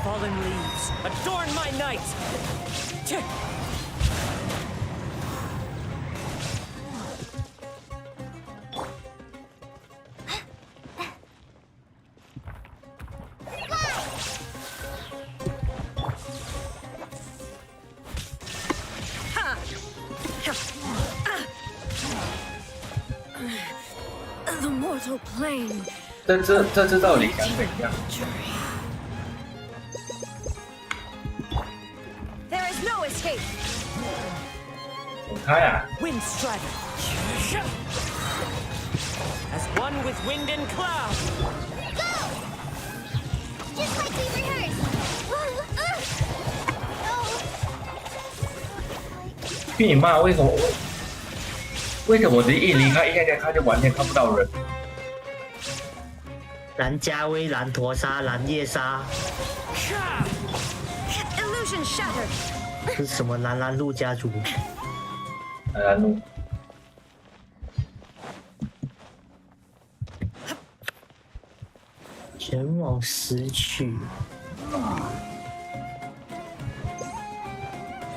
Fallen leaves, adorn my night! The mortal plane. 这到底想怎样？ There is no escape. 我开啊！ Wind strider. As one with wind and cloud. Go! Just like we rehearsed. 你妈，为什么我一离开一下他就完全看不到人？蓝加威、蓝陀沙、蓝夜莎， Illusion shattered. 是什么蓝蓝路家族？蓝蓝路。前往拾取。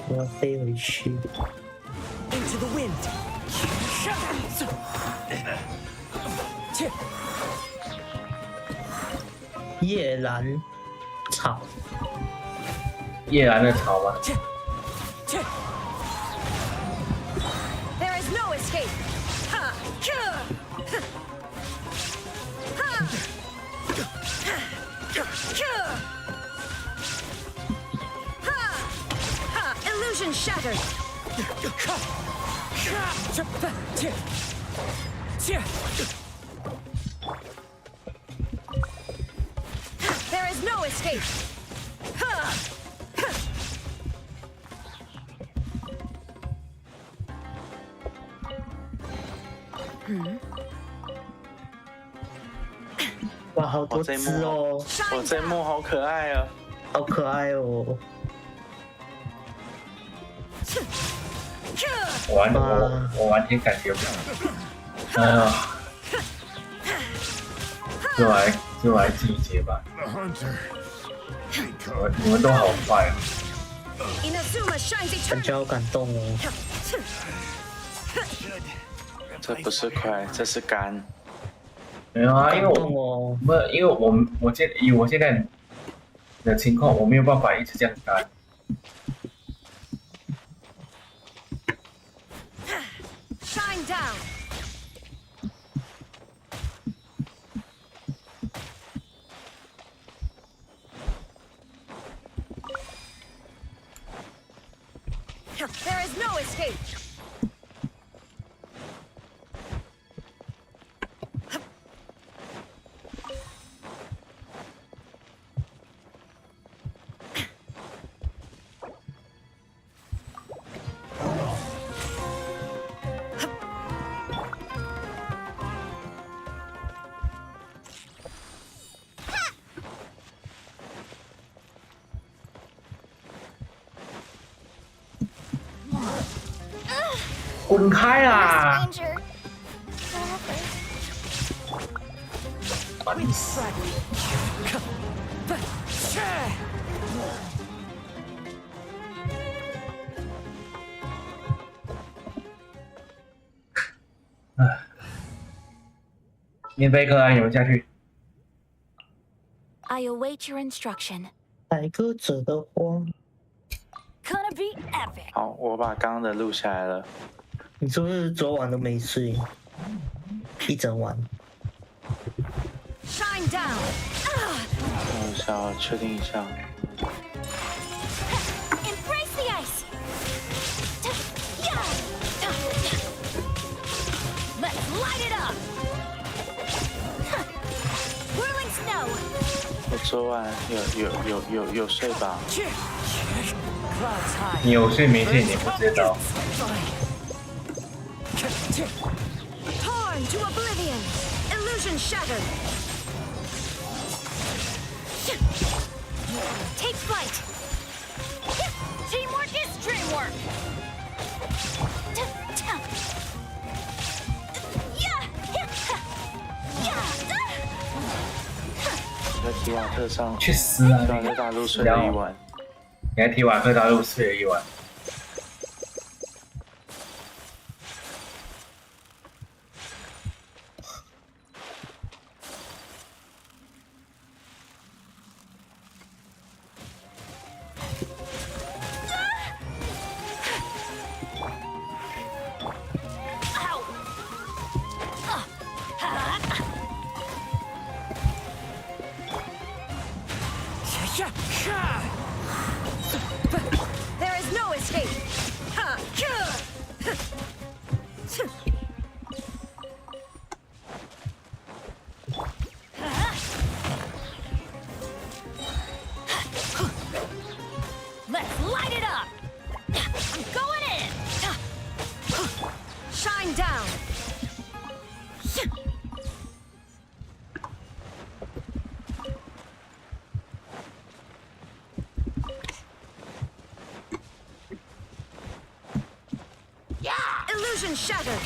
我要飞回去。Into the wind. 夜兰草。夜兰的草吗？ There is no escape. Illusion shattered. There is no escape. Hmm. 哇，好多只哦！我这一幕好可爱啊，好可爱哦！我完全感觉不到。哎呀，就来季节吧。你们都好快啊！感觉好感动哦。这不是快，这是干。没有啊，因为我现在的情况，我没有办法一直这样干。Shine down. There is no escape.滚开啦！烦死！免费课啊，你们下去。I await your instruction. 采割者的花。Gonna be epic. 好，我把刚刚的录下来了。你是不是昨晚都没睡？一整晚。Shine down. 等一下，确定一下。Embrace the ice. Let's light it up. Whirling snow. 我昨晚有睡吧？你有睡没睡？你不知道。Torn to oblivion. Illusion shattered. Take flight. Teamwork is dreamwork. 在提瓦特上，去死啊！在大陆睡了一晚。你在提瓦特大陆睡了一晚。There is no escape. Let's light it up. I'm going in. Shine down. Illusion shattered.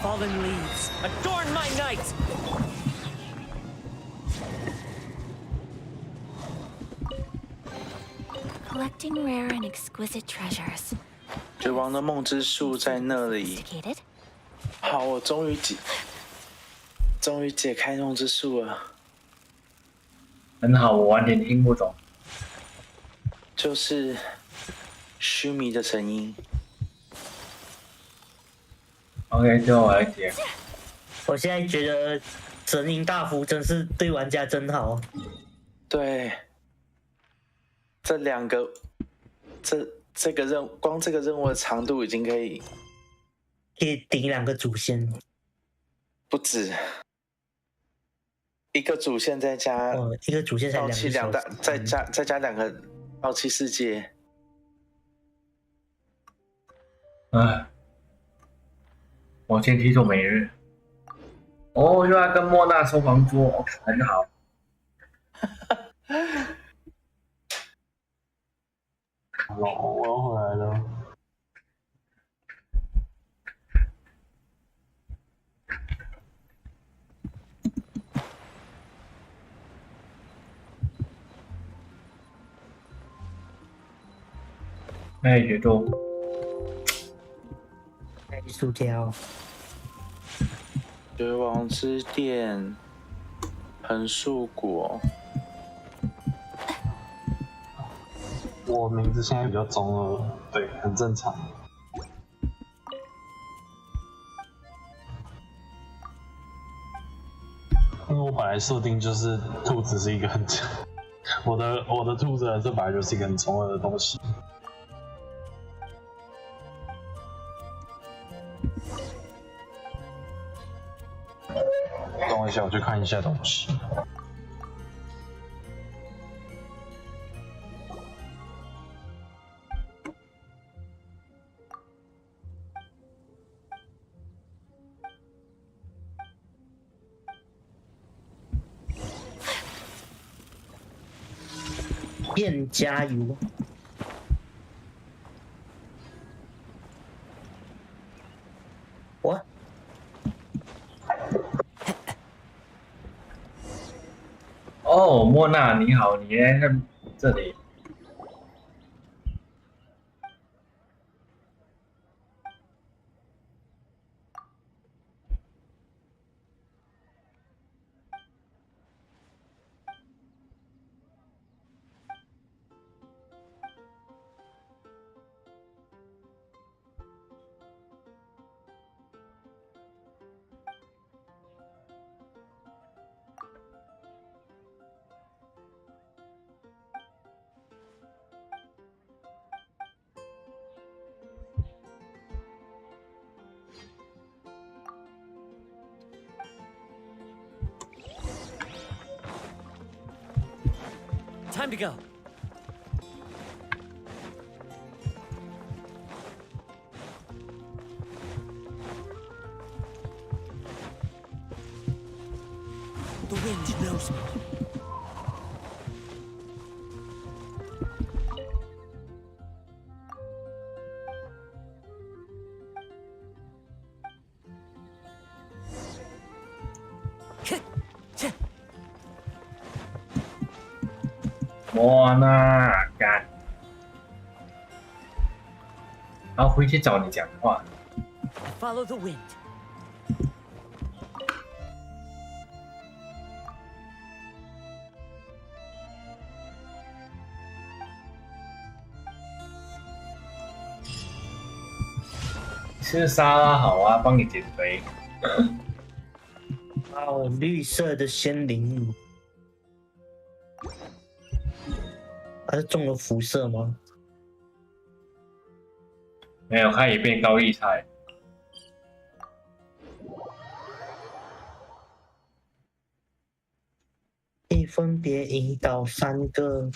Fallen leaves, adorn my night! Collecting rare and exquisite treasures. 绝望的梦之树在那里。好，我终于解开梦之树了。很好，我完全听不懂。就是须弥的声音。OK， 最后我来解。我现在觉得神灵大福真是对玩家真好。对，这两个，这个任光这个任务的长度已经可以顶2个主线，不止。一个主线再加一个主线才盗窃2个再加2个盗窃世界。唉，我先提走每日。哦，又要跟莫娜收房租，很好。我要回来了。哎，决斗。艺术家。绝望之殿，横树果。我名字现在比较中二，对，很正常。因为我本来设定就是兔子是一个很我的兔子人设本来就是一个很中二的东西。等我一下，我去看一下东西。变加油！我哦，莫娜你好，你在这里。Time to go. The wind knows me.哇，那干！然后回去找你讲话。Follow the wind. 吃沙拉好啊，帮你减肥。哦，绿色的仙灵物。他是中了辐射吗？没有，他也变高丽菜。可以分别引导3个。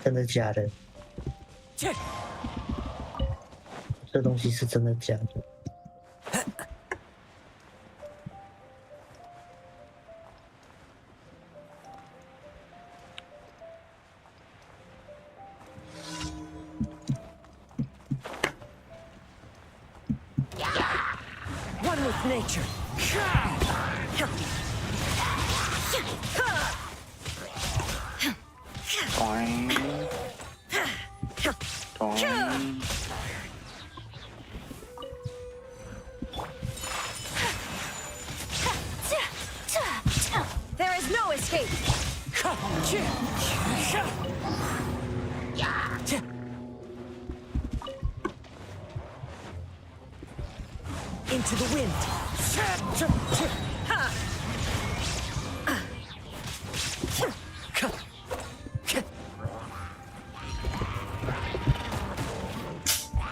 真的假的？这东西是真的假的？ One with nature. There is no escape. Into the wind.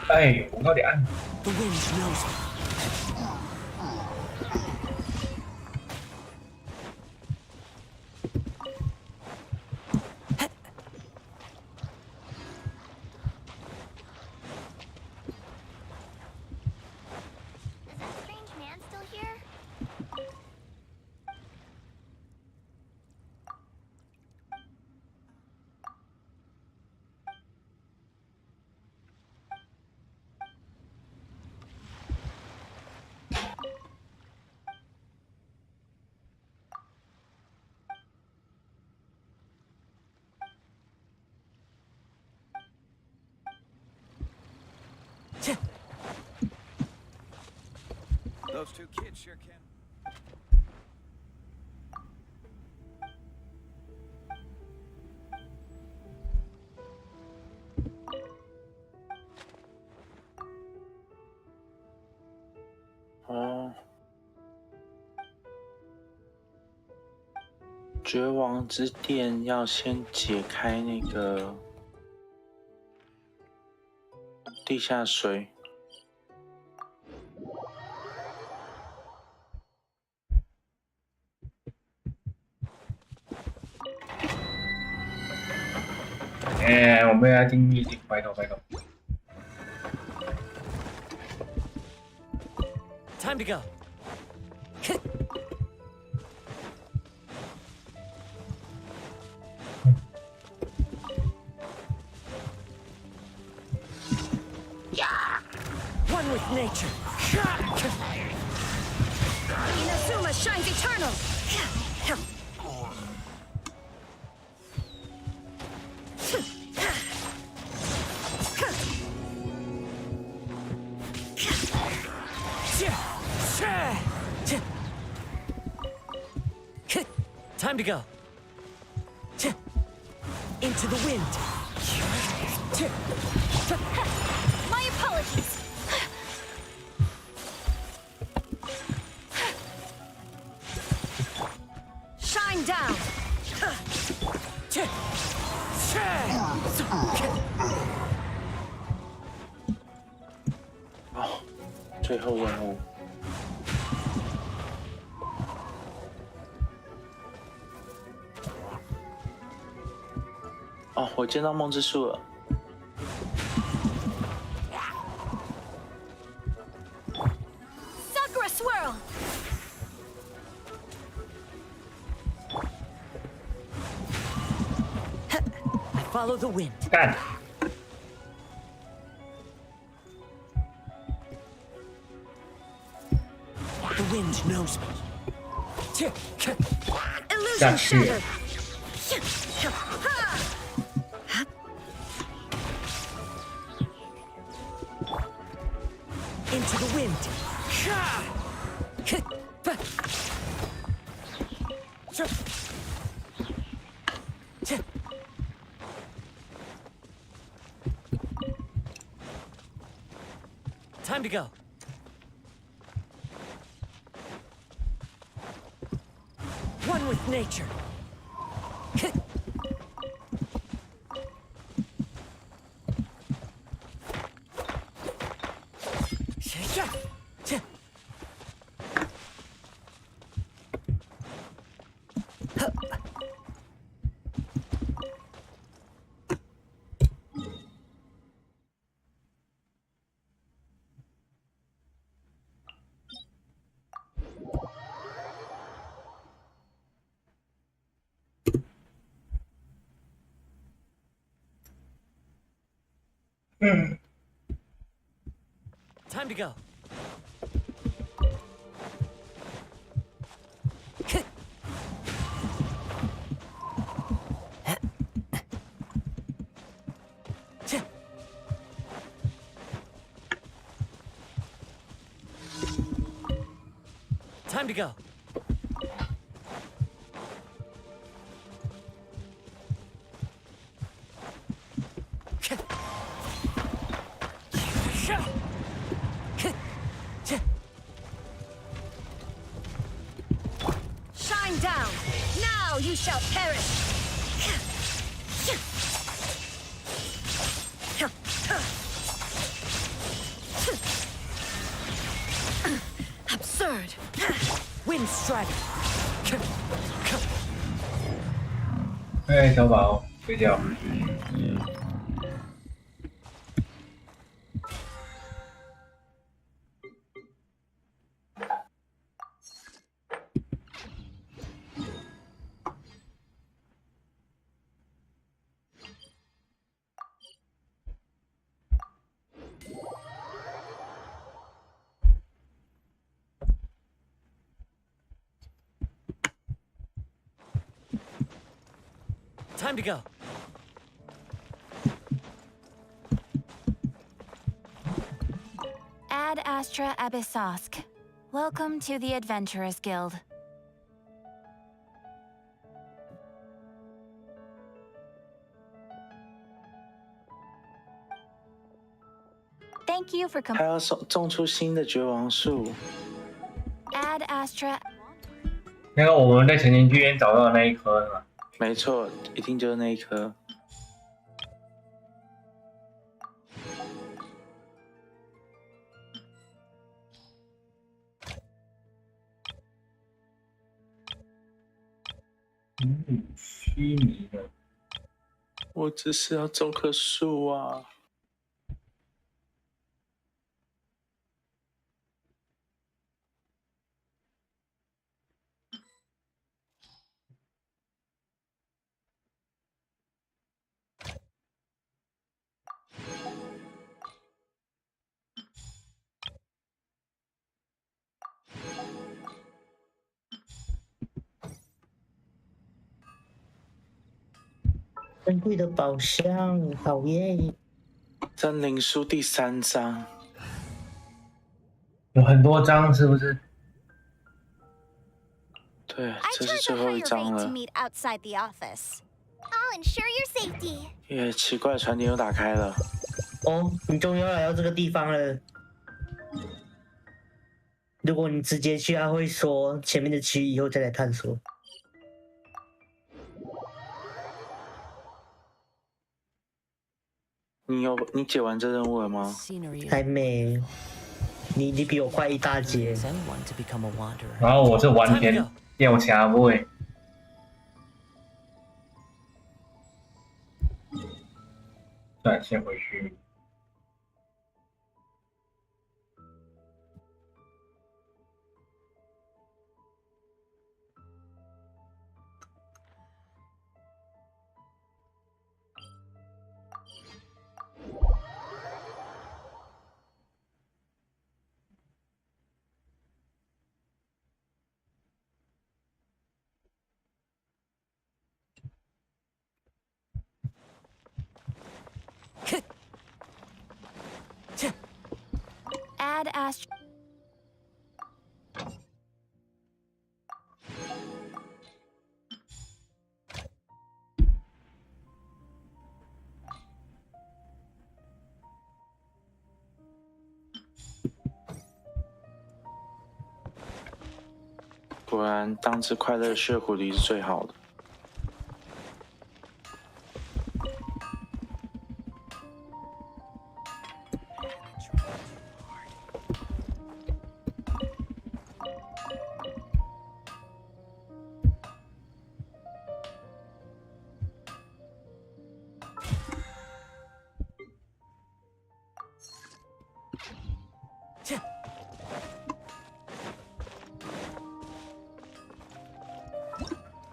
哎，我到底按 The wind knows me. Those two kids sure can. Oh. 绝望之殿要先解开那个地下水。我们要定义定，拜托拜托。 Time to go. One with nature. Inazuma shines eternal. Time to go. Into the wind. My apologies. Shine down. 哦，最后任务。哦，我见到梦之树了。Sakura swirl. I follow the wind. 干。The wind knows me. Illusion shattered. Into the wind. Time to go. One with nature. Time to go. Time to go. Shine down. Now you shall perish. Absurd. Wind strike. 哎，小宝，睡觉。Time to go. Ad Astra Abyssosk. Welcome to the Adventurers Guild. Thank you for 还要种出新的绝王树。Ad Astra. 那个我们在成年剧院找到的那一颗是吧？没错，一定就是那一颗。虚拟的。我只是要种棵树啊。珍贵的宝箱，好耶！森林书第3章，有很多章是不是？对，这是最后一章了。耶，奇怪，船点又打开了。哦，你终于要来到这个地方了。如果你直接去，他会说前面的区域以后再来探索。你解完这任务了吗？还没。你比我快一大截。然后我是完全掉卡位。算了，先回去。Add ast. 果然，当只快乐的血狐狸是最好的。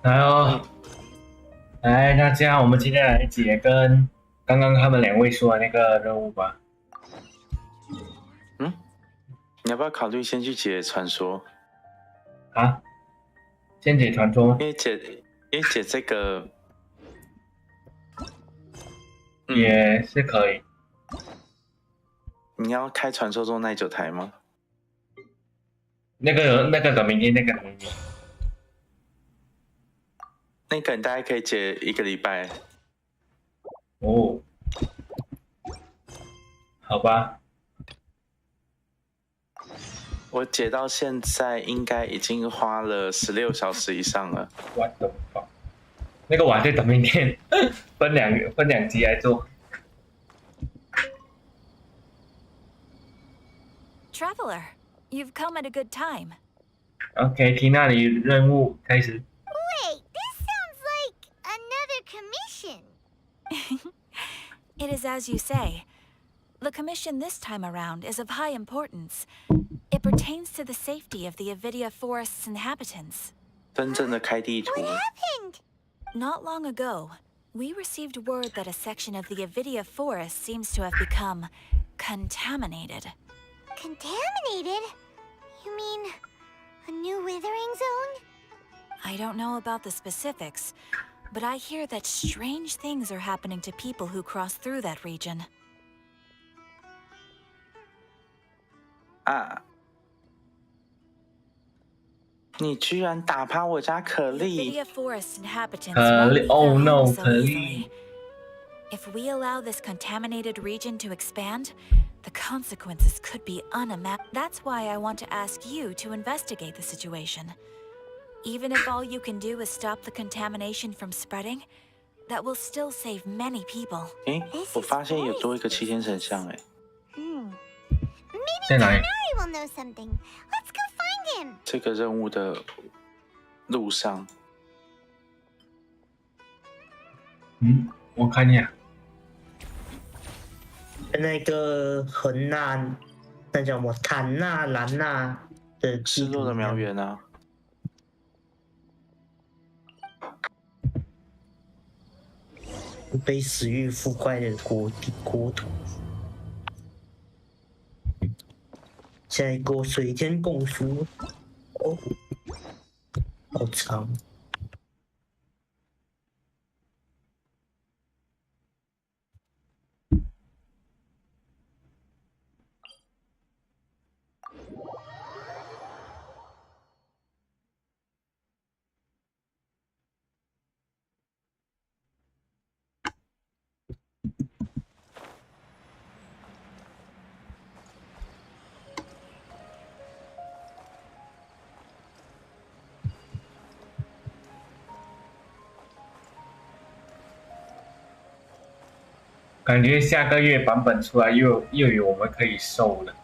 来哦，来大家，我们今天来解跟刚刚他们两位说的那个任务吧。嗯，你要不要考虑先去解传说？啊？先解传说？因为解这个也是可以。你要开传说中耐久台吗？那个等明天，那个等明天。那个大概可以解1个礼拜。哦，好吧。我解到现在应该已经花了16小时以上了。What the fuck？ 那个我还在等明天，分两集来做。Traveler, you've come at a good time. OK， 提纳里任务开始。It is as you say. The commission this time around is of high importance. It pertains to the safety of the Avidia Forest's inhabitants. 真正的开地图。 Not long ago, we received word that a section of the Avidia Forest seems to have become contaminated. Contaminated? You mean a new withering zone? I don't know about the specifics, but I hear that strange things are happening to people who cross through that region. 啊！你居然打趴我家可丽！ Avidia Forest inhabitants 可丽 ，Oh no， so 可丽！ If we allow this contaminated region to expand, the consequences could be unimaginable. That's why I want to ask you to investigate the situation. Even if all you can do is stop the contamination from spreading, that will still save many people. 诶，我发现有多一个7天神像诶。在哪里？ will know something. Let's go find him. 这个任务的路上。我看一下。那个恒纳，那叫什么坦纳兰纳的失落的苗源啊。被死域覆盖的国土。现在给我水天共书，哦，好长。感觉下个月版本出来又有我们可以收了。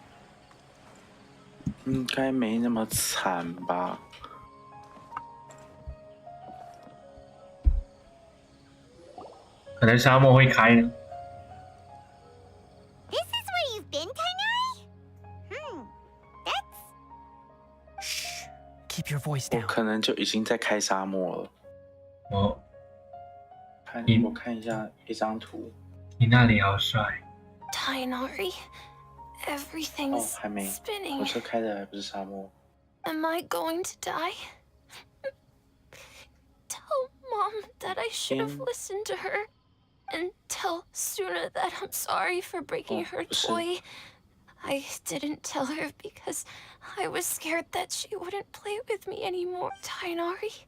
应该没那么惨吧？可能沙漠会开呢。This is where you've been, Tainari? That's... Shh. Keep your voice down. 我可能就已经在开沙漠了。哦。我看一下一张图。你那里好帅。Tainari, everything's 还没。 spinning. 我车开的还不是沙漠。Am I going to die? Tell Mom that I should have listened to her. And tell Suna that I'm sorry for breaking her toy. I didn't tell her because I was scared that she wouldn't play with me anymore. Tainari,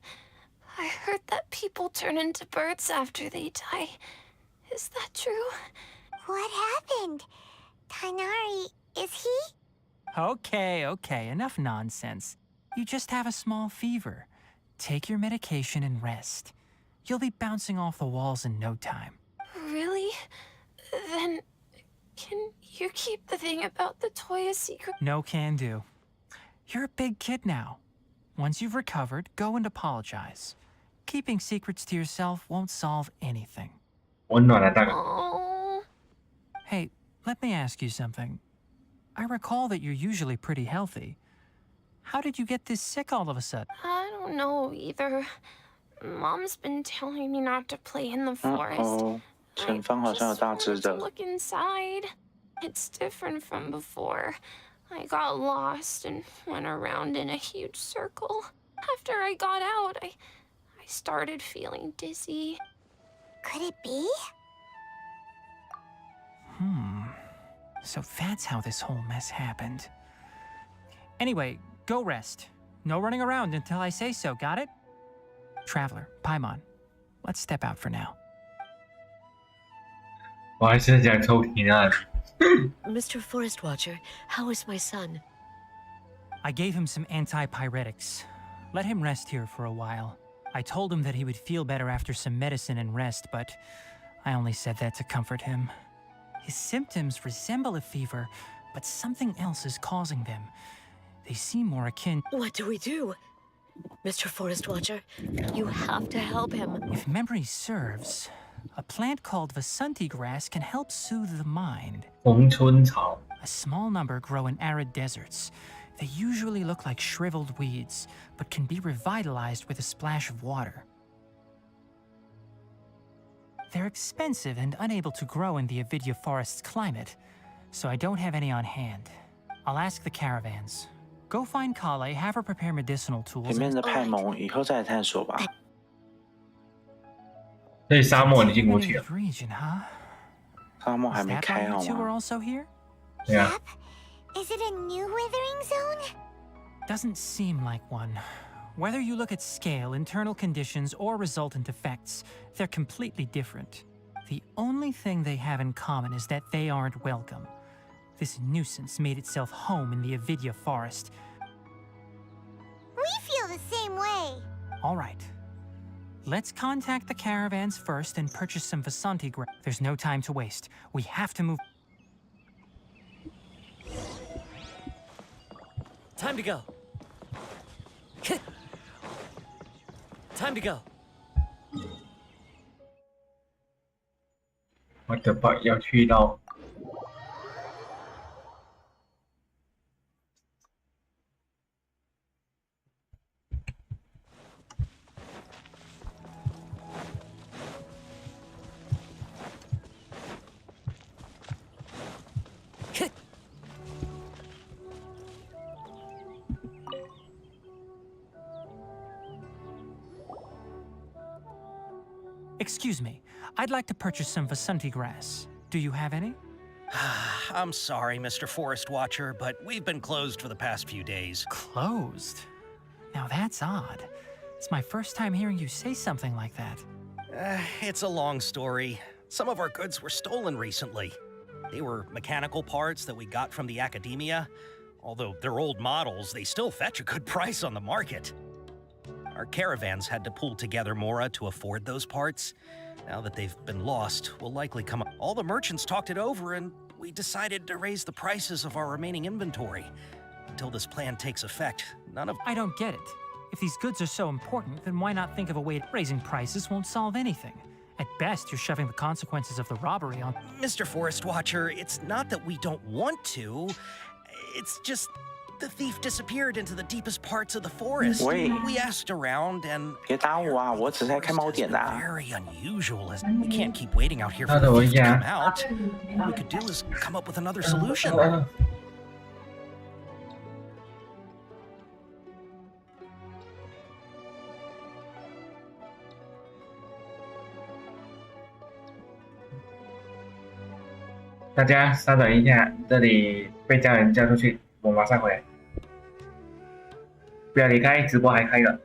I heard that people turn into birds after they die. Is that true? What happened? Tainari, is he? Okay, enough nonsense. You just have a small fever. Take your medication and rest. You'll be bouncing off the walls in no time. Really? Then can you keep the thing about the toy a secret? No can do. You're a big kid now. Once you've recovered, go and apologize. Keeping secrets to yourself won't solve anything. Oh. Hey, let me ask you something. I recall that you're usually pretty healthy. How did you get this sick all of a sudden? I don't know either. Mom's been telling me not to play in the forest. 前方好像有大只的。 Look inside. It's different from before. I got lost and went around in a huge circle. After I got out, I started feeling dizzy. Could it be? So that's how this whole mess happened. Anyway, go rest. No running around until I say so, got it? Traveler, Paimon, let's step out for now. 我还是想抽提纳里。Mr. Forest Watcher, how is my son? I gave him some antipyretics. Let him rest here for a while. I told him that he would feel better after some medicine and rest, but I only said that to comfort him. His symptoms resemble a fever, but something else is causing them. They seem more akin... What do we do? Mr. Forest Watcher, you have to help him. If memory serves, a plant called Vasanti grass can help soothe the mind. 红春草. A small number grow in arid deserts. They usually look like shriveled weeds, but can be revitalized with a splash of water. They're expensive and unable to grow in the Avidya forest's climate, so I don't have any on hand. I'll ask the caravans. Go find Kale, have her prepare medicinal tools. 前面的派蒙以后再来探索吧。所以沙漠你进过去了。沙漠还没开好 Yeah. Is it a new withering zone? Doesn't seem like one. Whether you look at scale, internal conditions, or resultant effects, they're completely different. The only thing they have in common is that they aren't welcome. This nuisance made itself home in the Avidya forest. We feel the same way. All right. Let's contact the caravans first and purchase some Vasanti grass. There's no time to waste. We have to move. Time to go. Time to go. What the fuck 要去到 Excuse me, I'd like to purchase some Vasanti grass. Do you have any? I'm sorry, Mr. Forest Watcher, but we've been closed for the past few days. Closed? Now that's odd. It's my first time hearing you say something like that. It's a long story. Some of our goods were stolen recently. They were mechanical parts that we got from the academia. Although they're old models, they still fetch a good price on the market. Our caravans had to pull together Mora to afford those parts. Now that they've been lost, we'll likely come up. All the merchants talked it over, and we decided to raise the prices of our remaining inventory. Until this plan takes effect, none of— I don't get it. If these goods are so important, then why not think of a way— Raising prices won't solve anything. At best, you're shoving the consequences of the robbery on— Mr. Forest Watcher, it's not that we don't want to. It's just the thief disappeared into the deepest parts of the forest. We asked around and— 别打我啊！我只是在看猫点的啊。 Very unusual. We can't keep waiting out here for the thief to come out. All we could do is come up with another solution. 大家稍等一下，这里被家人叫出去，我马上回来。不要离开，直播还开了。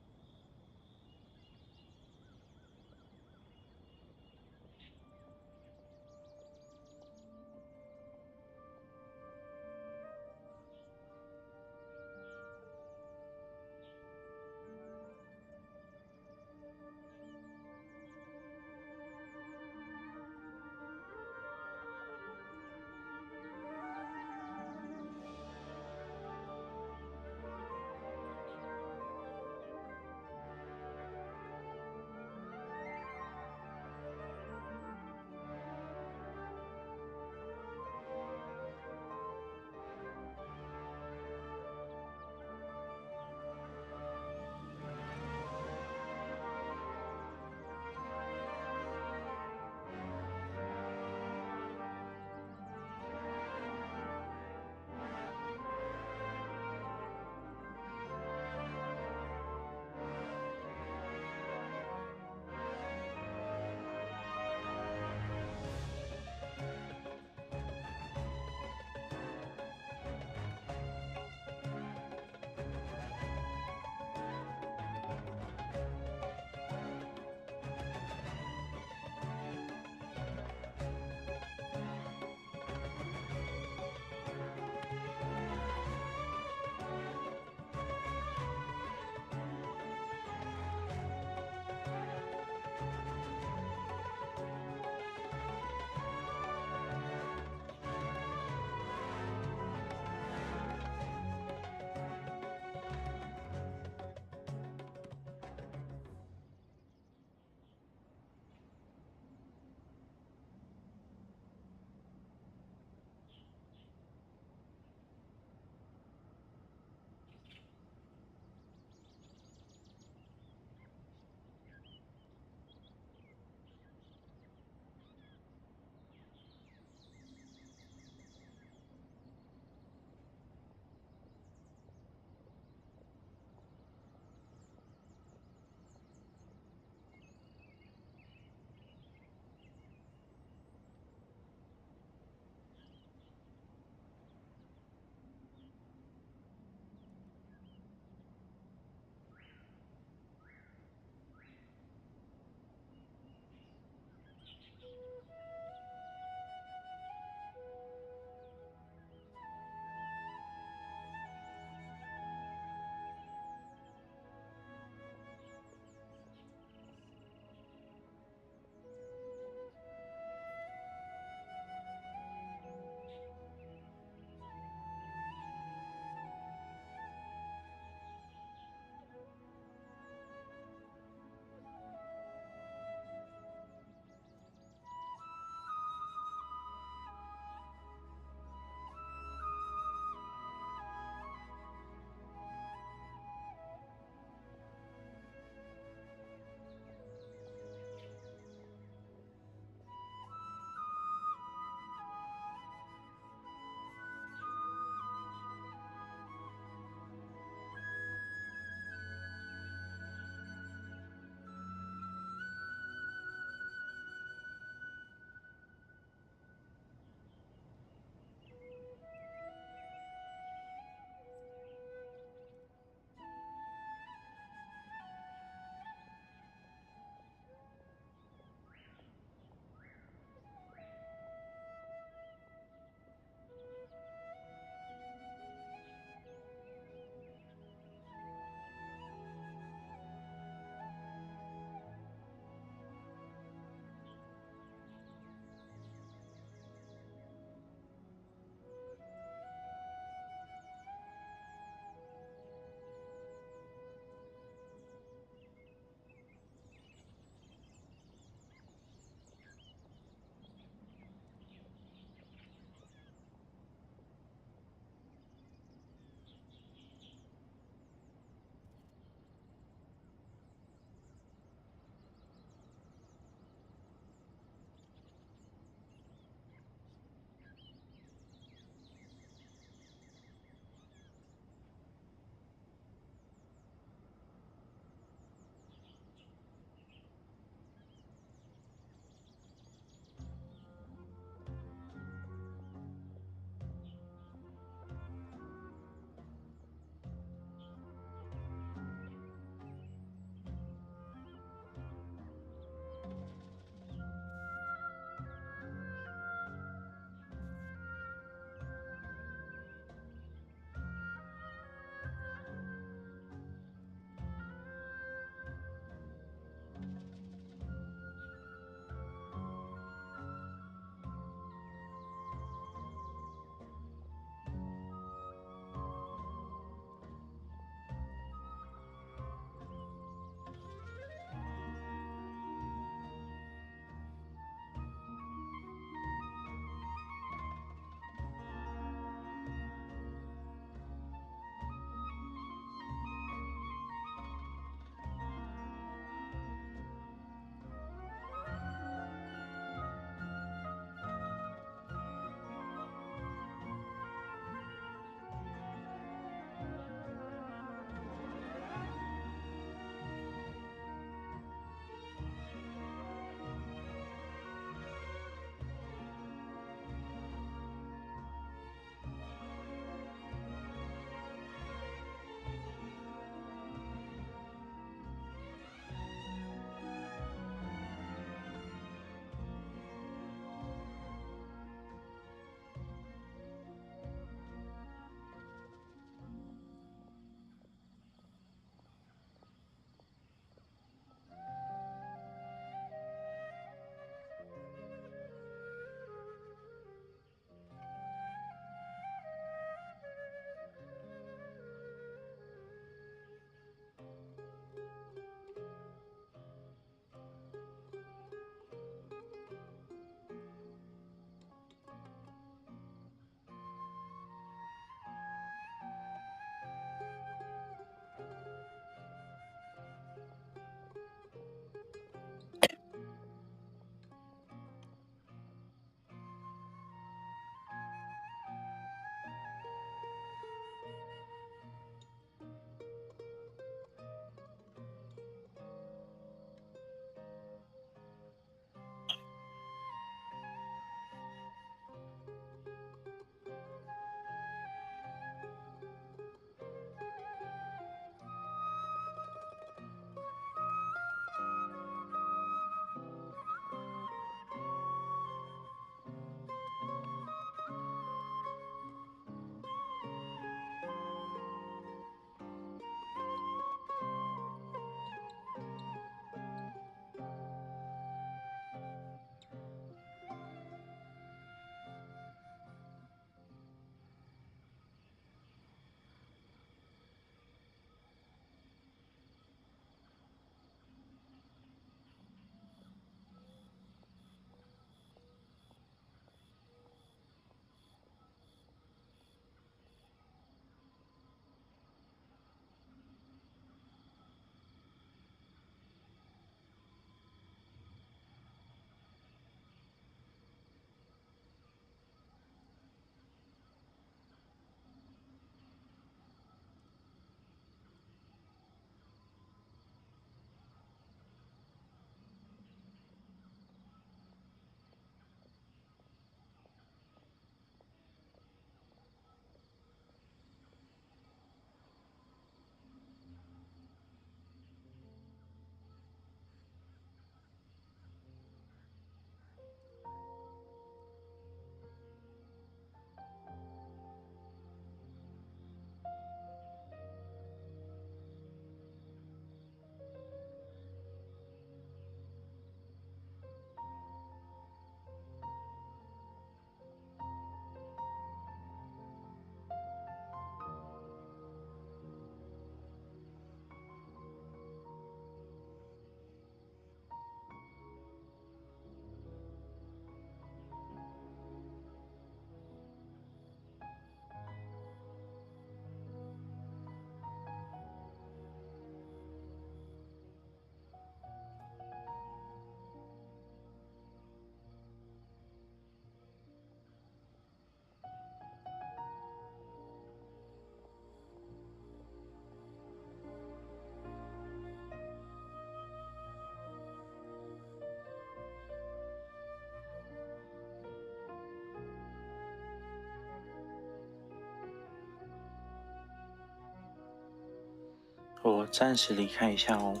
我暂时离开一下哦。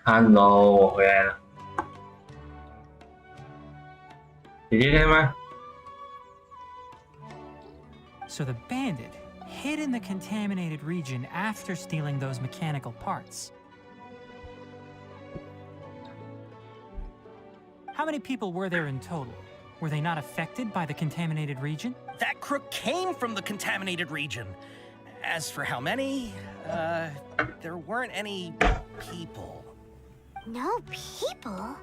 Hello， 我回来了。姐姐在吗？ So the bandit hid in the contaminated region after stealing those mechanical parts. How many people were there in total? Were they not affected by the contaminated region? That crook came from the contaminated region. As for how many, there weren't any people. No people?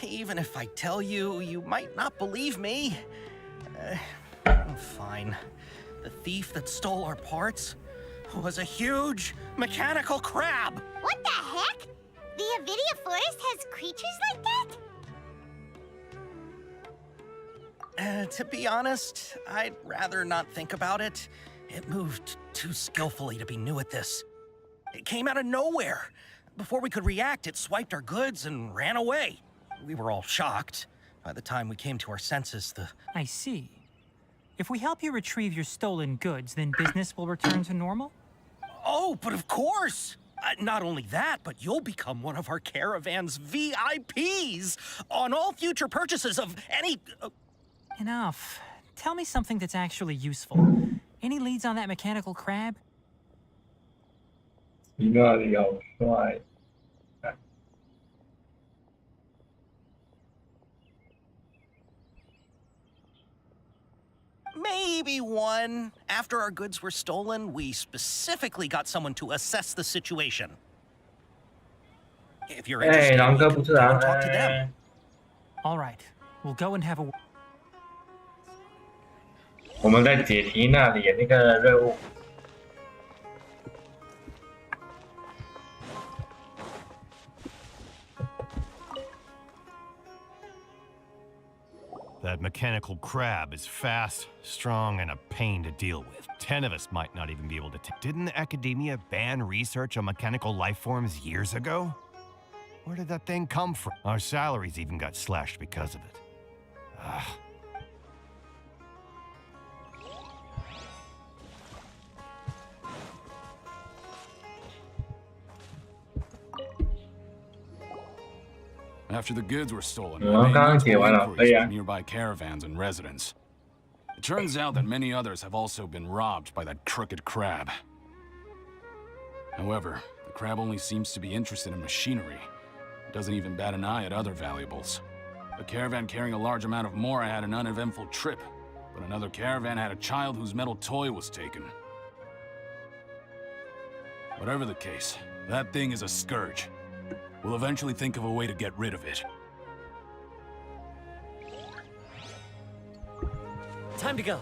Even if I tell you, you might not believe me. Fine. The thief that stole our parts was a huge mechanical crab. What the heck? The Avidia forest has creatures like that? To be honest, I'd rather not think about it. It moved too skillfully to be new at this. It came out of nowhere. Before we could react, it swiped our goods and ran away. We were all shocked. By the time we came to our senses, I see. If we help you retrieve your stolen goods, then business will return to normal? Oh, but of course! Not only that, but you'll become one of our caravan's VIPs on all future purchases of any... Enough. Tell me something that's actually useful. Any leads on that mechanical crab? 提纳里好帅。 Maybe one. After our goods were stolen, we specifically got someone to assess the situation. If you're interested, you can go and talk to them. All right, we'll go and have a. 我们在解提纳里的那个任务。 That mechanical crab is fast, strong, and a pain to deal with. 10 of us might not even be able to Didn't academia ban research on mechanical life forms years ago? Where did that thing come from? Our salaries even got slashed because of it. Ugh. After the goods were stolen, nearby caravans and residents. It turns out that many others have also been robbed by that crooked crab. However, the crab only seems to be interested in machinery. It doesn't even bat an eye at other valuables. A caravan carrying a large amount of mora had an uneventful trip, but another caravan had a child whose metal toy was taken. Whatever the case, that thing is a scourge. We'll eventually think of a way to get rid of it. Time to go.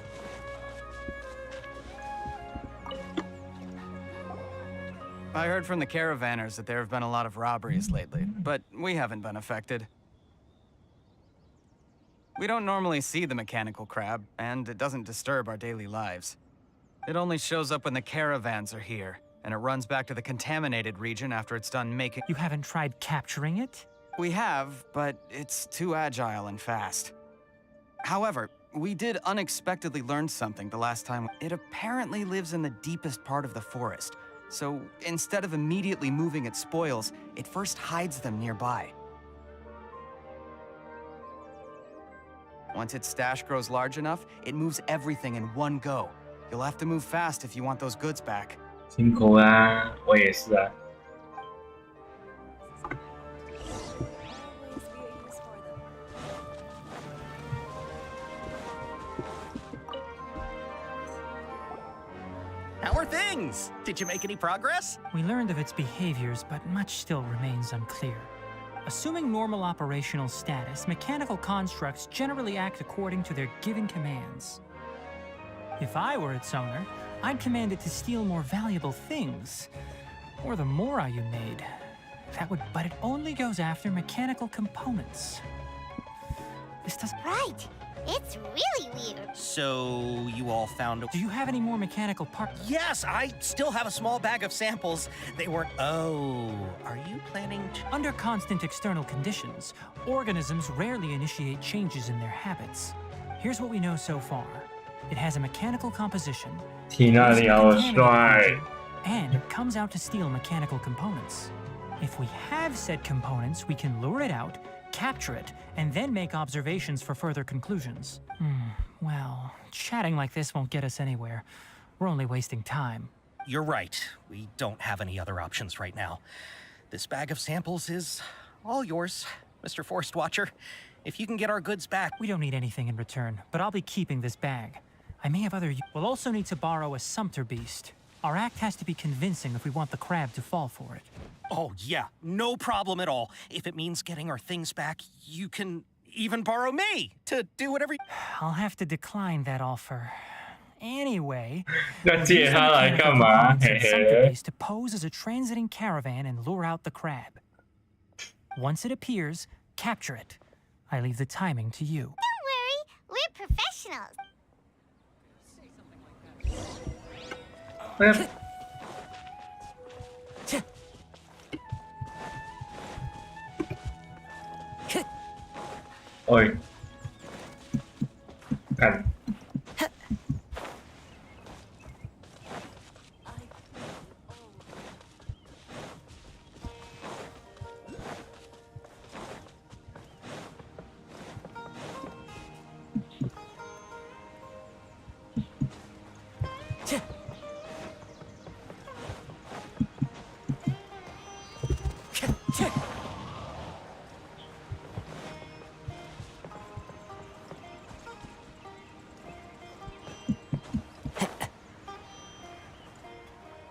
I heard from the caravanners that there have been a lot of robberies lately, but we haven't been affected. We don't normally see the mechanical crab, and it doesn't disturb our daily lives. It only shows up when the caravans are here, and it runs back to the contaminated region after it's done making... You haven't tried capturing it? We have, but it's too agile and fast. However, we did unexpectedly learn something the last time. It apparently lives in the deepest part of the forest, so instead of immediately moving its spoils, it first hides them nearby. Once its stash grows large enough, it moves everything in one go. You'll have to move fast if you want those goods back. 辛苦啊，我也是啊。How are things? Did you make any progress? We learned of its behaviors, but much still remains unclear. Assuming normal operational status, mechanical constructs generally act according to their given commands. If I were its owner, I'd command it to steal more valuable things. Or the mora you made. But it only goes after mechanical components. This doesn't... Right! It's really weird. So, you all found... Do you have any more mechanical parts? Yes, I still have a small bag of samples. They were... Oh, are you planning to... Under constant external conditions, organisms rarely initiate changes in their habits. Here's what we know so far. It has a mechanical composition. 提纳里好帅。 And it comes out to steal mechanical components. If we have said components, we can lure it out, capture it, and then make observations for further conclusions. Well, chatting like this won't get us anywhere. We're only wasting time. You're right. We don't have any other options right now. This bag of samples is all yours, Mr. Forest Watcher. If you can get our goods back... We don't need anything in return, but I'll be keeping this bag. I may have other... We'll also need to borrow a sumpter beast. Our act has to be convincing if we want the crab to fall for it. Oh, yeah, no problem at all. If it means getting our things back, you can even borrow me to do whatever... I'll have to decline that offer. Anyway, 要借他来干嘛？嘿嘿。 to pose as a transiting caravan and lure out the crab. Once it appears, capture it. I leave the timing to you. Don't worry, we're professionals. 哎，看。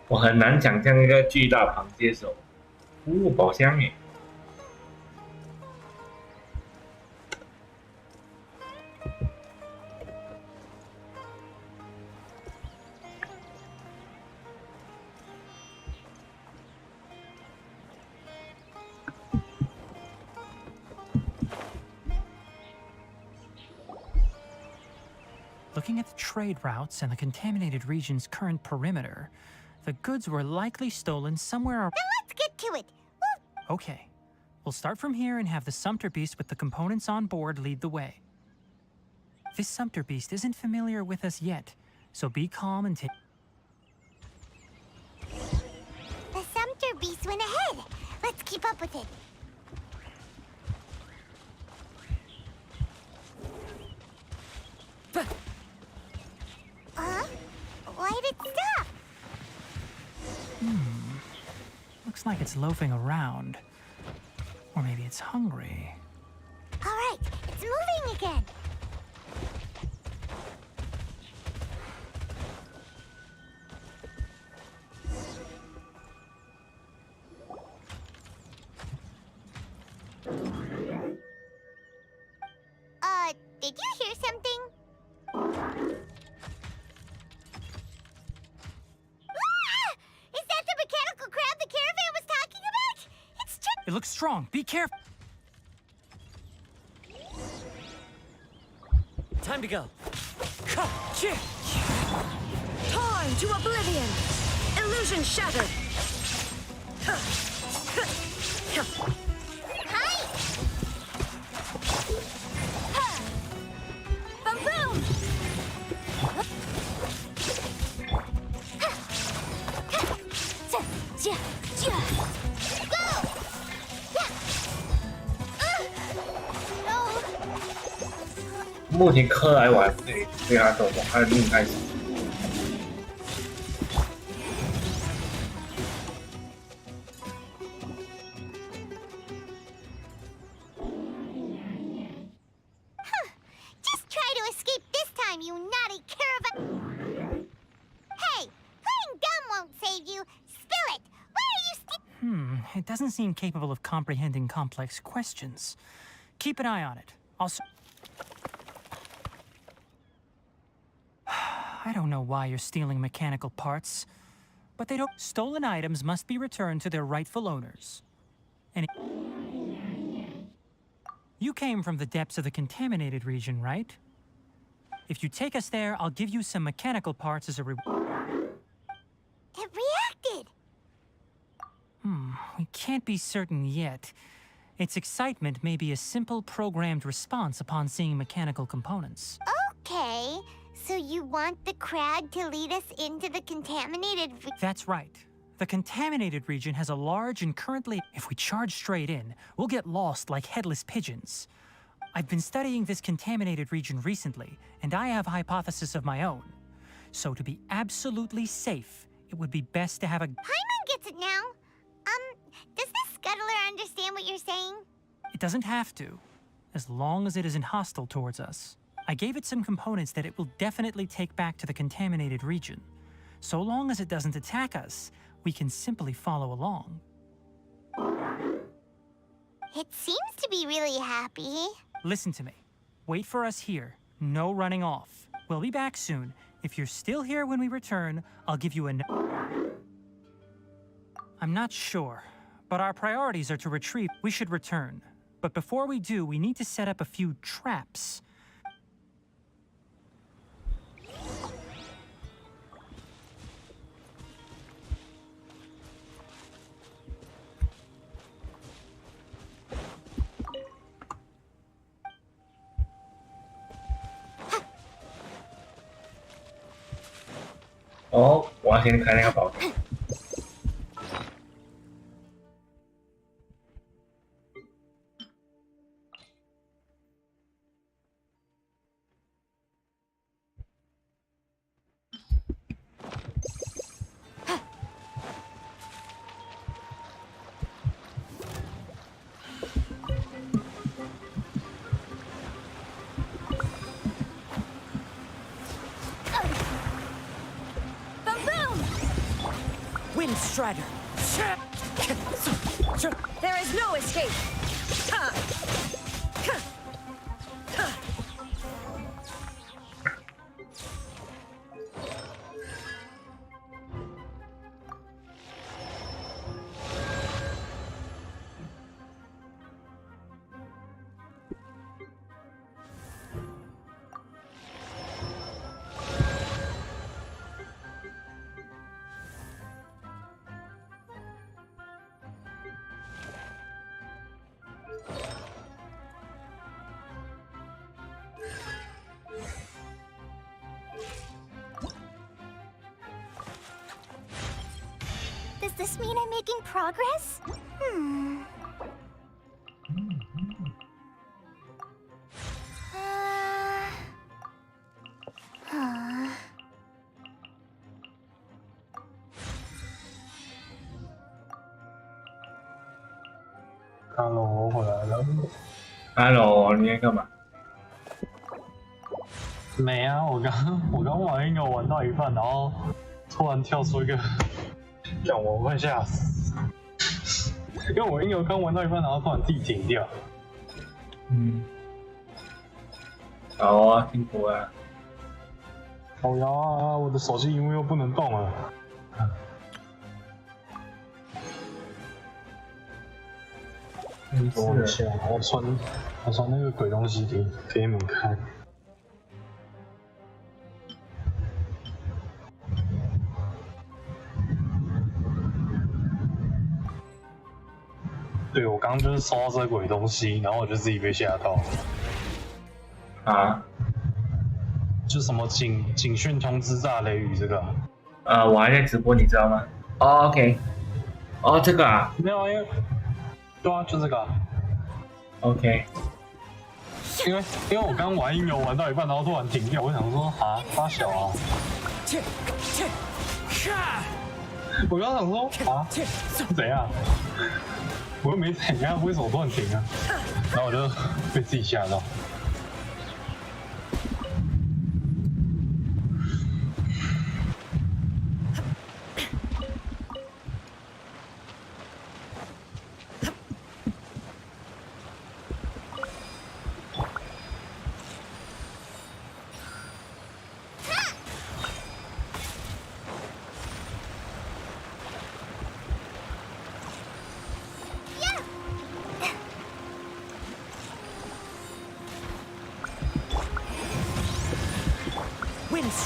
我很难想象一个巨大螃蟹手，宝箱耶！ Looking at the trade routes and the contaminated region's current perimeter, the goods were likely stolen somewhere. Then let's get to it. Okay. We'll start from here and have the sumpter beast with the components on board lead the way. This sumpter beast isn't familiar with us yet, so be calm and take... The sumpter beast went ahead. Let's keep up with it. Why did it stop? Looks like it's loafing around. Or maybe it's hungry. All right, it's moving again. Did you hear something? Is that the mechanical crab the caravan was talking about? It's just... It looks strong. Be careful. Time to go. Time to oblivion! Illusion shattered! Hi! Boom! No! 目前科来玩对他手中，他的命开始。 Just try to escape this time, you naughty caravan! Hey, playing dumb won't save you. Spill it. Why are you still... It doesn't seem capable of comprehending complex questions. Keep an eye on it. I don't know why you're stealing mechanical parts, but they don't... Stolen items must be returned to their rightful owners. And you came from the depths of the contaminated region, right? If you take us there, I'll give you some mechanical parts as a reward. It reacted! We can't be certain yet. Its excitement may be a simple programmed response upon seeing mechanical components. Okay, so you want the crab to lead us into the contaminated... That's right. The contaminated region has a large and currently... If we charge straight in, we'll get lost like headless pigeons. I've been studying this contaminated region recently, and I have a hypothesis of my own. So to be absolutely safe, it would be best to have a... Paimon gets it now. Does the scuttler understand what you're saying? It doesn't have to, as long as it isn't hostile towards us. I gave it some components that it will definitely take back to the contaminated region. So long as it doesn't attack us, we can simply follow along. It seems to be really happy. Listen to me. Wait for us here. No running off. We'll be back soon. If you're still here when we return, I'll give you a... I'm not sure, but our priorities are to retrieve. We should return. But before we do, we need to set up a few traps.哦，我要先开那个宝箱。Strider. There is no escape. Does this mean I'm making progress? Hello， 我回来了。Hello， 你在干嘛？没啊，我刚玩一个玩到一半，然后突然跳出一个，让我快吓死。因为我音游刚玩到一半，然后突然自己停掉。好啊，辛苦了。好呀，我的手机荧幕又不能动了。等一下，我传那个鬼东西给你们看。对，我刚刚就是收到这个鬼东西，然后我就自己被吓到。啊？就什么警讯通知炸雷雨这个？我还在直播，你知道吗？哦 ，OK。哦，这个啊？没有啊，因为对啊，就这个啊。OK。因为我刚玩音游玩到一半，然后突然停掉，我想说啊，发小啊。我刚想说啊，怎样？我又没怎样，为什么突然停啊？然后我就被自己吓到。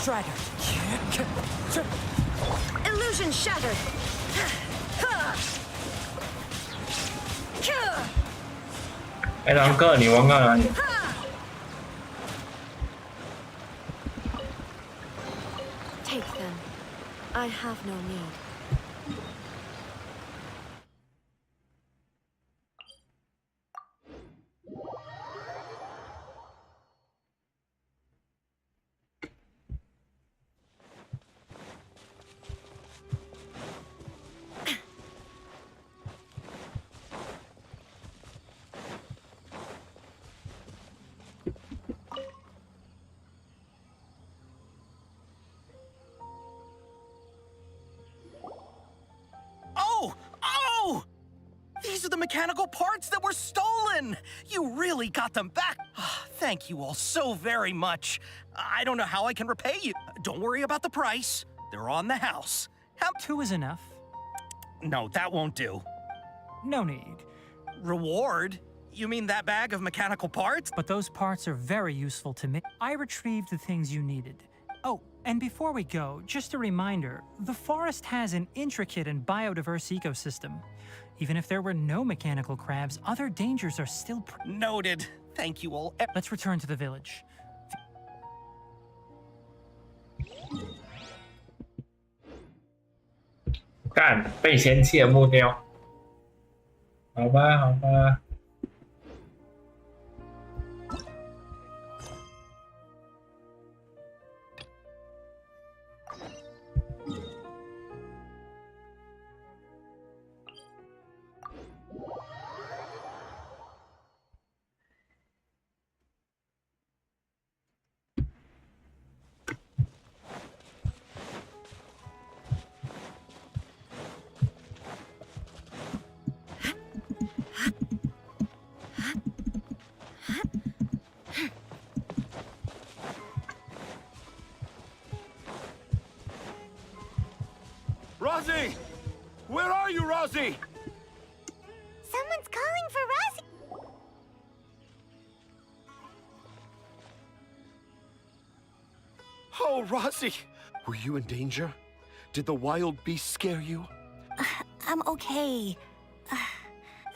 Strider. Illusion shattered. 哎，狼哥，你玩到哪里？ Take them. I have no need. mechanical parts that were stolen! You really got them back! Thank you all so very much. I don't know how I can repay you. Don't worry about the price. They're on the house. 2 is enough. No, that won't do. No need. Reward? You mean that bag of mechanical parts? But those parts are very useful to me. I retrieved the things you needed. Oh, and before we go, just a reminder, the forest has an intricate and biodiverse ecosystem. Even if there were no mechanical crabs, other dangers are still Noted. Thank you all. Let's return to the village. 干，被嫌弃的木雕。好吧，好吧。Rosie! Where are you, Rosie? Someone's calling for Rosie. Oh, Rosie! Were you in danger? Did the wild beast scare you? I'm okay.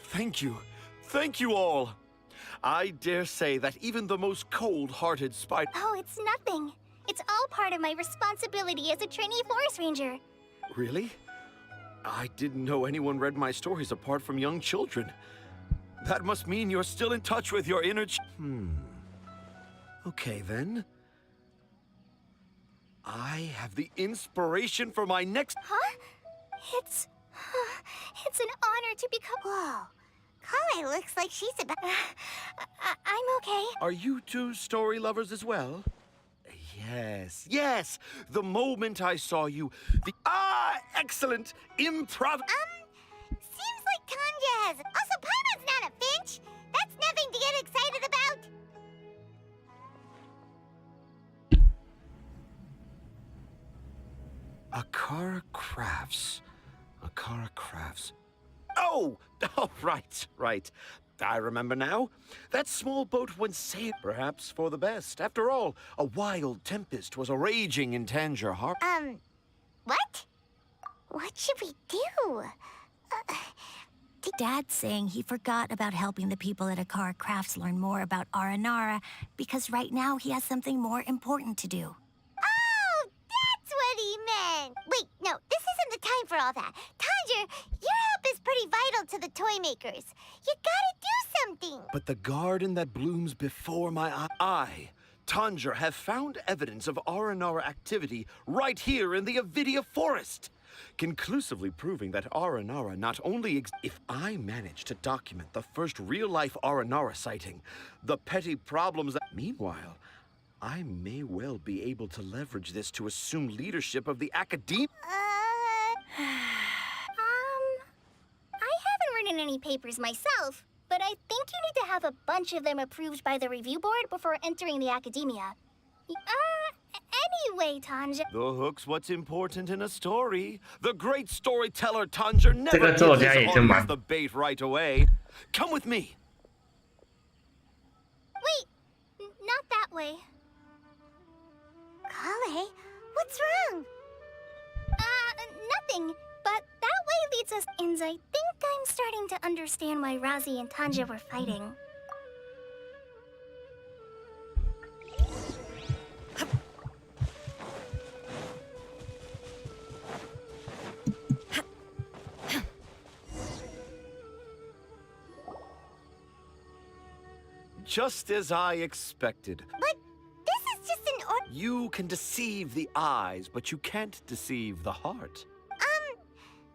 Thank you. Thank you all. I dare say that even the most cold-hearted spider... Oh, it's nothing. It's all part of my responsibility as a trainee forest ranger. Really? I didn't know anyone read my stories apart from young children. That must mean you're still in touch with your inner Okay, then. I have the inspiration for my next... Huh? It's an honor to become... Whoa. Kale looks like she's about... I'm okay. Are you two story lovers as well? Yes, yes. The moment I saw you, excellent improv... Seems like Tanja has... Also, Paimon's not a finch. That's nothing to get excited about. Akara Crafts. Akara Crafts. Oh, right. I remember now. That small boat went sailing, perhaps for the best. After all, a wild tempest was raging in Tanger Harbor. What? What should we do? Dad's saying he forgot about helping the people at Akara Crafts learn more about Aranara because right now he has something more important to do. Oh, that's what he meant. Wait, no, this isn't the time for all that. Tanger, your help is pretty vital to the toy makers. You gotta do something. But the garden that blooms before my eye, Tanger, have found evidence of Aranara activity right here in the Avidia forest, conclusively proving that Aranara not only if I manage to document the first real-life Aranara sighting, the petty problems that... Meanwhile, I may well be able to leverage this to assume leadership of the academia. I haven't written any papers myself, but I think you need to have a bunch of them approved by the review board before entering the academia. Anyway, Tanja... The hook's what's important in a story. The great storyteller Tanger never gives his audience the bait right away. Come with me. Wait, not that way. Kale, what's wrong? Nothing. But that way leads us... And I think I'm starting to understand why Razi and Tanja were fighting. Just as I expected. But this is just an You can deceive the eyes, but you can't deceive the heart.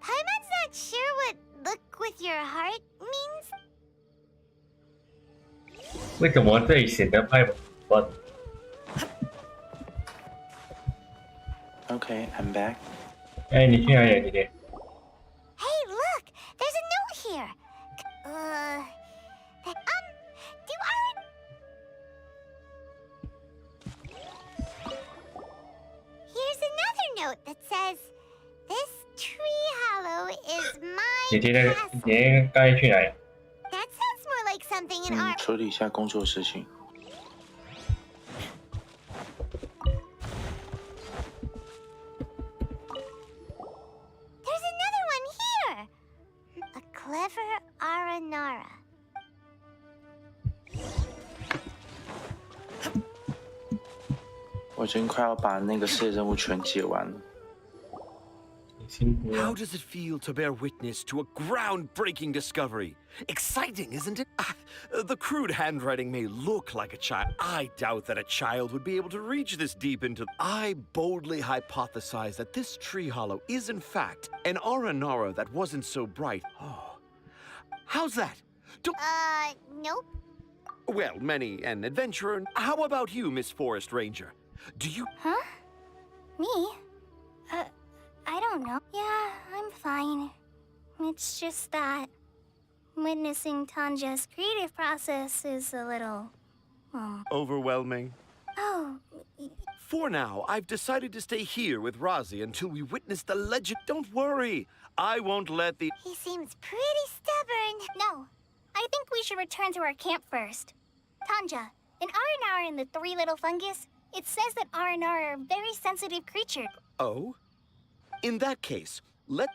Paimon's not sure what look with your heart means. 为什么这里显得派不？ Okay, I'm back. 哎，你去哪里，姐姐？ Hey, look! There's a note here. 姐姐该去哪里？ That sounds more like something in our. 处理一下工作事情。 There's another one here. A clever Aranara. 我已经快要把那个世界任务全解完了。 How does it feel to bear witness to a groundbreaking discovery? Exciting, isn't it? The crude handwriting may look like a child. I doubt that a child would be able to reach this deep into. I boldly hypothesize that this tree hollow is, in fact, an Aranara that wasn't so bright. Oh, how's that? Nope. Well, many an adventurer. How about you, Miss Forest Ranger? Do you? Huh? Me? I don't know. Yeah, I'm fine. It's just that witnessing Tanja's creative process is a little... Overwhelming. Oh. For now, I've decided to stay here with Razi until we witness the legend. Don't worry. I won't let the... He seems pretty stubborn. No, I think we should return to our camp first. Tanja, in Aranara and the Three Little Fungus, it says that Aranara are very sensitive creatures. Oh? In that case, let...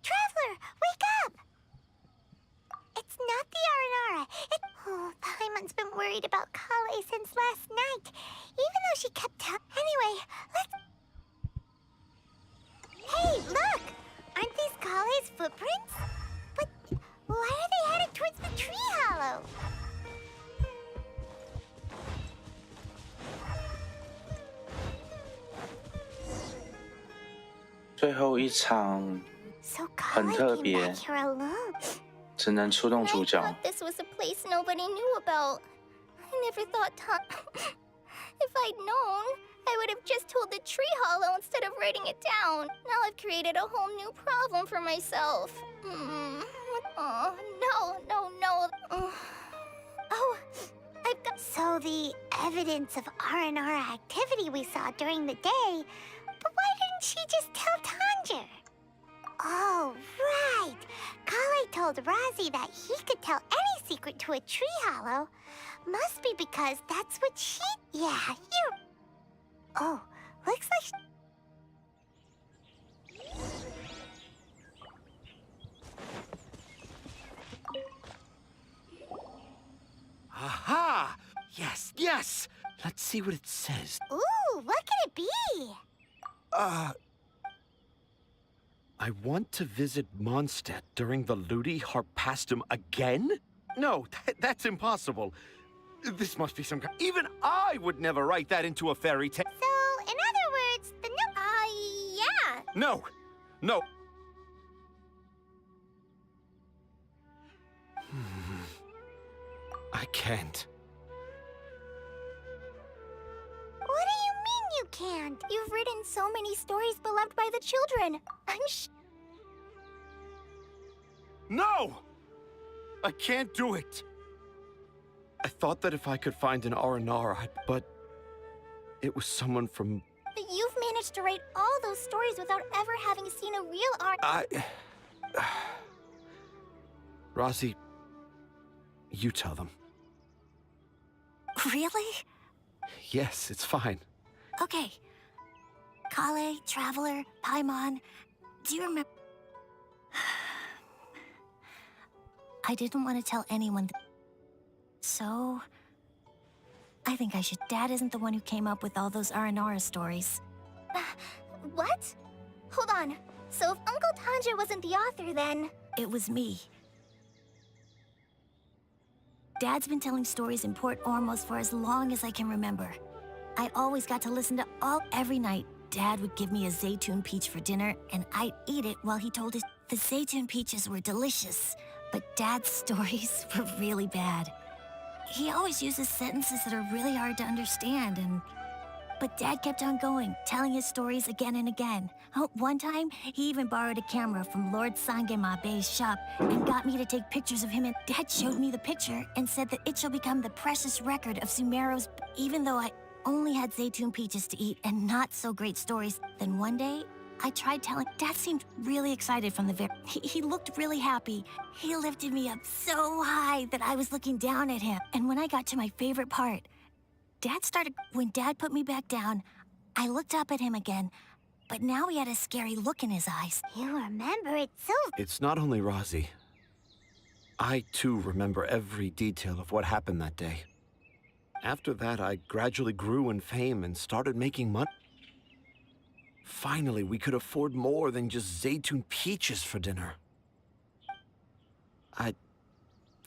Traveler, wake up! It's not the Aranara. Oh, Paimon's been worried about Kale since last night, even though she kept Anyway, let's... Hey, look! Aren't these Kale's footprints? But why are they headed towards the tree hollow? 最后一场很特别，只能出动主角。 This was a place nobody knew about. I never thought If I'd known, I would have just told the tree hollow instead of writing it down. Now I've created a whole new problem for myself. Oh, no. Oh, I've got... So the evidence of Aranara activity we saw during the day, but why didn't she just tell Tanger? Oh, right. Kale told Razi that he could tell any secret to a tree hollow. Must be because that's what she... Yeah, you... Oh, looks like... Aha! Yes! Let's see what it says. Ooh, what could it be? I want to visit Mondstadt during the Ludi Harpastum again? No, that's impossible. This must be some kind... Even I would never write that into a fairy tale. So, in other words, the yeah. No. I can't. What do you mean you can't? You've written so many stories beloved by the children. No! I can't do it. I thought that if I could find an Aranara, but it was someone from... But you've managed to write all those stories without ever having seen a real Razi, you tell them. Really? Yes, it's fine. Okay. Kale, Traveler, Paimon, do you remember? I didn't want to tell anyone. So, I think I should. Dad isn't the one who came up with all those Aranara stories. What? Hold on. So if Uncle Tanja wasn't the author, then... It was me. Dad's been telling stories in Port Ormuz for as long as I can remember. I always got to listen to every night. Dad would give me a zaytun peach for dinner, and I'd eat it while he told us the zaytun peaches were delicious, but Dad's stories were really bad. He always uses sentences that are really hard to understand, but Dad kept on going, telling his stories again and again. One time, he even borrowed a camera from Lord Sangemabe's shop and got me to take pictures of him, and Dad showed me the picture and said that it shall become the precious record of Sumeru's. Even though I only had zaytun peaches to eat and not so great stories, then one day, I tried telling. Dad seemed really excited from the very. He looked really happy. He lifted me up so high that I was looking down at him. And when I got to my favorite part, when Dad put me back down, I looked up at him again, but now he had a scary look in his eyes. You remember it so... It's not only Razi. I, too, remember every detail of what happened that day. After that, I gradually grew in fame and started making money. Finally, we could afford more than just zaytun peaches for dinner. I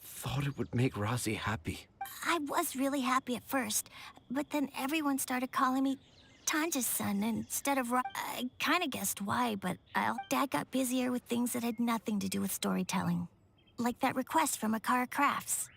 thought it would make Razi happy. I was really happy at first, but then everyone started calling me Tanja's son instead of I kind of guessed why, but Dad got busier with things that had nothing to do with storytelling. Like that request from Akara Crafts.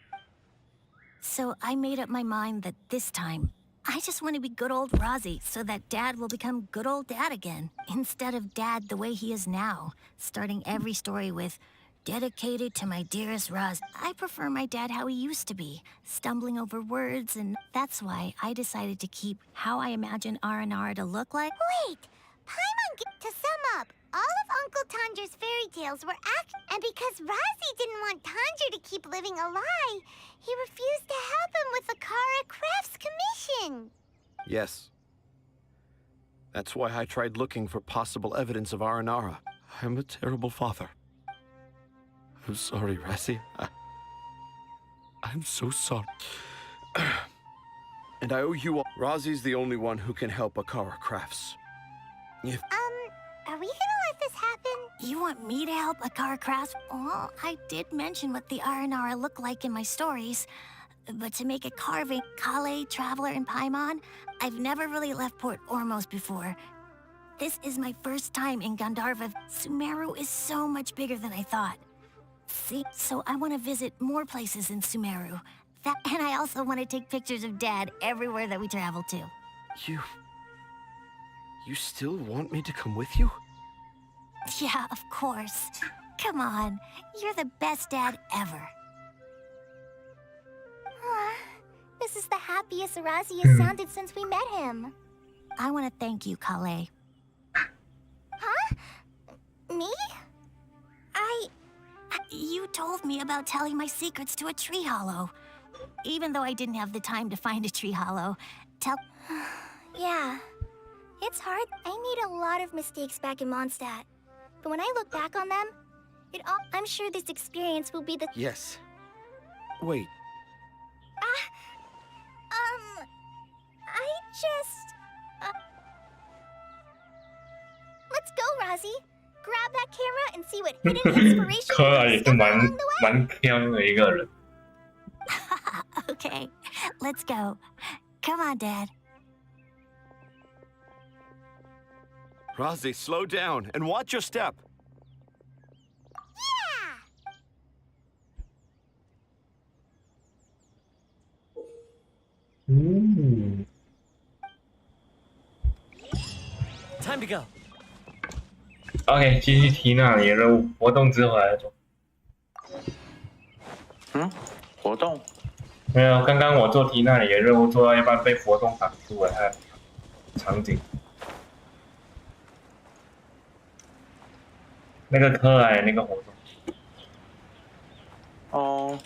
So I made up my mind that this time, I just want to be good old Razi so that Dad will become good old Dad again, instead of Dad the way he is now, starting every story with, dedicated to my dearest Raz. I prefer my dad how he used to be, stumbling over words, and that's why I decided to keep how I imagine Aranara to look like. Wait! Paimon, to sum up, all of Uncle Tanjer's fairy tales were and because Razi didn't want Tanger to keep living a lie, he refused to help him with the Akara Crafts commission. Yes. That's why I tried looking for possible evidence of Aranara. I'm a terrible father. I'm sorry, Razi. I'm so sorry. And I owe you all. Razi's the only one who can help Akara Crafts. Are we gonna let this happen? You want me to help Akara Crafts? Well, I did mention what the Aranara look like in my stories. But to make a carving, Kale, Traveler, and Paimon, I've never really left Port Ormuz before. This is my first time in Gandharva. Sumeru is so much bigger than I thought. See, so I want to visit more places in Sumeru. And I also want to take pictures of Dad everywhere that we travel to. You still want me to come with you? Yeah, of course. Come on, you're the best dad ever. This is the happiest Razi has sounded since we met him. I want to thank you, Kale. Huh? Me? You told me about telling my secrets to a tree hollow. Even though I didn't have the time to find a tree hollow. Yeah. It's hard. I made a lot of mistakes back in Mondstadt. But when I look back on them, I'm sure this experience will be the... Yes. Wait. Let's go, Razi. Grab that camera and see what hidden inspiration科尔也是蛮强的一个人。Okay, let's go. Come on, Dad. Razi, slow down and watch your step. Time to go. OK， 继续提那里的任务，活动之后来做。活动？没有，刚刚我做提那里的任务做到一半被活动挡住了，场景。那个科尔那个活动。哦。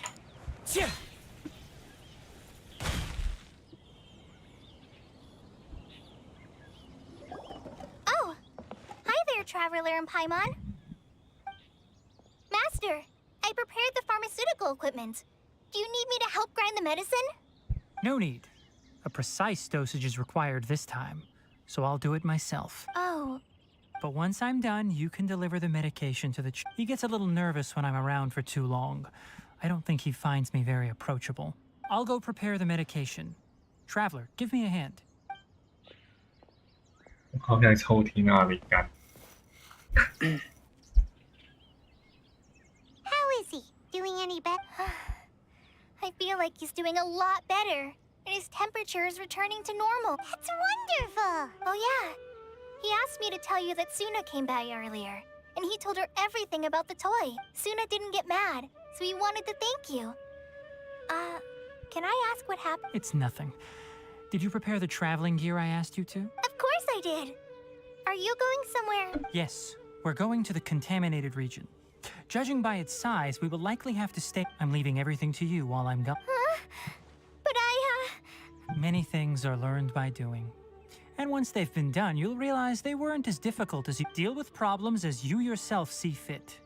Traveler and Paimon. Master, I prepared the pharmaceutical equipment. Do you need me to help grind the medicine? No need. A precise dosage is required this time, so I'll do it myself. Oh. But once I'm done, you can deliver the medication to the He gets a little nervous when I'm around for too long. I don't think he finds me very approachable. I'll go prepare the medication. Traveler, give me a hand. 好想抽提纳里干。How is he? Doing any better? I feel like he's doing a lot better. And his temperature is returning to normal. That's wonderful! Oh yeah. He asked me to tell you that Suna came by earlier. And he told her everything about the toy. Suna didn't get mad, so he wanted to thank you. Can I ask what happened? It's nothing. Did you prepare the traveling gear I asked you to? Of course I did. Are you going somewhere? Yes, we're going to the contaminated region. Judging by its size, we will likely have to stay. I'm leaving everything to you while I'm gone. Huh? But Many things are learned by doing. And once they've been done, you'll realize they weren't as difficult as you deal with problems as you yourself see fit.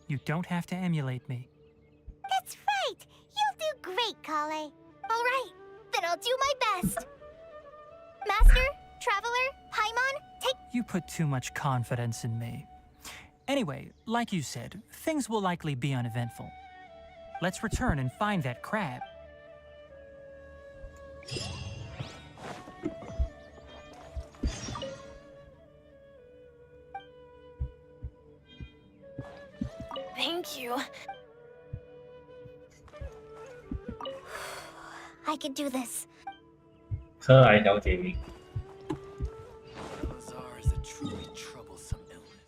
You don't have to emulate me. That's right! You'll do great, Kale. All right, then I'll do my best. Master, Traveler, Paimon, take... You put too much confidence in me. Anyway, like you said, things will likely be uneventful. Let's return and find that crab. Thank you. I can do this. 车来小姐你。 Lazar is a truly troublesome illness.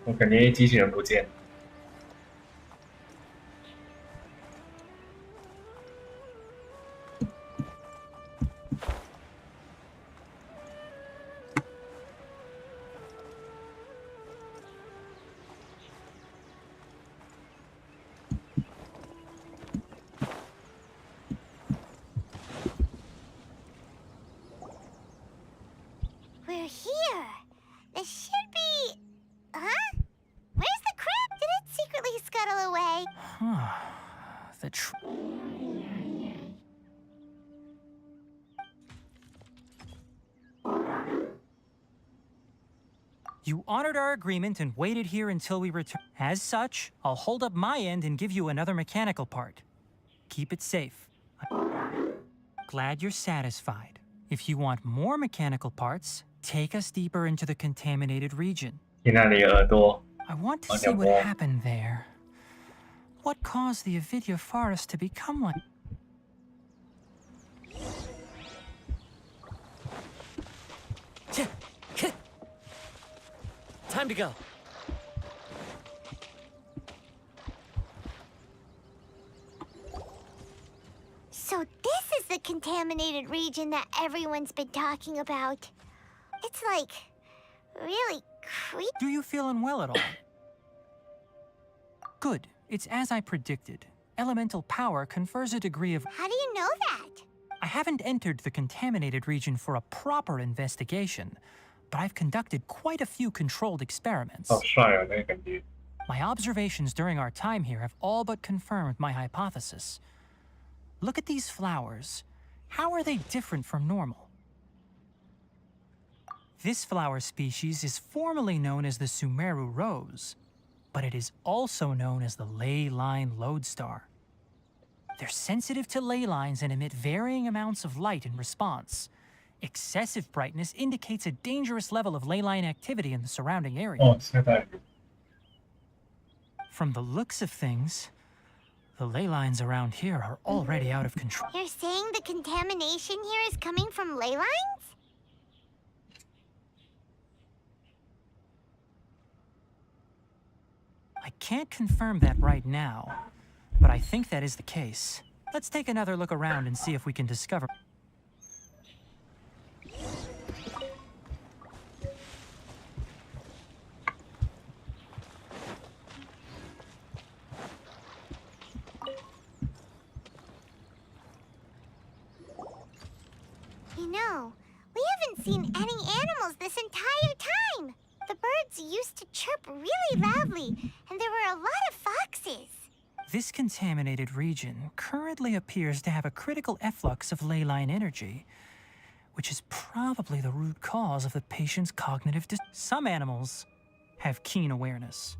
我感觉机器人不见。 We're here. This should be... Huh? Where's the crab? Did it secretly scuttle away? You honored our agreement and waited here until we return. As such, I'll hold up my end and give you another mechanical part. Keep it safe. Glad you're satisfied. If you want more mechanical parts, take us deeper into the contaminated region. 提纳里耳朵。 I want to see what happened there. What caused the Avidya forest to become like... Time to go. So this is the contaminated region that everyone's been talking about. It's like... really creepy. Do you feel unwell at all? Good. It's as I predicted. Elemental power confers a degree of... How do you know that? I haven't entered the contaminated region for a proper investigation, but I've conducted quite a few controlled experiments. 好帅哦，那个感觉。 My observations during our time here have all but confirmed my hypothesis. Look at these flowers. How are they different from normal? This flower species is formally known as the Sumeru rose, but it is also known as the ley line lodestar. They're sensitive to ley lines and emit varying amounts of light in response. Excessive brightness indicates a dangerous level of ley line activity in the surrounding area. 哦，现在。 From the looks of things, the ley lines around here are already out of control. You're saying the contamination here is coming from ley lines? I can't confirm that right now, but I think that is the case. Let's take another look around and see if we can discover... You know, we haven't seen any animals this entire time. The birds used to chirp really loudly, and there were a lot of foxes. This contaminated region currently appears to have a critical efflux of ley line energy, which is probably the root cause of the patient's cognitive Some animals have keen awareness.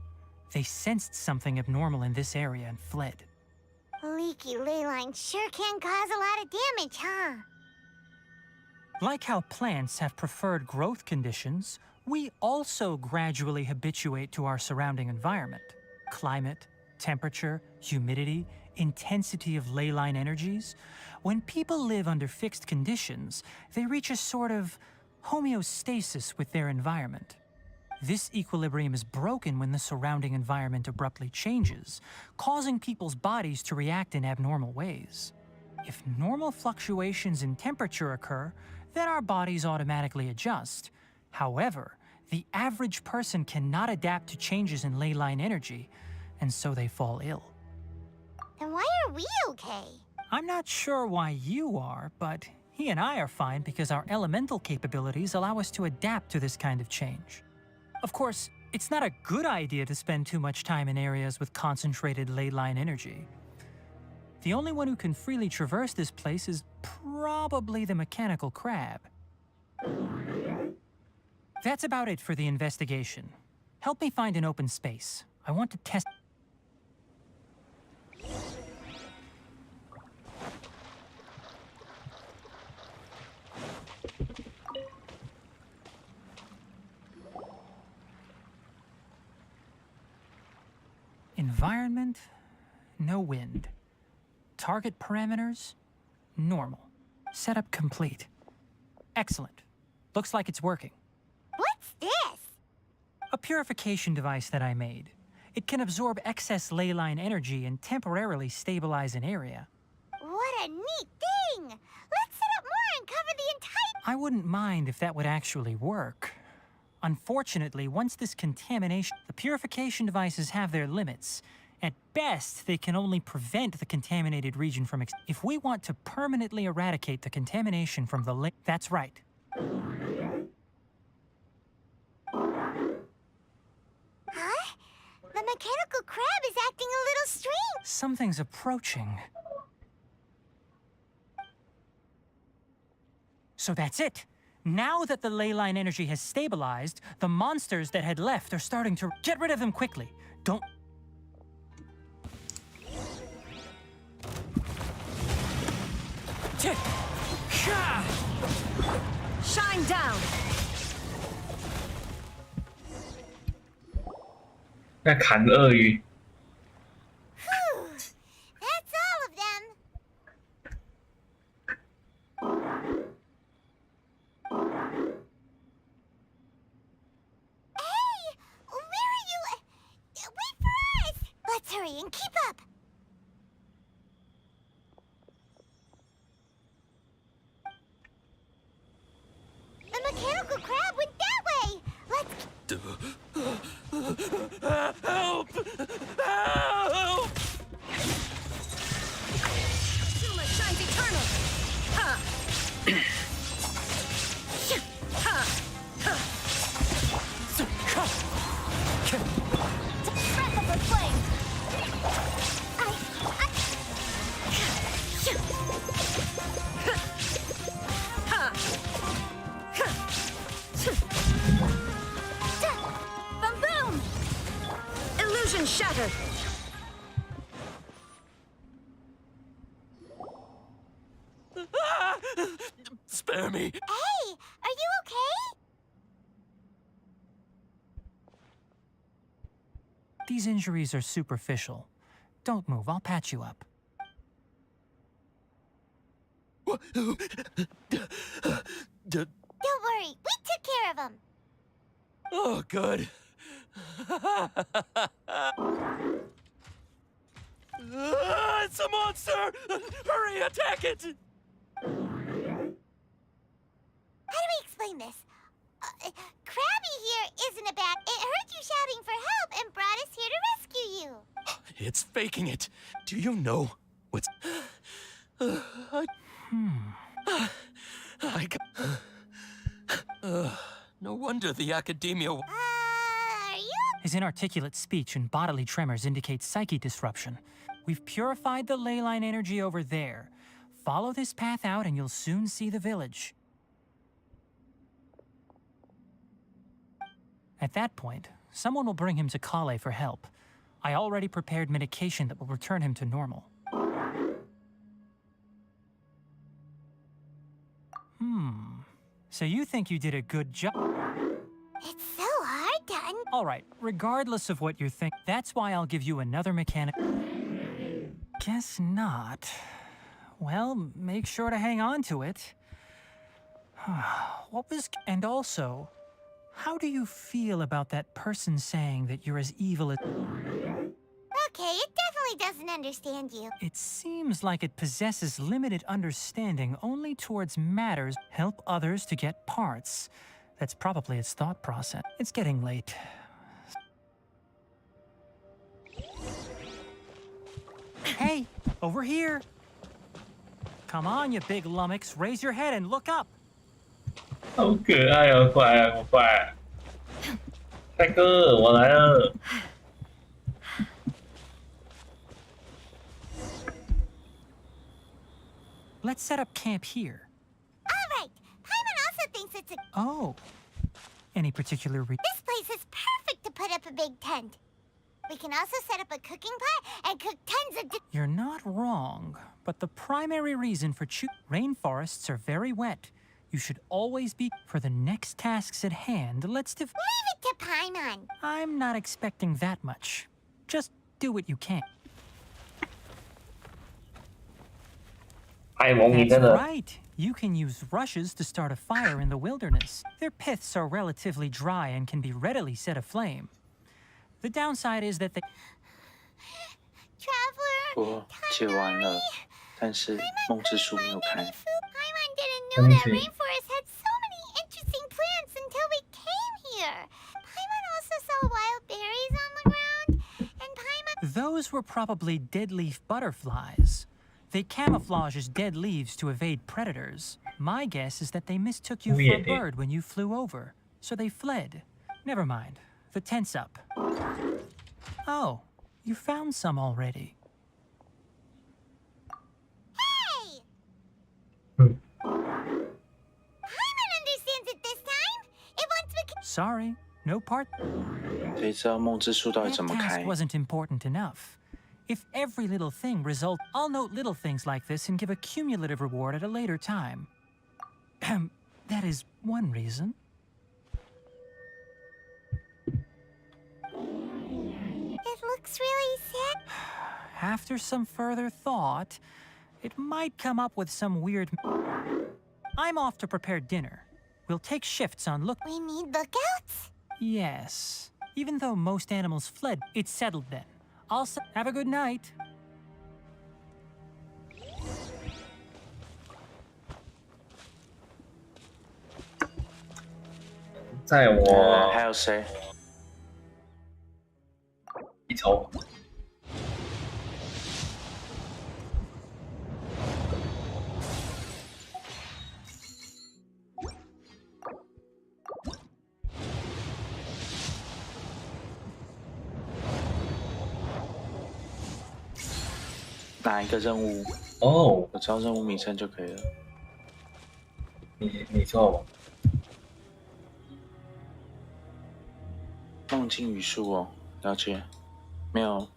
They sensed something abnormal in this area and fled. Leaky ley lines sure can cause a lot of damage, huh? Like how plants have preferred growth conditions, we also gradually habituate to our surrounding environment. Climate, temperature, humidity, intensity of ley line energies. When people live under fixed conditions, they reach a sort of homeostasis with their environment. This equilibrium is broken when the surrounding environment abruptly changes, causing people's bodies to react in abnormal ways. If normal fluctuations in temperature occur, then our bodies automatically adjust. However, the average person cannot adapt to changes in ley line energy, and so they fall ill. Then why are we okay? I'm not sure why you are, but he and I are fine because our elemental capabilities allow us to adapt to this kind of change. Of course, it's not a good idea to spend too much time in areas with concentrated ley line energy. The only one who can freely traverse this place is probably the mechanical crab. That's about it for the investigation. Help me find an open space. I want to test... Environment, no wind. Target parameters, normal. Setup complete. Excellent. Looks like it's working. What's this? A purification device that I made. It can absorb excess ley line energy and temporarily stabilize an area. What a neat thing! Let's set up more and cover the entire... I wouldn't mind if that would actually work. Unfortunately, once this contamination... The purification devices have their limits. At best, they can only prevent the contaminated region from... If we want to permanently eradicate the contamination from the... That's right. Huh? The mechanical crab is acting a little strange. Something's approaching. So that's it. Now that the ley line energy has stabilized, the monsters that had left are starting to... Get rid of them quickly. Don't... Shine down. 那砍鳄鱼。 That's all of them. Hey! Where are you? Wait for us! Let's hurry and keep up. The mechanical crab went that way. Let's... Help! Help! Suma shines eternal. Ha! Ha! Ha! Breath of the flame. Ha! Boom boom! Illusion shattered. Spare me. Hey, are you okay? These injuries are superficial. Don't move, I'll patch you up. Don't worry, we took care of him. Oh, good. It's a monster! Hurry, attack it! How do we explain this? Krabby here isn't a bad... It heard you shouting for help and brought us here to rescue you. It's faking it. Do you know what's... No wonder the academia... Are you... His inarticulate speech and bodily tremors indicate psyche disruption. We've purified the ley line energy over there. Follow this path out and you'll soon see the village. At that point, someone will bring him to Kale for help. I already prepared medication that will return him to normal. So you think you did a good job? It's so hard to All right, regardless of what you think, that's why I'll give you another mechanic. Guess not. Well, make sure to hang on to it. What was... And also, how do you feel about that person saying that you're as evil as... Okay, it definitely doesn't understand you. It seems like it possesses limited understanding only towards matters help others to get parts. That's probably its thought process. It's getting late. Hey, over here. Come on, you big lummox. Raise your head and look up. 好可爱哦，快啊，好快啊！帅哥，我来了。Let's set up camp here. All right. Paimon also thinks it's a... Oh. Any particular This place is perfect to put up a big tent. We can also set up a cooking pot and cook tons of... You're not wrong, but the primary reason for rainforests are very wet. You should always be... For the next tasks at hand, let's Leave it to Paimon. I'm not expecting that much. Just do what you can. That's right. You can use rushes to start a fire in the wilderness. Their piths are relatively dry and can be readily set aflame. The downside is that they... Traveler, 我解完了，但是梦之书没有开。Paimon didn't know that rainforest had so many interesting plants until we came here. Paimon also saw wild berries on the ground, and Paimon... Those were probably dead-leaf butterflies. They camouflage as dead leaves to evade predators. My guess is that they mistook you for a bird when you flew over, so they fled. Never mind. The tent's up. Oh, you found some already. Hey! Paimon understands it this time. It wants me... Sorry, no part... 谁知道梦之书到底 That 怎么 task 开？ wasn't important enough. If every little thing result, I'll note little things like this and give a cumulative reward at a later time. That is one reason. It looks really sad. After some further thought, it might come up with some weird... I'm off to prepare dinner. We'll take shifts on look... We need lookouts? Yes. Even though most animals fled, it's settled then. I'll have a good night. 在我还有谁？一抽。哪一个任务？哦，我知道任务名称就可以了。你说我梦境语速哦，了解。没有。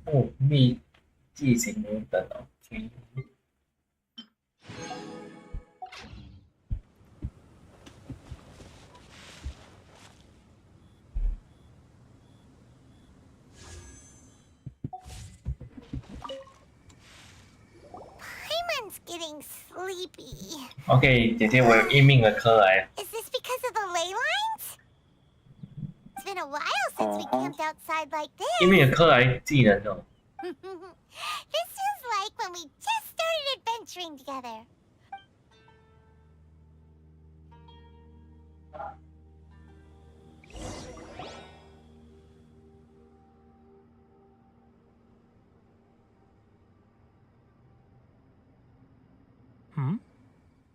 哦，秘技型等哦。getting sleepy. OK， 姐姐，我有应命的科来。Is this because of the ley lines? It's been a while since we camped outside like this. 应命的科来技能哦。This is like when we just started adventuring together.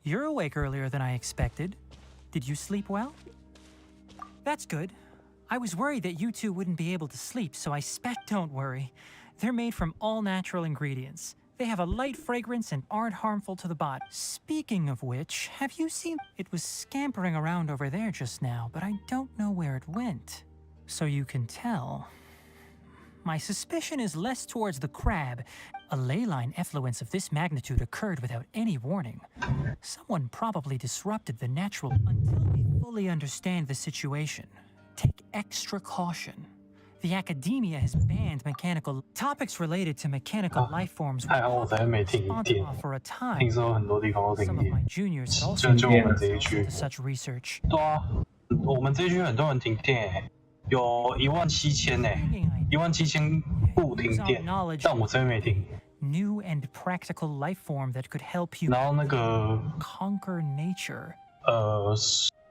You're awake earlier than I expected. Did you sleep well? That's good. I was worried that you two wouldn't be able to sleep, so Don't worry. They're made from all natural ingredients. They have a light fragrance and aren't harmful to the body. Speaking of which, have you seen... It was scampering around over there just now, but I don't know where it went. So you can tell. My suspicion is less towards the crab. A ley line effluence of this magnitude occurred without any warning. Someone probably disrupted the natural... Until we fully understand the situation, take extra caution. The academia has banned mechanical... Topics related to mechanical life forms... 还好我才没停电。 for a time. 听说很多地方都停 Some of 电 my。juniors had also 就我们这一 to 区。 such research. 对啊，我们这一区很多人停电欸，有17000欸，17000户停电，但我这边没停。 New and practical life form that could help you 然后那个 conquer nature.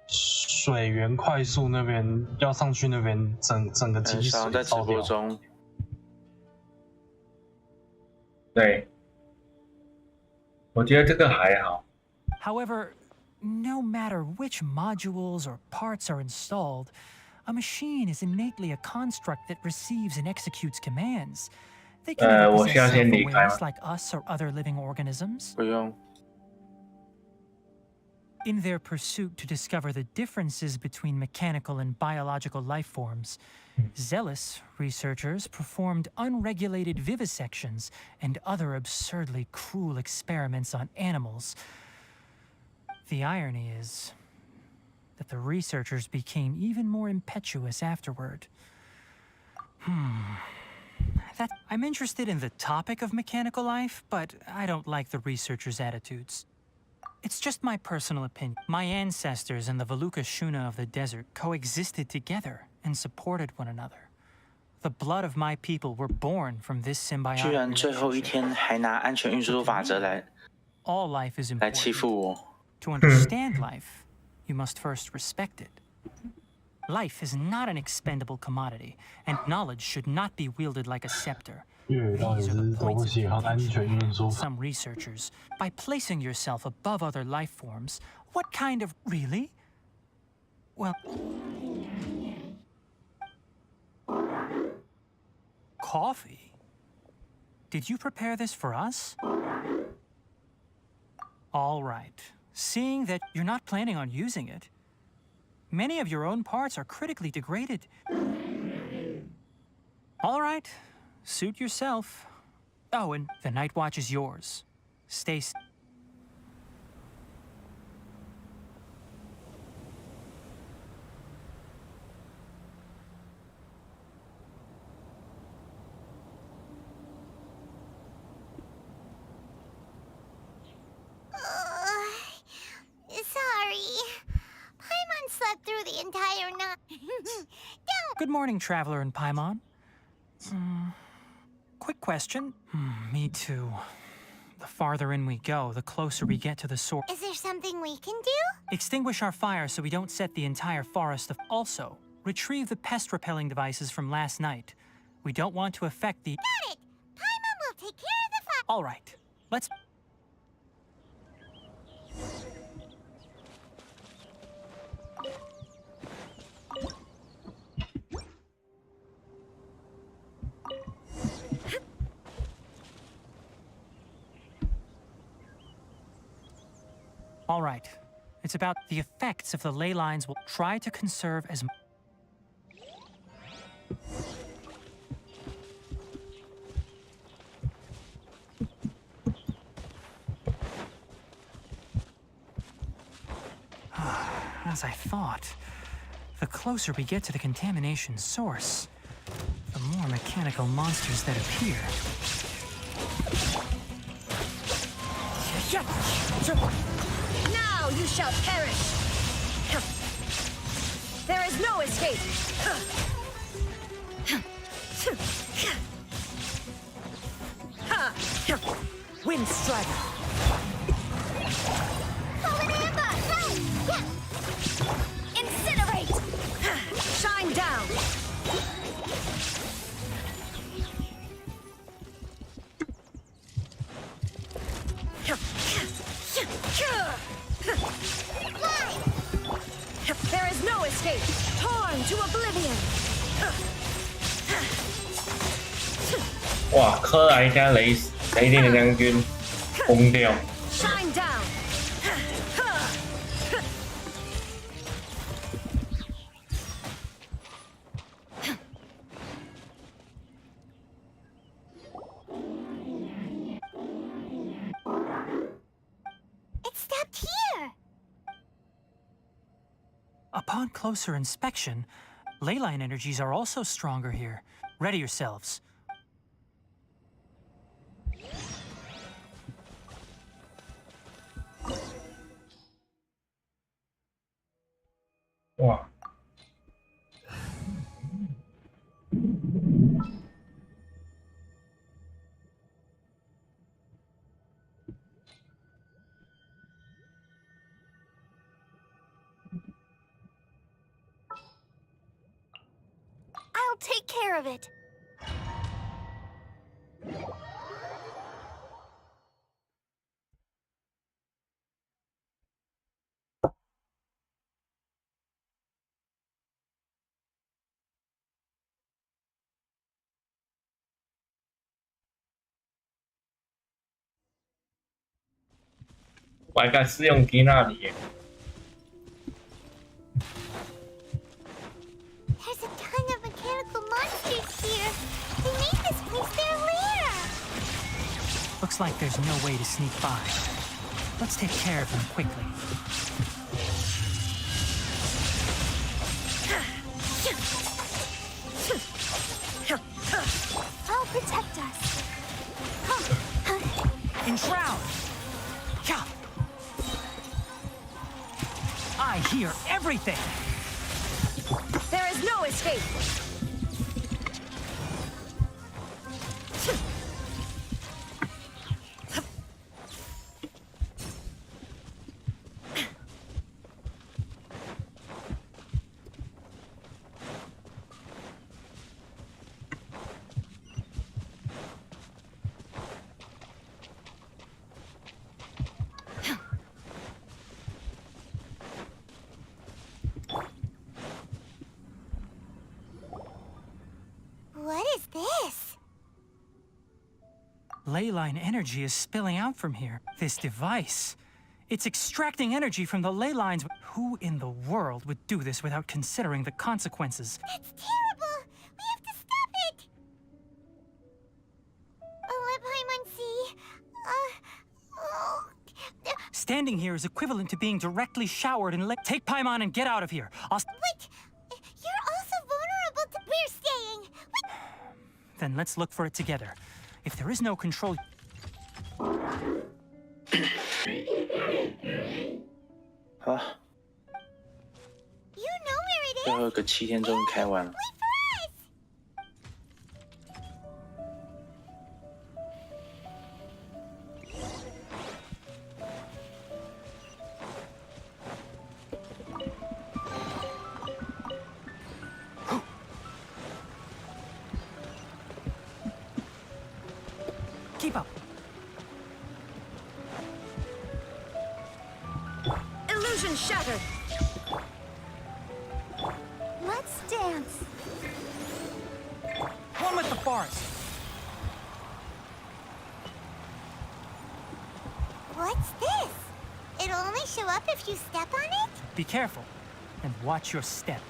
水源快速那边要上去那边整个积水在直播中。对，我觉得这个还好。 However, no matter which modules or parts are installed, a machine is innately a construct that receives and executes commands. They can never possess self-awareness like us or other living organisms. 不用。 In their pursuit to discover the differences between mechanical and biological life forms, zealous researchers performed unregulated vivisections and other absurdly cruel experiments on animals. The irony is that the researchers became even more impetuous afterward. I'm interested in the topic of mechanical life, but I don't like the researchers' attitudes. It's just my personal opinion. My ancestors and the Valuka Shuna of the desert coexisted together and supported one another. The blood of my people were born from this symbiotic 居然最后一天还拿安全运输法则来 All life is 来欺 important. 负我。 To understand life, you must first respect it. Life is not an expendable commodity, and knowledge should not be wielded like a scepter. 粤语到底是怎么喜欢安全运输法？ Some researchers, by placing yourself above other life forms, what kind of... Really? Well... Coffee? Did you prepare this for us? All right. Seeing that you're not planning on using it, many of your own parts are critically degraded. All right. Suit yourself. Oh, and the night watch is yours. Stay... Sorry. Paimon slept through the entire night. Good morning, Traveler in Paimon. Quick question. Me too. The farther in we go, the closer we get to the source. Is there something we can do? Extinguish our fire so we don't set the entire forest of... Also, retrieve the pest-repelling devices from last night. We don't want to affect the... Got it! Paimon will take care of the fire. All right. Let's... All right. It's about the effects of the ley lines. We'll try to conserve as... As I thought, the closer we get to the contamination source, the more mechanical monsters that appear. Now you shall perish! There is no escape! Wind Strider! Fallen Amber! Run! Yeah! Incinerate! Shine down! There is no escape! Torn to oblivion! 哇，科莱加雷电的将军疯掉。 Shine down! It stopped here! Upon closer inspection, ley line energies are also stronger here. Ready yourselves. Wow. I'll take care of it. Oh my god，是用提纳里耶。 There's a ton of mechanical monsters here. They made this place their lair. Looks like there's no way to sneak by. Let's take care of them quickly. I'll protect us. Enshroud! Yeah. I hear everything! There is no escape! What is this? Ley line energy is spilling out from here. This device. It's extracting energy from the ley lines. Who in the world would do this without considering the consequences? That's terrible! We have to stop it! Standing here is equivalent to being directly showered in ley. Take Paimon and get out of here. Wait! You're also vulnerable to... We're staying! Then let's look for it together. If there is no control... 好， You know where it 最后一个7天终于开完了。 Keep up. Illusion shattered. Let's dance. One with the forest. What's this? It'll only show up if you step on it? Be careful and watch your step.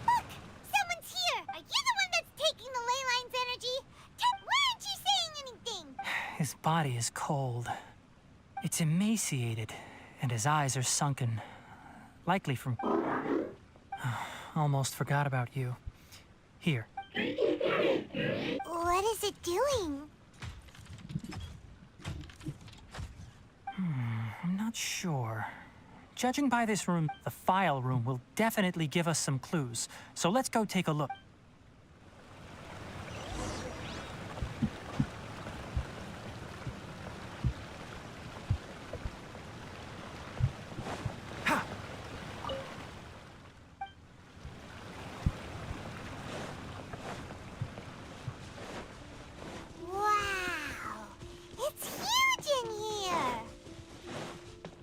Look! Someone's here! Are you the one that's taking the ley line's energy? Why aren't you saying anything? His body is cold. It's emaciated, and his eyes are sunken. Likely from... Almost forgot about you. Here, What is it doing? I'm not sure. Judging by this room, the file room will definitely give us some clues. So let's go take a look.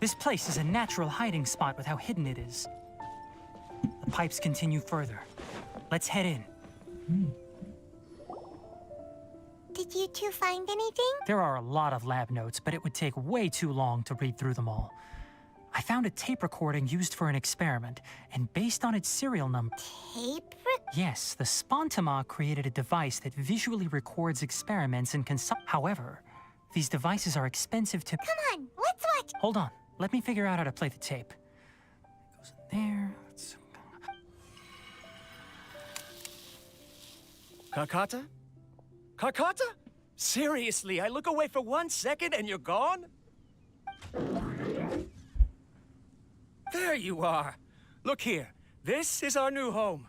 This place is a natural hiding spot with how hidden it is. The pipes continue further. Let's head in. Did you two find anything? There are a lot of lab notes, but it would take way too long to read through them all. I found a tape recording used for an experiment, and based on its serial number... Tape? Yes, the Spontama created a device that visually records experiments and However, these devices are expensive to... Come on, let's watch! Hold on. Let me figure out how to play the tape. It goes in there. Kakata? Kakata? Seriously, I look away for 1 second and you're gone? There you are. Look here. This is our new home.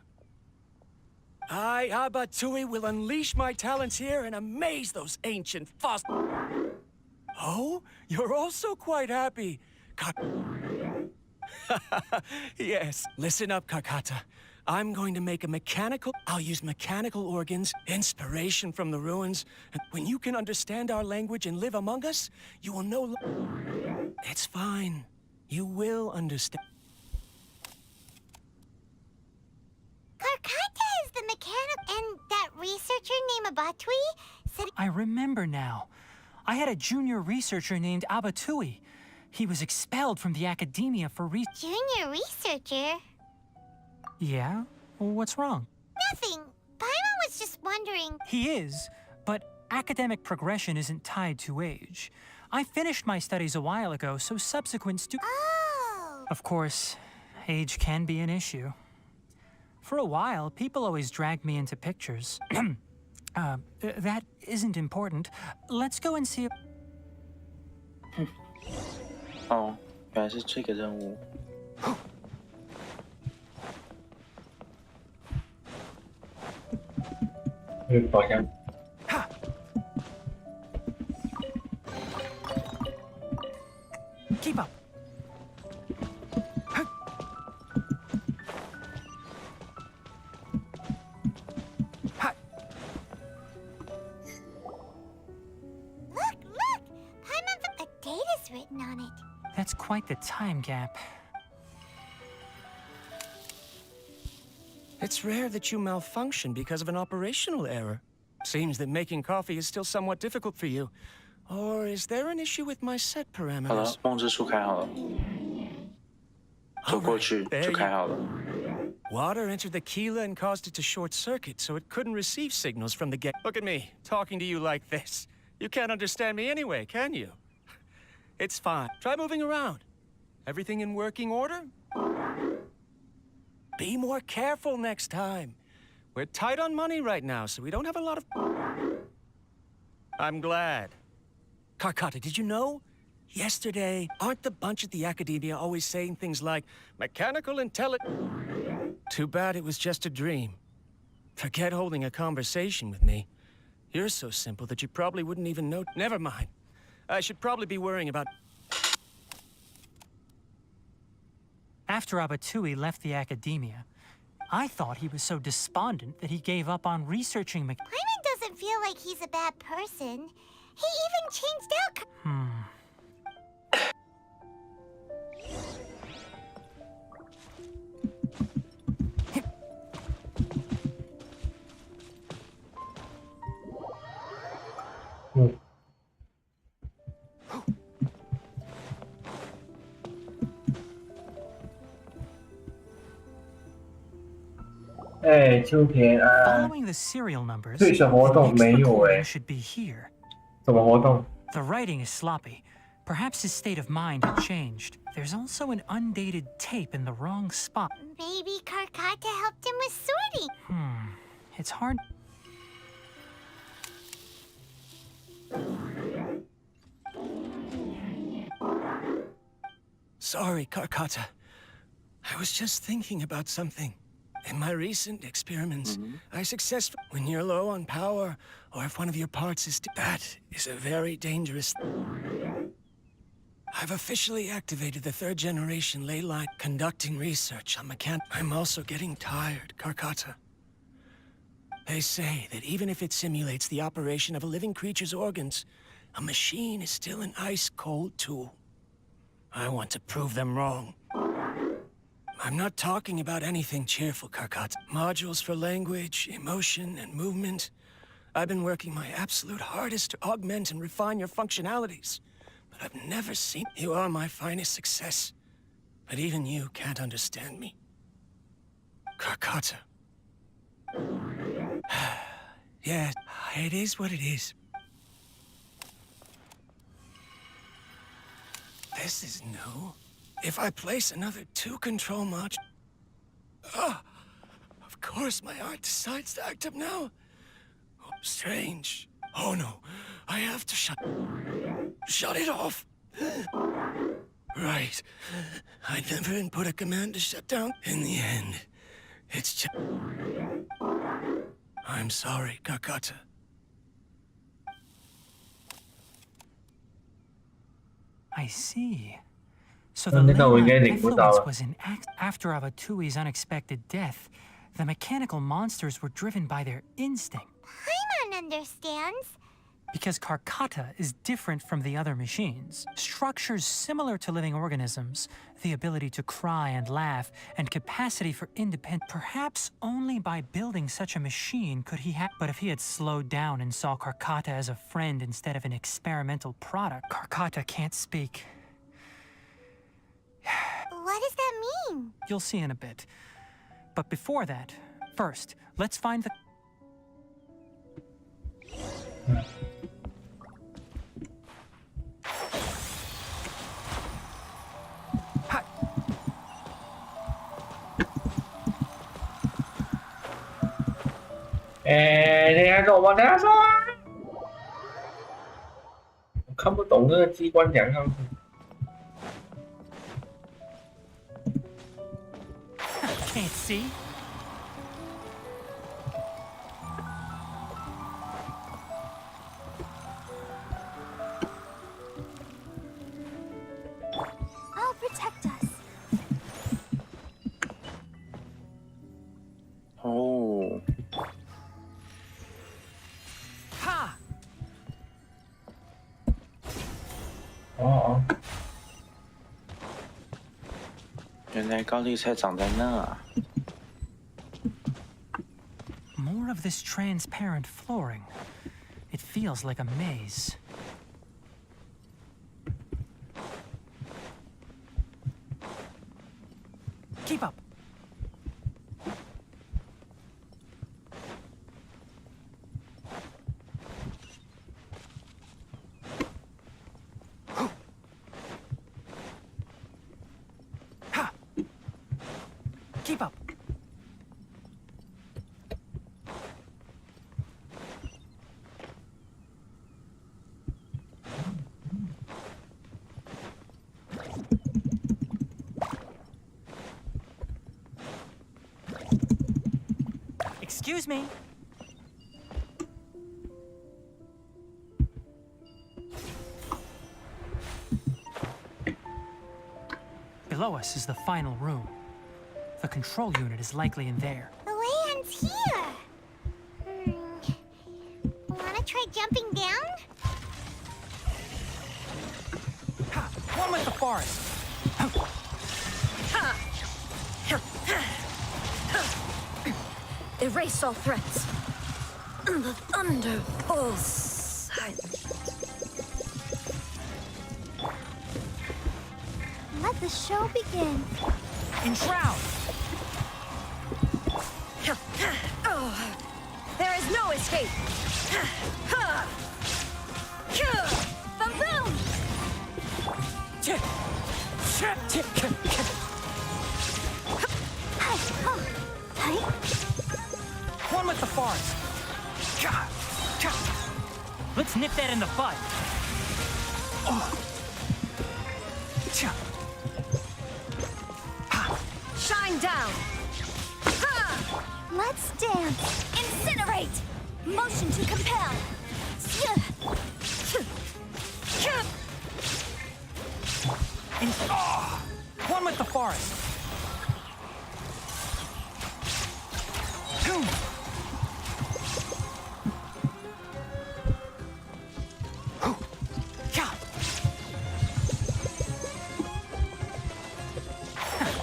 I, Abatui, will unleash my talents here and amaze those ancient fossils. Oh, you're also quite happy. Yes, listen up, Kakata. I'm going to make a mechanical... I'll use mechanical organs, inspiration from the ruins. And when you can understand our language and live among us, you will know... It's fine. You will understand. Karkata is the mechanic... And that researcher named Abatui said... I remember now. I had a junior researcher named Abatui. He was expelled from the academia for Junior researcher? Yeah? What's wrong? Nothing. Paimon was just wondering... He is, but academic progression isn't tied to age. I finished my studies a while ago, so subsequent Oh! Of course, age can be an issue. For a while, people always dragged me into pictures. That isn't important. Let's go and see... 哦，原来是这个任务。好像。Keep up. Look! Paimon's... A date is written on it. That's quite the time gap. It's rare that you malfunction because of an operational error. Seems that making coffee is still somewhat difficult for you. Or is there an issue with my set 好 parameters? 了，梦之书开好了，走过去就开好了。 Water entered the Keela and caused it to short circuit, so it couldn't receive signals from the gate. Look at me, talking to you like this. You can't understand me anyway, can you? It's fine. Try moving around. Everything in working order? Be more careful next time. We're tight on money right now, so we don't have a lot of... I'm glad. Karkata, did you know? Yesterday, aren't the bunch at the Academia always saying things like, mechanical intelligence? Too bad it was just a dream. Forget holding a conversation with me. You're so simple that you probably wouldn't even know... Never mind. I should probably be worrying about... After Abatui left the academia, I thought he was so despondent that he gave up on researching Paimon doesn't feel like he's a bad person. He even changed out... Following the serial numbers, 最小活动没有 should be here. 什么活动？ The writing is sloppy. Perhaps his state of mind had changed. There's also an undated tape in the wrong spot. Maybe Karkata helped him with sorting. It's hard. Sorry, Karkata. I was just thinking about something. In my recent experiments, I successfully... When you're low on power, or if one of your parts is... That is a very dangerous... I've officially activated the 3rd generation ley line, conducting research on mechanics. I'm also getting tired, Karkata. They say that even if it simulates the operation of a living creature's organs, a machine is still an ice-cold tool. I want to prove them wrong. I'm not talking about anything cheerful, Karkata. Modules for language, emotion, and movement. I've been working my absolute hardest to augment and refine your functionalities. But I've never seen... You are my finest success. But even you can't understand me. Karkata. Yeah, it is what it is. This is new. If I place another 2 control modules... Of course my art decides to act up now. Oh, strange. Oh no, I have to shut it off. Right. I never input a command to shut down. In the end, it's just... I'm sorry, Karkata. I see. So the ley-line influence was in after Abatui's unexpected death. The mechanical monsters were driven by their instinct. Paimon understands. Because Karkata is different from the other machines. Structures similar to living organisms, the ability to cry and laugh, and capacity for independence. Perhaps only by building such a machine could he have... But if he had slowed down and saw Karkata as a friend instead of an experimental product, Karkata can't speak. What does that mean? You'll see in a bit. But before that, first, let's find the...等一下，跟我等下说啊！我看不懂这个机关讲上去。Can't see. I'll protect us. Oh. Ha! 哦。原来高丽菜长在那。More of this transparent flooring. It feels like a maze. Keep up. Keep up. Excuse me. Below us is the final room. The control unit is likely in there. The way ends here. Wanna try jumping down? Ha! One with the forest. Erase all threats. The thunder falls silent. Let the show begin. Enshroud! Oh, there is no escape. Boom! One with the forest. Let's nip that in the bud. Shine down. Let's dance. Incinerate. Motion to compel. One with the forest.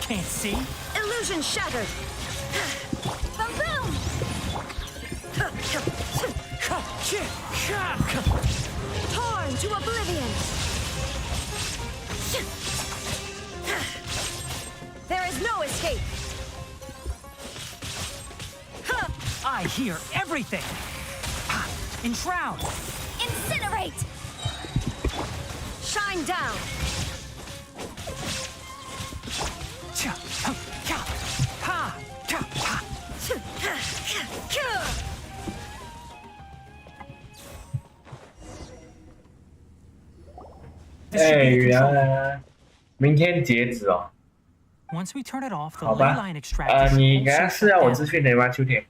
Can't see. Illusion shattered. Boom boom. Torn to oblivion. There is no escape. I hear everything. Enshroud. Incinerate. Shine down.原来明天截止哦。 Once we turn it off, the 好 ley 吧， line extractor 你 will 给他 also 试下 shut 我 down. 资讯的吗，秋田？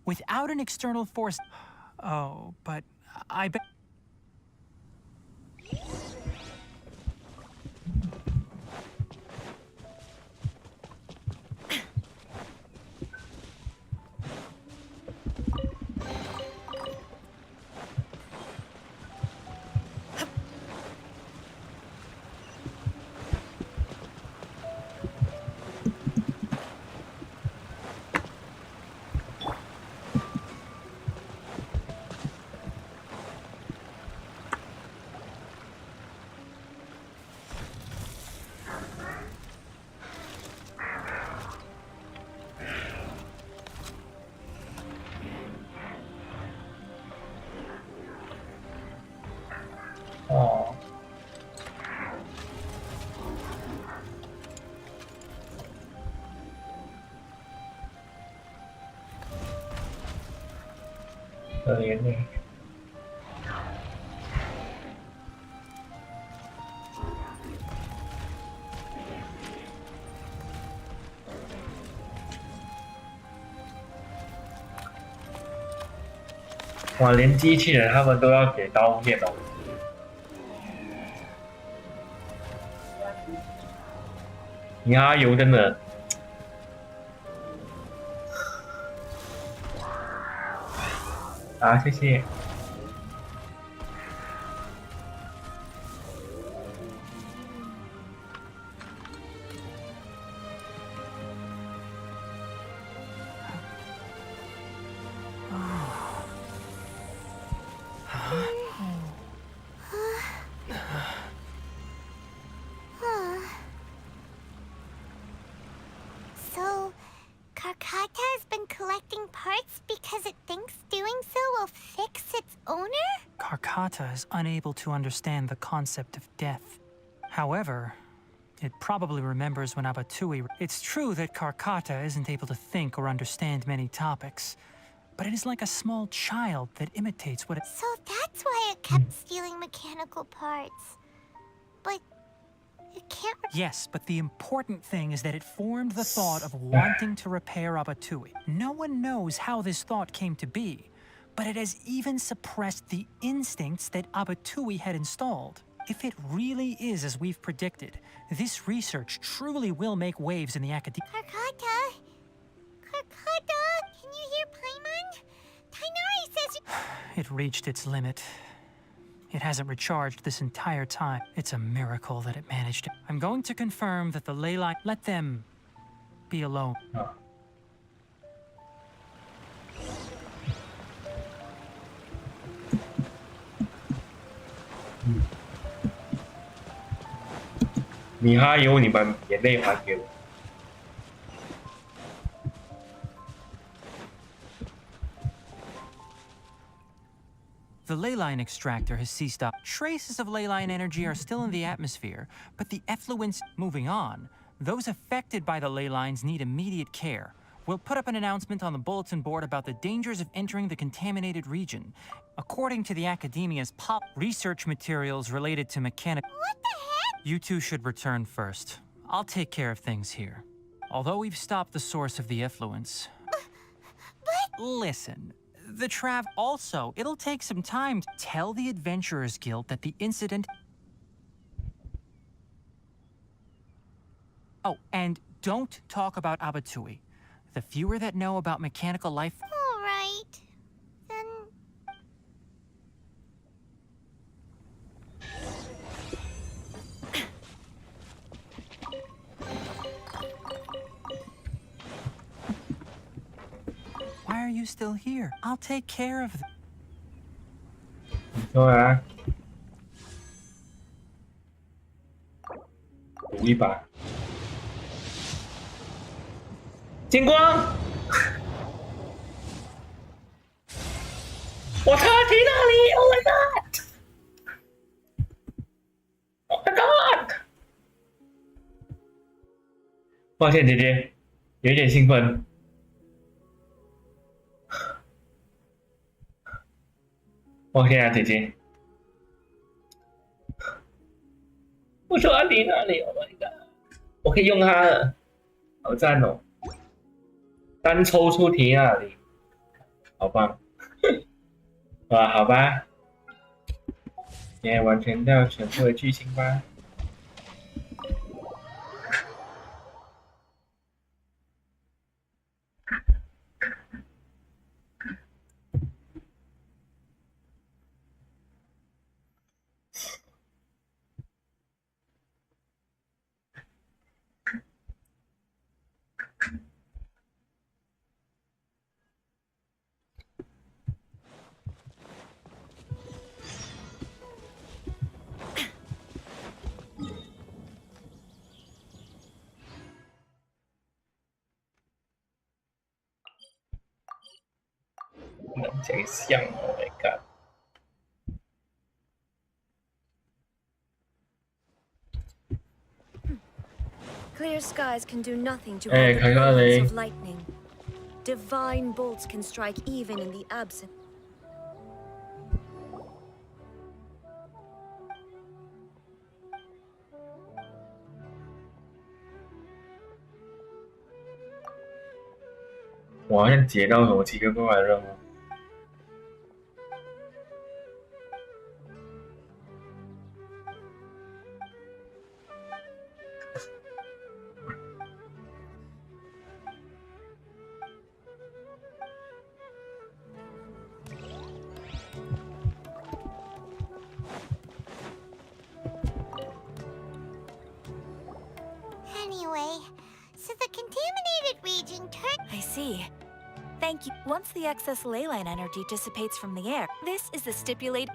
Without an external force. Oh, but I bet.可怜呢。哇，连机器人他们都要给刀片哦。你阿油真的。 好，谢谢。So, Karkata has been collecting parts because it thinks doing so will fix its owner? Karkata is unable to understand the concept of death. However, it probably remembers when Abatui. It's true that Karkata isn't able to think or understand many topics, but it is like a small child that imitates what it. So that's why it kept stealing mechanical parts. But it can't. Yes, but the important thing is that it formed the thought of wanting to repair Abatui. No one knows how this thought came to be, but it has even suppressed the instincts that Abatui had installed. If it really is as we've predicted, this research truly will make waves in the academia. Karkata? Karkata? Can you hear Paimon? Tainari says It reached its limit. It hasn't recharged this entire time. It's a miracle that it managed it. I'm going to confirm that the ley line... Let them be alone. Oh. 你哈油，你把眼泪还给我。The ley line extractor has ceased up. Traces of ley line energy are still in the atmosphere, but the effluents moving on. Those affected by the ley lines need immediate care. We'll put up an announcement on the bulletin board about the dangers of entering the contaminated region. According to the Academia's pop research materials related to mechanical... What the heck? You two should return first. I'll take care of things here. Although we've stopped the source of the effluents. But... Listen. The Trav also, it'll take some time to tell the Adventurers Guild that the incident... Oh, and don't talk about Abatui. The fewer that know about mechanical life... All right. Then... Why are you still here? I'll take care of... 对啊，赌一把，金光！我操，提那里 ！Oh my god！Oh my god！抱歉，姐姐，有一点兴奋。抱歉啊，姐姐。我说阿迪那里 ，Oh my god！ 我可以用它了，好赞哦！单抽出提那里，好棒！哇，好吧，现在完成掉全部的剧情吧。能想象 ，Oh my god！ Clear skies can do nothing to Hey, hold the Kagane. brilliance of lightning. Divine bolts can strike even in the absence. 我好像接到什么奇怪怪的任务。Anyway, so the contaminated region turned... I see. Thank you. Once the excess ley line energy dissipates from the air, this is the stipulated...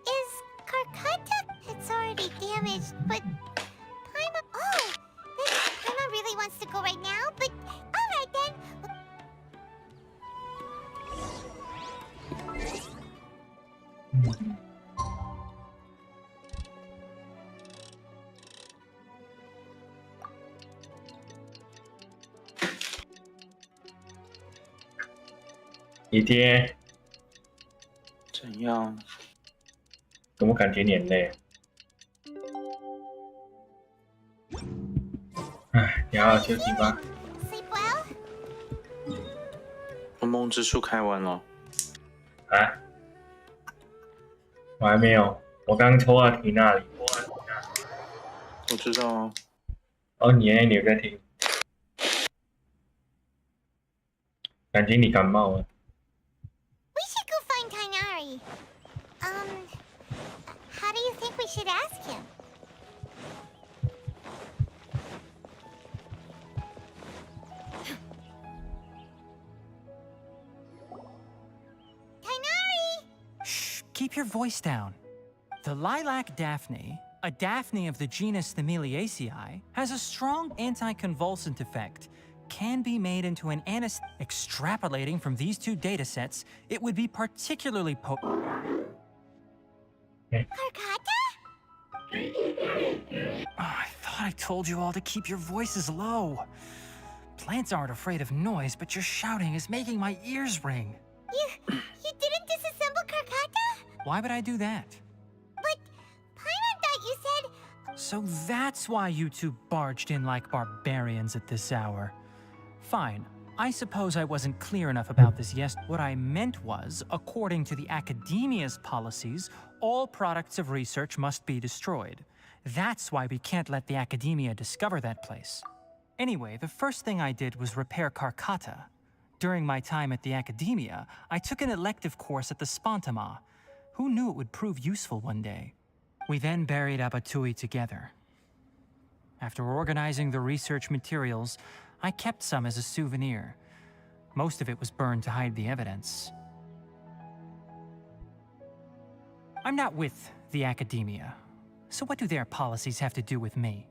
Is Karkata? It's already damaged, but... Paimon... Oh! Then Paimon really wants to go right now, but... Alright then!姐姐，怎样？怎么感觉你很累？哎，你好好休息吧。 Sleep well? 梦梦之书开完了。啊？我还没有，我刚抽到提那里。我知道啊。哦，你有在听？感觉你感冒了。 We should go find Tainari. How do you think we should ask him? Tainari! Shh, keep your voice down. The lilac daphne, a daphne of the genus Thameliaceae, has a strong anti-convulsant effect. can be made into an anesthetic. Extrapolating from these two data sets, it would be particularly potent. I thought I told you all to keep your voices low. Plants aren't afraid of noise, but your shouting is making my ears ring. You didn't disassemble Karkata? Why would I do that? But Paimon thought you said... So that's why you two barged in like barbarians at this hour. Fine. I suppose I wasn't clear enough about this yesterday. What I meant was, according to the Academia's policies, all products of research must be destroyed. That's why we can't let the Academia discover that place. Anyway, the first thing I did was repair Karkata. During my time at the Academia, I took an elective course at the Spantama. Who knew it would prove useful one day? We then buried Abatui together. After organizing the research materials, I kept some as a souvenir. Most of it was burned to hide the evidence. I'm not with the Academia, so what do their policies have to do with me?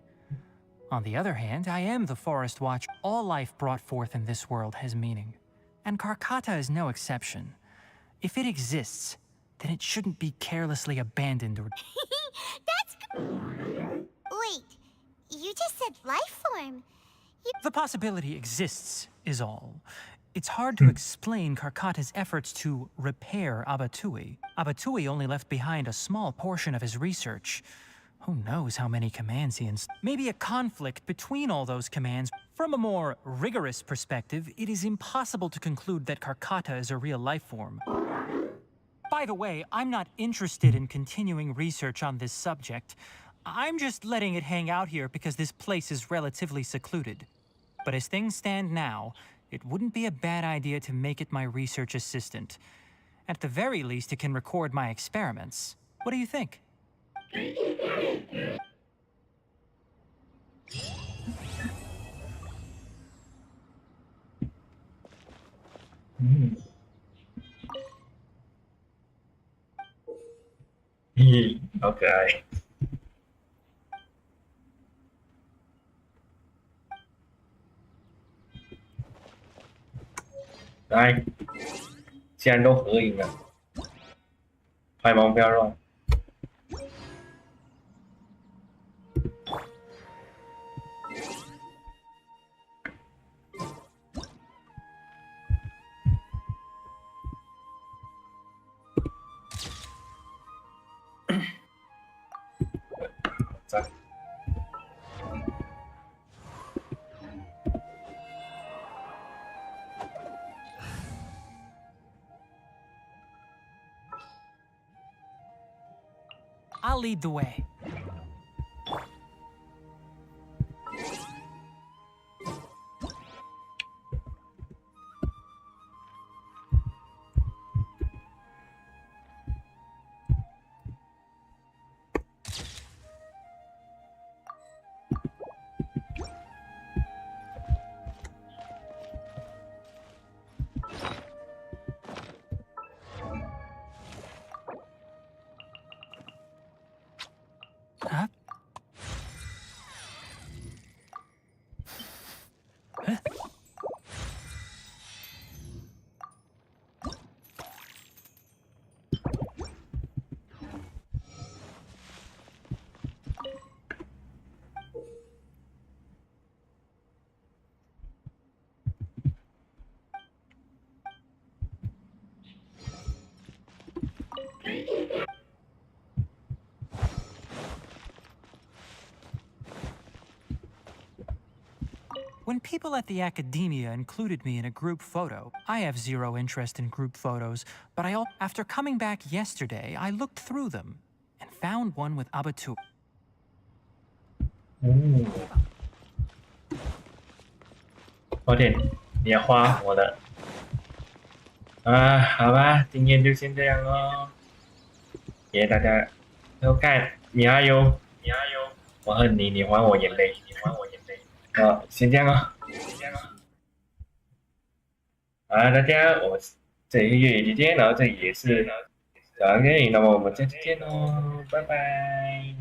On the other hand, I am the Forest Watcher. All life brought forth in this world has meaning, and Karkata is no exception. If it exists, then it shouldn't be carelessly abandoned or... That's... Wait, you just said life form. The possibility exists, is all. It's hard to explain Karkata's efforts to repair Abatui. Abatui only left behind a small portion of his research. Who knows how many commands he Maybe a conflict between all those commands. From a more rigorous perspective, it is impossible to conclude that Karkata is a real life form. By the way, I'm not interested in continuing research on this subject. I'm just letting it hang out here because this place is relatively secluded. But as things stand now, it wouldn't be a bad idea to make it my research assistant. At the very least, it can record my experiments. What do you think? Okay. 来，既然都合影了，快帮不要乱。在。I'll lead the way. Huh? Huh? When people at the Academia included me in a group photo, I have zero interest in group photos, but after coming back yesterday, I looked through them and found one with Abatu. 有点你花火了啊！好吧，今天就先这样咯。谢谢大家收看，你加油，你加油！我恨你，你还我眼泪，你还我眼泪。好，先这样哦，先这样哦。好，大家，我这里是粤语之间，然后这里也是小狼电影，那么我们下次见喽，拜拜。